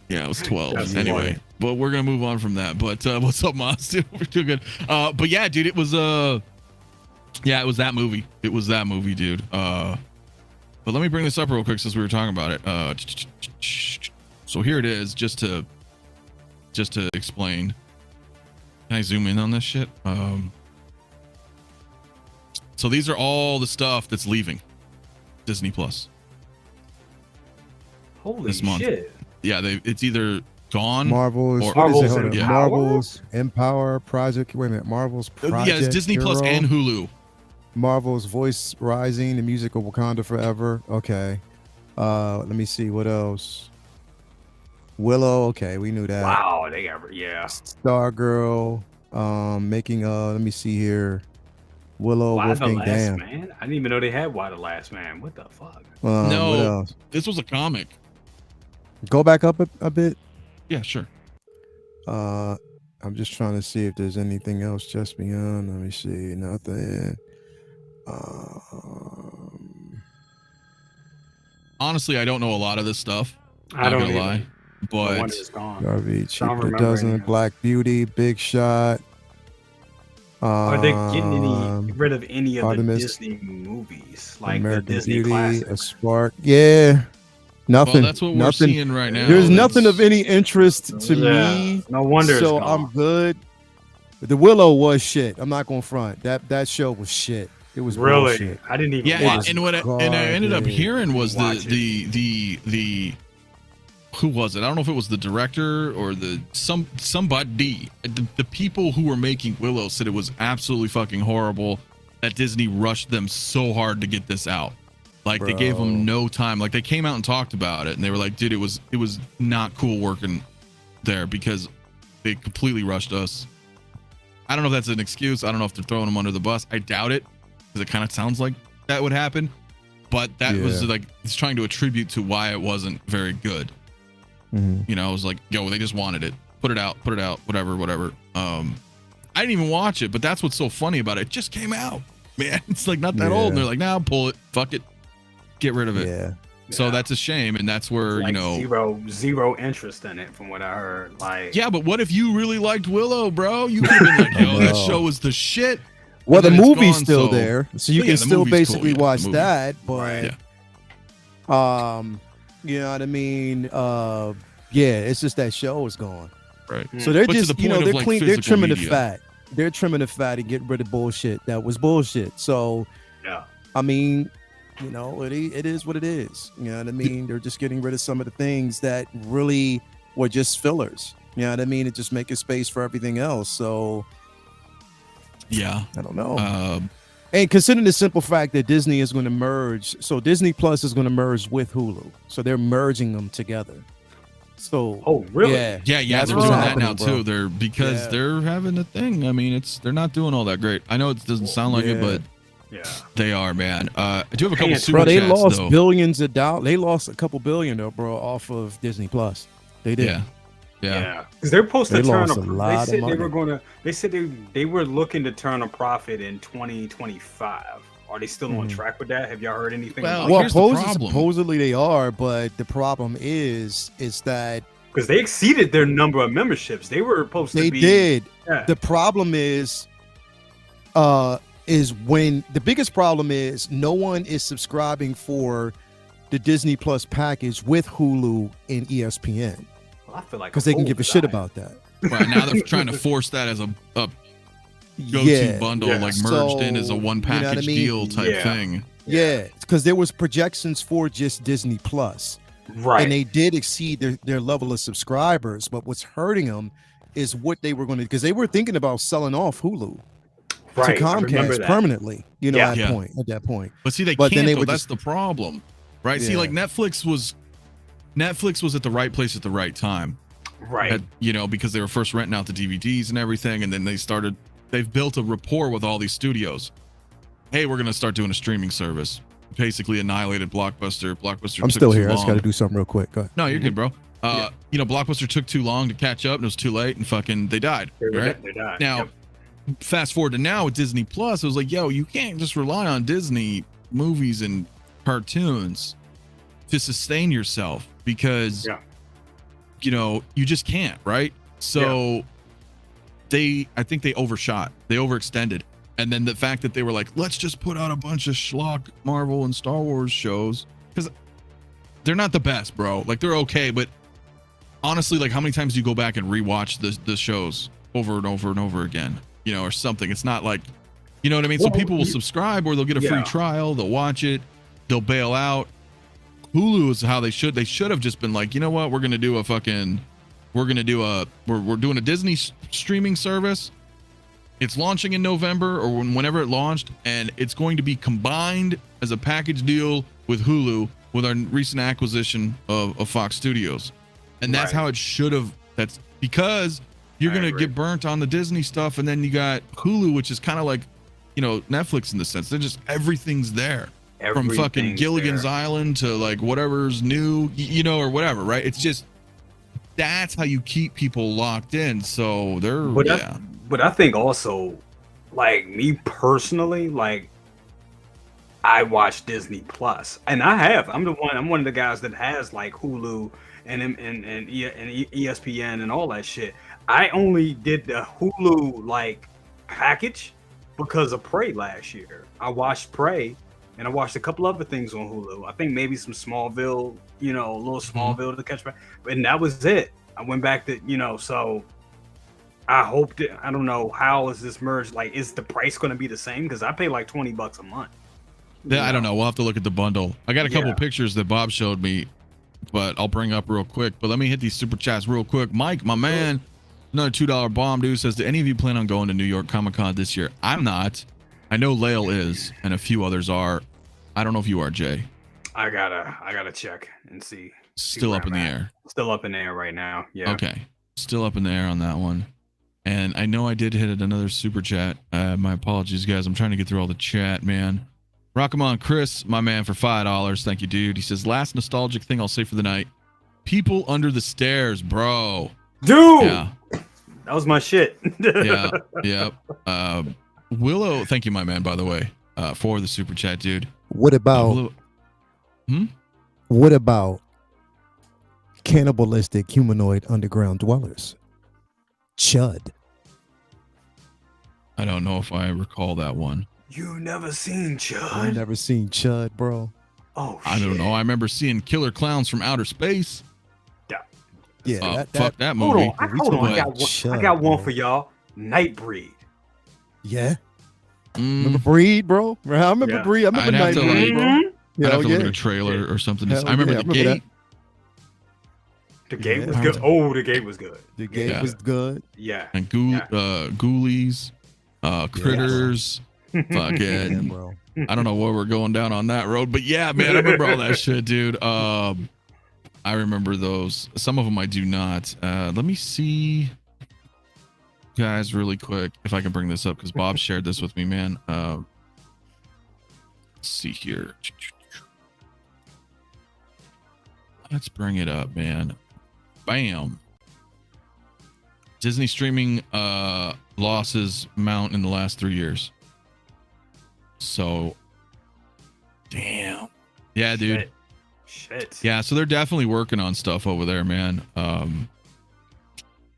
Yeah, I was 12. That's Anyway, funny. but we're gonna move on from that. But what's up, Maz? Dude, we're too good. But yeah, dude, it was yeah, it was that movie. It was that movie, dude. But let me bring this up real quick since we were talking about it. So here it is, just to explain. Can I zoom in on this shit? So these are all the stuff that's leaving Disney Plus Holy this month. shit! Yeah, it's either gone. Marvel's. Or- What is it? Marvel's Hold on. yeah. Marvel's Empower Project. Wait a minute. Marvel's Project. Yeah, it's Disney Plus Hero. and Hulu. Marvel's Voice Rising, the music of Wakanda Forever. Okay. Let me see what else. Willow. Okay, we knew that. Wow, yeah. Stargirl. Making let me see here. Willow, Why the Wolfgang Last Dam. Man? I didn't even know they had Why the Last Man. What the fuck? No. What else? This was a comic. Go back up a bit. Yeah, sure. I'm just trying to see if there's anything else just beyond. Let me see. Nothing. Honestly, I don't know a lot of this stuff. I Not don't gonna either. lie. No But wonder it's gone. Garvey, Cheap don't the remember Dozen, any of Black Beauty, Big Shot. Are they getting rid of any of Artemis, the Disney movies, like American the Disney Beauty, classics? A Spark? Yeah, nothing. well, that's what we're nothing. seeing right now. There's That's- nothing of any interest to Yeah, me. no wonder So it's I'm gone. good. The Willow was shit. I'm not gonna front. That show was shit. It was Really? bullshit. I didn't even Yeah, watch and it. what I ended up garbage. hearing was Watch the who was it? I don't know if it was the director or somebody. The people who were making Willow said it was absolutely fucking horrible that Disney rushed them so hard to get this out. Like they gave Bro. them no time. Like they came out and talked about it, and they were like, "Dude, it was not cool working there because they completely rushed us." I don't know if that's an excuse. I don't know if they're throwing them under the bus. I doubt it because it kind of sounds like that would happen. But that was Yeah. like it's trying to attribute to why it wasn't very good. Mhm. You know, it was like, yo, they just wanted it. Put it out, whatever. I didn't even watch it, but that's what's so funny about it. It just came out. man. It's like not that old. And they're like, nah, pull it. Fuck it. Get rid of it. Yeah. So that's a shame. And that's where, like, you know, zero interest in it from what I heard. Like, yeah, but what if you really liked Willow, bro? You could have been like, yo, that show was the shit. Well, the And then it's movie's gone, still so- there, so you But can yeah, the still movie's cool, basically yeah, the watch movie. that. But Yeah. you know what I mean? Yeah, it's just that show is gone. Right. So they're But to just, the you know, point of, they're like, clean. They're physical trimming the media. fat. They're trimming the fat and getting rid of bullshit that was bullshit. So, yeah. I mean, you know, it is what it is. You know what I mean? They're just getting rid of some of the things that really were just fillers. You know what I mean? It just making space for everything else. So, Yeah. I don't know. Um, And considering the simple fact that Disney is going to merge, so Disney Plus is going to merge with Hulu, so they're merging them together. So, Oh, really? Yeah, yeah, that's they're what's doing that happening, now bro. too. They're because Yeah. they're having a thing. I mean, they're not doing all that great. I know it doesn't sound like it, Yeah. but Yeah. they are, man. I do have a couple Man, super bro, they chats lost though. billions of dollars. They lost a couple billion though, bro, off of Disney Plus. They did. Yeah. Yeah. Yeah, because they're supposed to They turn lost a lot They of said they money. were going to. They said they were looking to turn a profit in 2025. Are they still on track with that? Have y'all heard anything? Well, about Well, here's the problem. supposedly they are, but the problem is that because they exceeded their number of memberships. They were supposed they to be. did. Yeah. The problem is when the biggest problem is no one is subscribing for the Disney Plus package with Hulu and ESPN I feel like because they can fool give a did shit I. about that. Right now they're trying to force that as a go-to Yeah, bundle, Yeah. like merged in as a So, one you know what I package mean? deal type Yeah. thing. yeah, because there was projections for just Disney Plus, Right. and they did exceed their level of subscribers. But what's hurting them is what they were going to, because they were thinking about selling off Hulu right. to I remember Comcast that. permanently. You know, Yeah. at Yeah. that point. But see, they But can't. then they Though. were That's just- the problem, right? See, Yeah. like Netflix was at the right place at the right time. Right. You know, because they were first renting out the DVDs and everything, and then they've built a rapport with all these studios. Hey, we're gonna start doing a streaming service. Basically annihilated Blockbuster. Blockbuster. I'm took still too here. I just got long. to do something real quick. Go ahead. No, you're good, bro. Yeah. You know, Blockbuster took too long to catch up, and it was too late, and fucking they died. Right They died. now, Yep. fast forward to now with Disney Plus, it was like, yo, you can't just rely on Disney movies and cartoons to sustain yourself because Yeah. you know you just can't, right? So I think they overshot, they overextended, and then the fact that they were like, let's just put out a bunch of schlock Marvel and Star Wars shows, because they're not the best, bro. Like they're okay, but honestly, like how many times do you go back and rewatch the shows over and over and over again, you know, or something? It's not like, you know what I mean? So Well, people will subscribe, or they'll get a free Yeah. trial, they'll watch it, they'll bail out. Hulu is how they should have just been like, you know what, we're doing a Disney streaming service. It's launching in November or whenever it launched, and it's going to be combined as a package deal with Hulu with our recent acquisition of Fox Studios. And that's Right. how it should have. That's because you're I going to agree. get burnt on the Disney stuff, and then you got Hulu, which is kind of like, you know, Netflix in the sense. They're just everything's there. From fucking Everything's Gilligan's there. Island to like whatever's new, you know, or whatever, right? It's just that's how you keep people locked in. So they're But I think also, like me personally, like I watch Disney Plus, and I'm one of the guys that has like Hulu and ESPN and all that shit. I only did the Hulu like package because of Prey last year. I watched Prey, and I watched a couple other things on Hulu. I think maybe some Smallville, you know, a little Smallville to catch back, and that was it. I went back to, you know, so I hope that, I don't know, how is this merged? Like, is the price going to be the same? Because I pay like $20 a month. I don't know. We'll have to look at the bundle. I got a couple Yeah. pictures that Bob showed me, but I'll bring up real quick. But let me hit these super chats real quick. Mike, my man, another $2 bomb dude says, do any of you plan on going to New York Comic Con this year? I'm not. I know Lael is, and a few others are. I don't know if you are, Jay. I gotta check and see. Still where up in I'm the at. air. Still up in the air right now. Yeah. Okay. Still up in the air on that one. And I know I did hit another super chat. My apologies, guys. I'm trying to get through all the chat, man. Rockamon Chris, my man, for $5. Thank you, dude. He says, last nostalgic thing I'll say for the night. People Under the Stairs, bro. Dude, Yeah. that was my shit. Yeah. Yep. Willow, thank you, my man, by the way. for the super chat, dude. What about what about cannibalistic humanoid underground dwellers? Chud. I don't know if I recall that one. You never seen Chud? I never seen Chud, bro. Oh, I don't know. I remember seeing Killer Clowns from Outer Space. Yeah, fuck that Hold movie. on, I got one for y'all. Nightbreed. Yeah. Mm, Remember Breed, bro? I remember Breed. I remember I'd have to, Nightbreed, bro. I'd have to look yeah. at a trailer or something. Hell I remember yeah, The I remember Gate. The Gate Yeah. was good. Oh, the Gate was good. The game Yeah. was good. Yeah. And Ghoulies, Critters, Yeah, fucking. bro. I don't know where we're going down on that road, but yeah, man, I remember all that shit, dude. I remember those. Some of them I do not. Let me see, guys, really quick, if I can bring this up because Bob shared this with me, man. Let's see here. Let's bring it up, man. Bam. Disney streaming losses mount in the last 3 years. So, damn. Yeah, dude. Shit. Yeah, so they're definitely working on stuff over there, man.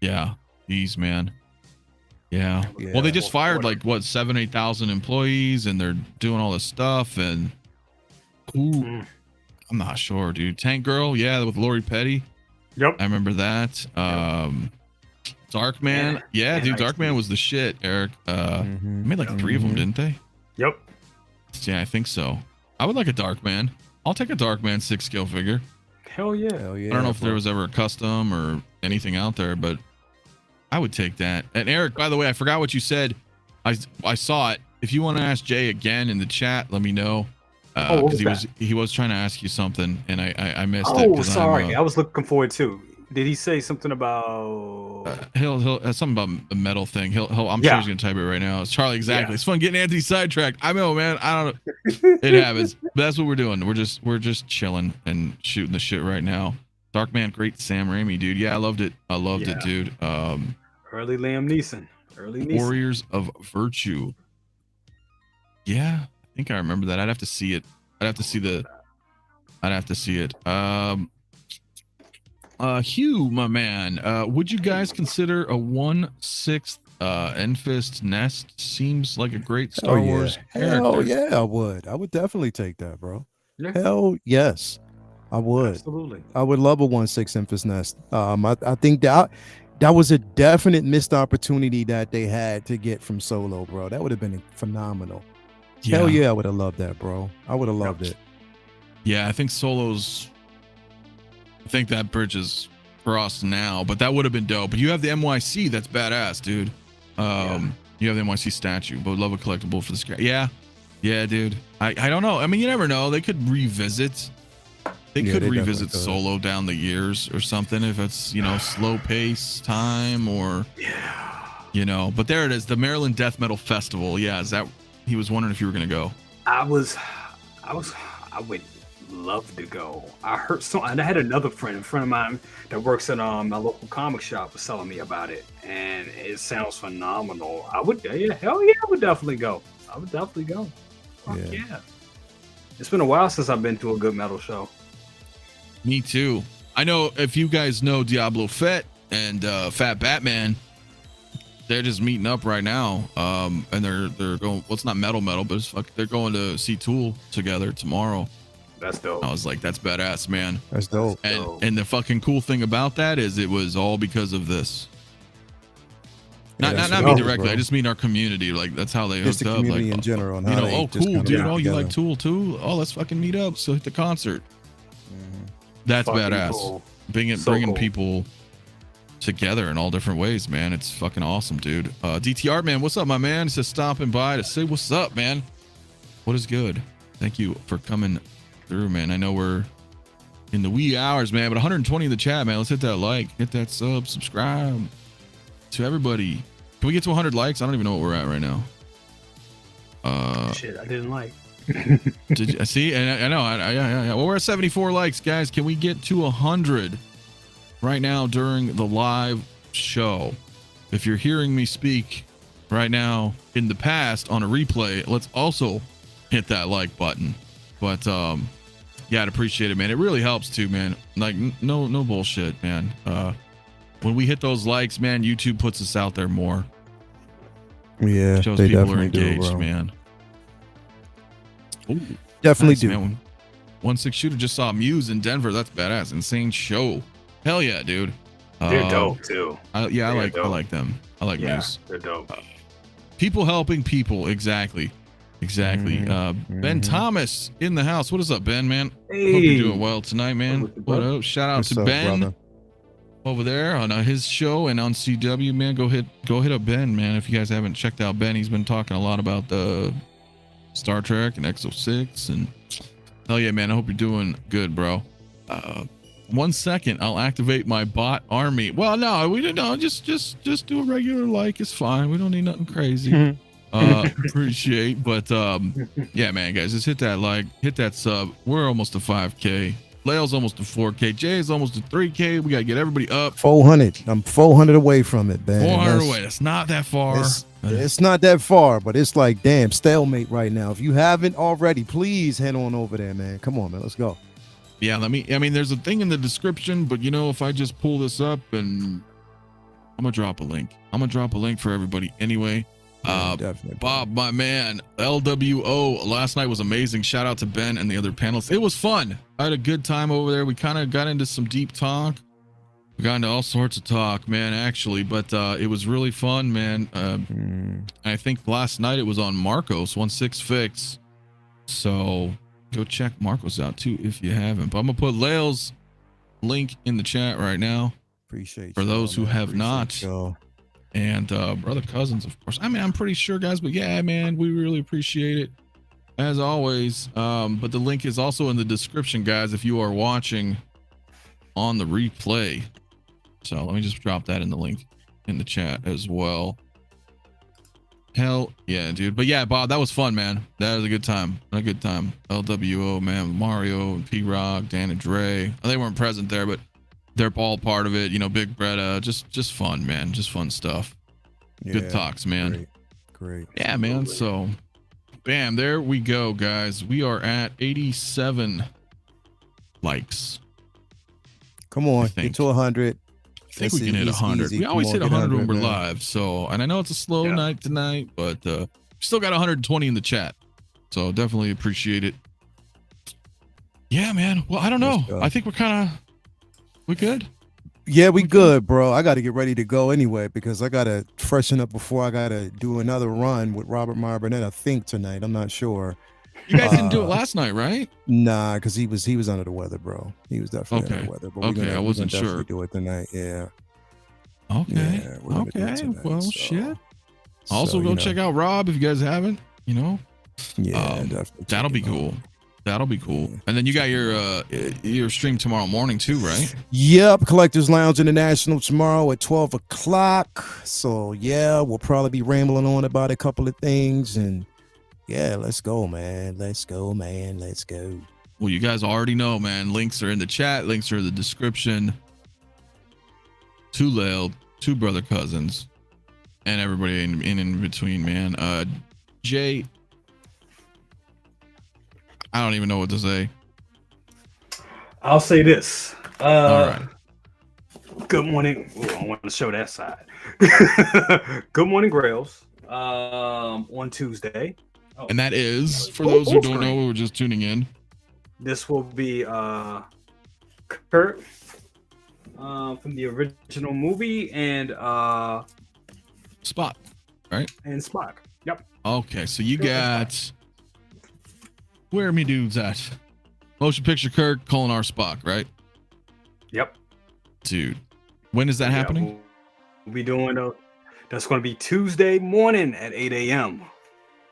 Yeah, geez, man. Yeah. Yeah. Well, they just fired like what 7,000-8,000 employees, and they're doing all this stuff. And I'm not sure, dude. Tank Girl, yeah, with Lori Petty. Yep. I remember that. Darkman, yeah, dude. Darkman was the shit. Eric, they made like 3 of them, didn't they? Yep. Yeah, I think so. I would like a Darkman. I'll take a Darkman 6 scale figure. Hell yeah. Hell yeah. I don't know if bro. there was ever a custom or anything out there, but I would take that. And Eric, by the way, I forgot what you said. I saw it. If you want to ask Jay again in the chat, let me know. Because he was trying to ask you something, and I missed it. Oh, sorry. I was looking forward to. Did he say something about? He'll something about a metal thing. I'm sure he's gonna type it right now. It's Charlie, exactly. Yeah. It's fun getting Anthony sidetracked. I know, man. I don't know. It happens, but that's what we're doing. We're just chilling and shooting the shit right now. Darkman, great Sam Raimi, dude. Yeah, I loved it. I loved it, dude. Early Liam Neeson. Warriors of Virtue. Yeah, I think I remember that. I'd have to see it. I'd have to see it. Hugh, my man, would you guys consider a 1/6 Enfist nest? Seems like a great Star Wars character. Hell yeah, I would definitely take that, bro. Yeah. Hell yes, I would. Absolutely. I would love a 1/6 Enfist nest. I think that was a definite missed opportunity that they had to get from Solo, bro. That would have been phenomenal. Yeah. Hell yeah, I would have loved that, bro. I would have loved it. Yeah, I think I think that bridge is crossed now, but that would have been dope. But you have the MYC, that's badass, dude. You have the NYC statue, but would love a collectible for the scrap. Yeah, dude. I don't know. I mean, you never know. They could revisit. They could revisit Solo down the years or something if it's slow pace time or But there it is, the Maryland Death Metal Festival. Yeah, is that? He was wondering if you were gonna go. I would love to go. I heard and I had another friend, a friend of mine that works at my local comic shop, was telling me about it, and it sounds phenomenal. I would, hell yeah, I would definitely go. Fuck yeah. It's been a while since I've been to a good metal show. Me too. I know if you guys know Diablo Fett and Fat Batman, they're just meeting up right now. And they're going. Well, it's not metal, but they're going to see Tool together tomorrow. That's dope. I was like, that's badass, man. That's dope. And the fucking cool thing about that is it was all because of this. Not me directly. Bro. I just mean our community. Like that's how they hooked the up. Community like in general. And oh cool, dude. Oh, you together. like Tool too? Oh, let's fucking meet up. So hit the concert. That's fucking badass. Cool. Bringing cool. People together in all different ways, man. It's fucking awesome, dude. DTR man, what's up, my man? He says stopping by to say what's up, man. What is good? Thank you for coming through, man. I know we're in the wee hours, man, but 120 in the chat, man. Let's hit that like, hit that subscribe to everybody. Can we get to 100 likes? I don't even know what we're at right now. Shit, I didn't like. Did you see? And I know. Yeah. Well, we're at 74 likes, guys. Can we get to 100 right now during the live show? If you're hearing me speak right now in the past on a replay, let's also hit that like button. But yeah, I'd appreciate it, man. It really helps too, man. Like no bullshit, man. When we hit those likes, man, YouTube puts us out there more. Yeah, Shows they people are definitely engaged, do, bro. man. Ooh, Definitely nice, do. man. 1-6 shooter just saw Muse in Denver. That's badass. Insane show. Hell yeah, dude. They're dope too. I like them. I like Muse. They're dope. People helping people. Exactly. Ben Thomas in the house. What is up, Ben, man? Hey. Hope you're doing well tonight, man. What up? Shout out What's to up, Ben brother? over there on his show and on CW, man. Go hit up Ben, man. If you guys haven't checked out Ben, he's been talking a lot about the Star Trek and X06 and hell yeah, man. I hope you're doing good, bro. 1 second, I'll activate my bot army. Well, no, we don't know. Just do a regular like. It's fine. We don't need nothing crazy. Appreciate, but yeah, man, guys, just hit that like, hit that sub. We're almost to 5K. Lael's almost to 4K. Jay is almost to 3K. We gotta get everybody up. 400. I'm 400 away from it, man. 400 away. That's not that far. It's not that far, but it's like damn stalemate right now. If you haven't already, please head on over there, man. Come on, man. Let's go. Yeah, I mean, there's a thing in the description, but you know, if I just pull this up and I'm gonna drop a link. I'm gonna drop a link for everybody anyway. Definitely. Bob, my man, LWO last night was amazing. Shout out to Ben and the other panelists. It was fun. I had a good time over there. We kind of got into some deep talk. We got into all sorts of talk, man, actually, but it was really fun, man. I think last night it was on Marcos 1-6 Fix. So go check Marcos out too if you haven't. But I'm gonna put Lael's link in the chat right now. Appreciate for those who have Appreciate not. y'all. And brother Cousins, of course. I mean, I'm pretty sure, guys, but yeah, man, we really appreciate it as always. But the link is also in the description, guys, if you are watching on the replay. So let me just drop that in the link in the chat as well. Hell yeah, dude. But yeah, Bob, that was fun, man. That was a good time. LWO, man, Mario and P-Rock, Dan and Dre. They weren't present there, but they're all part of it. You know, Big Bretta, just fun, man. Just fun stuff. Good Yeah, talks, man. Great. Yeah, man. So bam, there we go, guys. We are at 87 likes. Come on, think. get to 100. I think we can hit 100. We always hit 100 when we're live. So, and I know it's a slow night tonight, but we still got 120 in the chat. So definitely appreciate it. Yeah, man. Well, I don't know. I think we're good. Yeah, we good, bro. I got to get ready to go anyway because I got to freshen up before I got to do another run with Robert Meyer Burnett, I think tonight. I'm not sure. You guys didn't do it last night, right? Nah, because he was under the weather, bro. He was definitely under the weather. But I wasn't we're gonna sure. Do it tonight, yeah. Okay. Yeah, we're gonna do it tonight, Well, so- shit. Also, so, go you know. check out Rob if you guys haven't. You know, Yeah, definitely. that'll be cool. That'll be cool. And then you got your stream tomorrow morning too, right? Yep, Collectors Lounge International tomorrow at 12 o'clock. So yeah, we'll probably be rambling on about a couple of things, and yeah, let's go, man. Let's go. Well, you guys already know, man. Links are in the chat. Links are in the description. To Lael, to Brother Cousins, and everybody in between, man. Jay, I don't even know what to say. I'll say this. All right. Good morning. Ooh, I want to show that side. Good morning, Grails. On Tuesday. Oh, And that is, for those who don't know, who are just tuning in. this will be Kurt from the original movie and Spot, right? Spock. Yep. Okay, so you got where me dudes at? Motion Picture Kirk calling our Spock, right? Yep. Dude, when is that happening? We'll be doing that's going to be Tuesday morning at 8 a.m.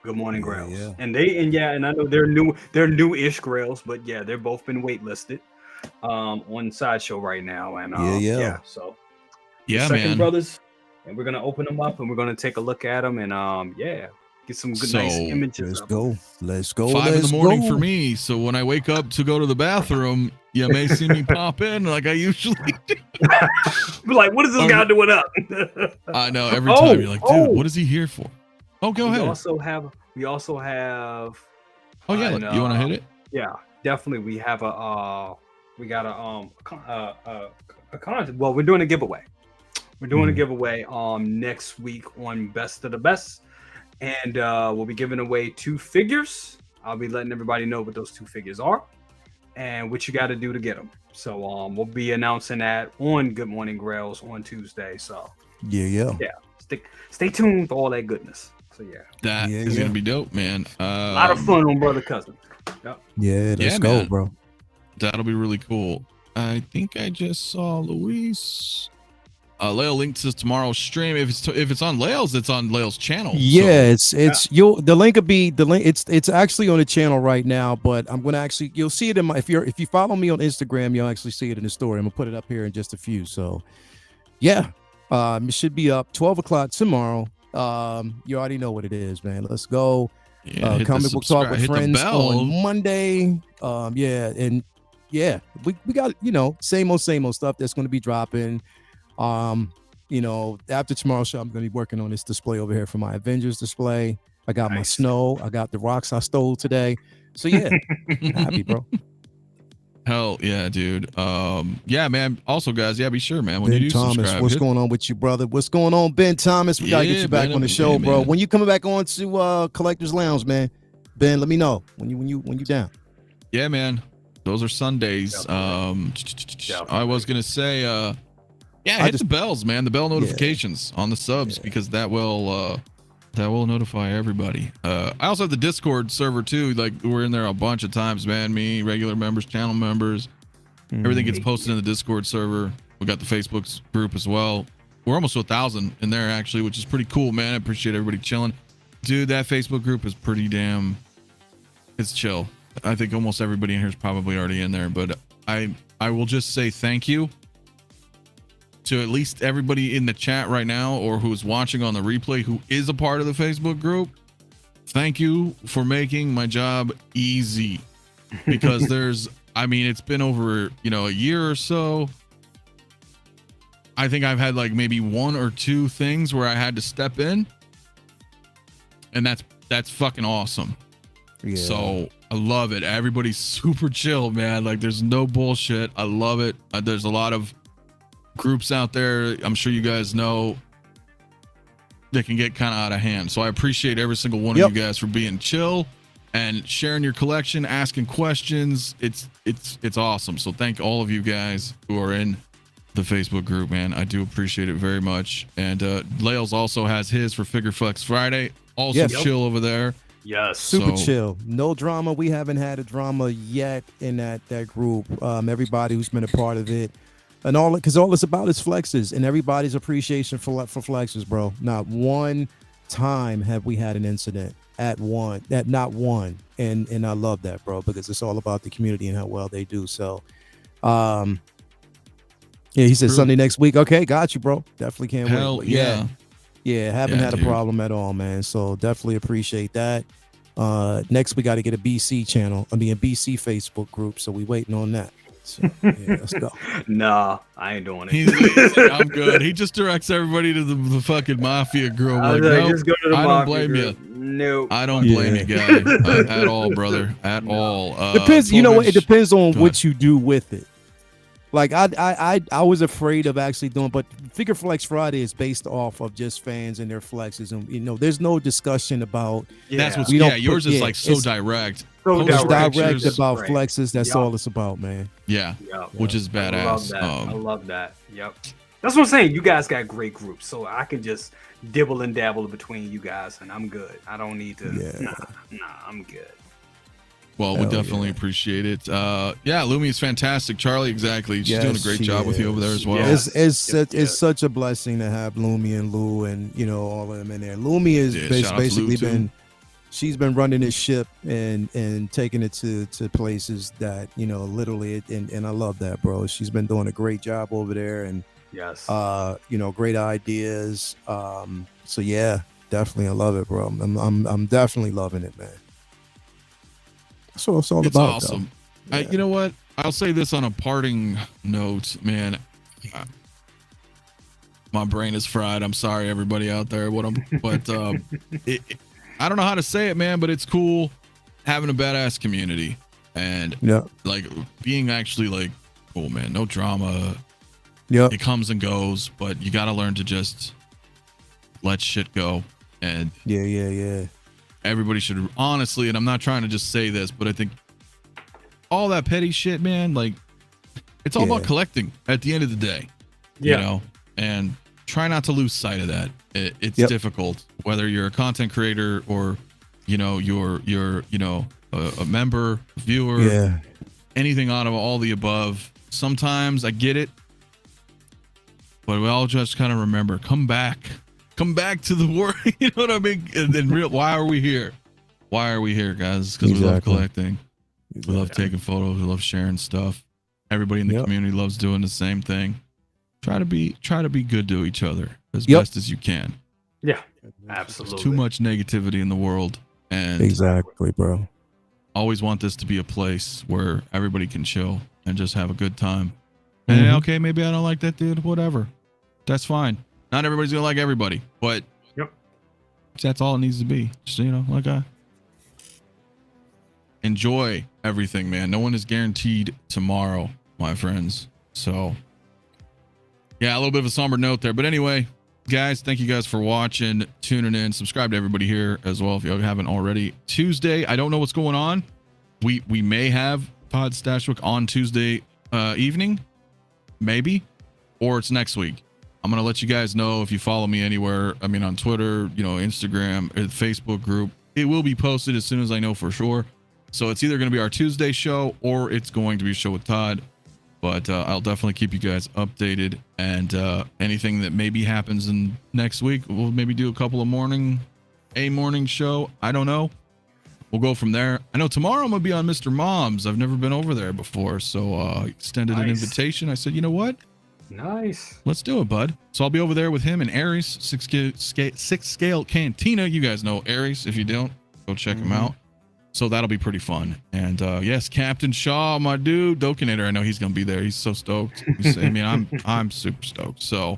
Good morning, Grails. Yeah. And I know they're new-ish Grails, but yeah, they're both been waitlisted on Sideshow right now. And so Yeah, second man. brothers, and we're gonna open them up and we're gonna take a look at them and get some good nice images. Let's go. 5 in the morning for me. So when I wake up to go to the bathroom, you may see me pop in like I usually do. We're like, what is this guy doing up? I know every time you're like, dude, what is he here for? Oh, go ahead. We also have Oh yeah, And, you want to hit it? Yeah, definitely. We have we got a con. Well, we're doing a giveaway. We're doing a giveaway next week on Best of the Best, and we'll be giving away 2 figures. I'll be letting everybody know what those 2 figures are and what you got to do to get them. So we'll be announcing that on Good Morning Grails on Tuesday. So Yeah. Stay tuned for all that goodness. So That is gonna be dope, man. a lot of fun on Brother Cousin. Yep. Yeah, let's go, man. bro. That'll be really cool. I think I just saw Luis. Lael linked to tomorrow's stream. If it's on Lael's, it's on Lael's channel. Yeah, so. the link will be the link. It's actually on the channel right now, but I'm gonna you'll see it in my if you follow me on Instagram, you'll actually see it in the story. I'm gonna put it up here in just a few. So yeah, it should be up 12 o'clock tomorrow. You already know what it is, man. Let's go. Yeah, Comic book talk with friends on Monday. And we got same old stuff that's going to be dropping. After tomorrow's show, I'm going to be working on this display over here for my Avengers display. I got my snow. I got the rocks I stole today. So yeah, happy, bro. Hell yeah, dude. Yeah, man. Also, guys, be sure, man. When Ben you do Thomas, subscribe, what's going on with you, brother? What's going on, Ben Thomas? We gotta get you back on the show, bro. Man. When you coming back on to Collectors Lounge, man? Ben, let me know when you down. Yeah, man. Those are Sundays. I was gonna say, hit the bells, man. The bell notifications on the subs because that will notify everybody. I also have the Discord server too. Like we're in there a bunch of times, man. Me, regular members, channel members. Everything gets posted in the Discord server. We got the Facebook group as well. We're almost to 1,000 in there actually, which is pretty cool, man. I appreciate everybody chilling. Dude, that Facebook group is pretty damn. It's chill. I think almost everybody in here is probably already in there, but I will just say thank you to at least everybody in the chat right now or who's watching on the replay who is a part of the Facebook group. Thank you for making my job easy because it's been over, a year or so. I think I've had like maybe 1 or 2 things where I had to step in and that's fucking awesome. Yeah. So I love it. Everybody's super chill, man. Like there's no bullshit. I love it. There's a lot of groups out there, I'm sure you guys know, that can get kind of out of hand. So I appreciate every single one of you guys for being chill and sharing your collection, asking questions. It's awesome. So thank all of you guys who are in the Facebook group, man. I do appreciate it very much. And Laels also has his for Figure Flex Friday. Also chill over there. Yes. Super chill. No drama. We haven't had a drama yet in that group. Everybody who's been a part of it. And all it's about is flexes and everybody's appreciation for flexes, bro. Not one time have we had an incident not one. And I love that, bro, because it's all about the community and how well they do. So, he said Sunday next week. Okay, got you, bro. Definitely can't wait. Haven't had a problem at all, man. So definitely appreciate that. Next we got to get a BC channel. A BC Facebook group. So we waiting on that. So, let's go. Nah, I ain't doing it. I'm good. He just directs everybody to the fucking Mafia group. Like, nope, just go to the I don't blame group. you. No, I don't blame you, guy, at all, brother. At all. Depends. It depends on what you do with it. Like I was afraid of actually doing, but Figure Flex Friday is based off of just fans and their flexes, and there's no discussion about. That's what's yours is like so direct. It's direct about flexes. That's all it's about, man. Yeah, which is badass. I love that. Yep. That's what I'm saying. You guys got great groups, so I can just dibble and dabble between you guys, and I'm good. I don't need to. Nah, I'm good. Well, we definitely appreciate it. Lumi is fantastic. Charlie, exactly. She's doing a great job with you over there as well. It's such a blessing to have Lumi and Lou and all of them in there. Lumi has basically she's been running this ship and taking it to places that literally, and I love that, bro. She's been doing a great job over there, and great ideas. So yeah, definitely, I love it, bro. I'm definitely loving it, man. That's what it's all about. It's awesome. You know what? I'll say this on a parting note, man. My brain is fried. I'm sorry, everybody out there. I don't know how to say it, man, but it's cool having a badass community and like being actually like, oh man, no drama. It comes and goes, but you got to learn to just let shit go. And everybody should honestly, and I'm not trying to just say this, but I think all that petty shit, man, like it's all about collecting at the end of the day, you know, and try not to lose sight of that. It's difficult, whether you're a content creator or, you know, you're you know, a member, viewer, anything out of all the above. Sometimes I get it, but we all just kind of remember, come back to the work. You know what I mean? And then why are we here? Why are we here, guys? Because we love collecting. We love taking photos. We love sharing stuff. Everybody in the community loves doing the same thing. Try to be good to each other as best as you can. Yeah, absolutely. There's too much negativity in the world, and bro. Always want this to be a place where everybody can chill and just have a good time. And okay, maybe I don't like that dude. Whatever, that's fine. Not everybody's gonna like everybody, but that's all it needs to be. Just, you know, like enjoy everything, man. No one is guaranteed tomorrow, my friends. So yeah, a little bit of a somber note there, but anyway, guys, thank you guys for watching, tuning in. Subscribe to everybody here as well if you haven't already. Tuesday, I don't know what's going on. We may have 𝗕𝗘𝗥𝗖𝗢𝗠𝗘 on Tuesday evening, maybe, or it's next week. I'm gonna let you guys know if you follow me anywhere. I mean, on Twitter, you know, Instagram, Facebook group. It will be posted as soon as I know for sure. So it's either gonna be our Tuesday show or it's going to be a show with Todd. But I'll definitely keep you guys updated, and anything that maybe happens in next week, we'll maybe do a couple of morning show. I don't know. We'll go from there. I know tomorrow I'm gonna be on Mr. Mom's. I've never been over there before, so extended an invitation. I said, you know what? Nice. Let's do it, bud. So I'll be over there with him and Aries, SixthScaleCo-Host. You guys know Aries. If you don't, go check him out. So that'll be pretty fun. And yes, Captain Shaw, my dude, 𝗕𝗘𝗢𝗠𝗘, I know he's gonna be there. He's so stoked. I mean, I'm super stoked. So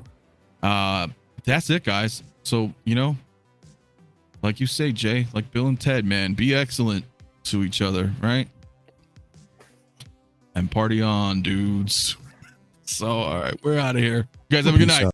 that's it, guys. So, you know, like you say, Jay, like Bill and Ted, man, be excellent to each other, right? And party on, dudes. So all right, we're out of here. You guys have a good night.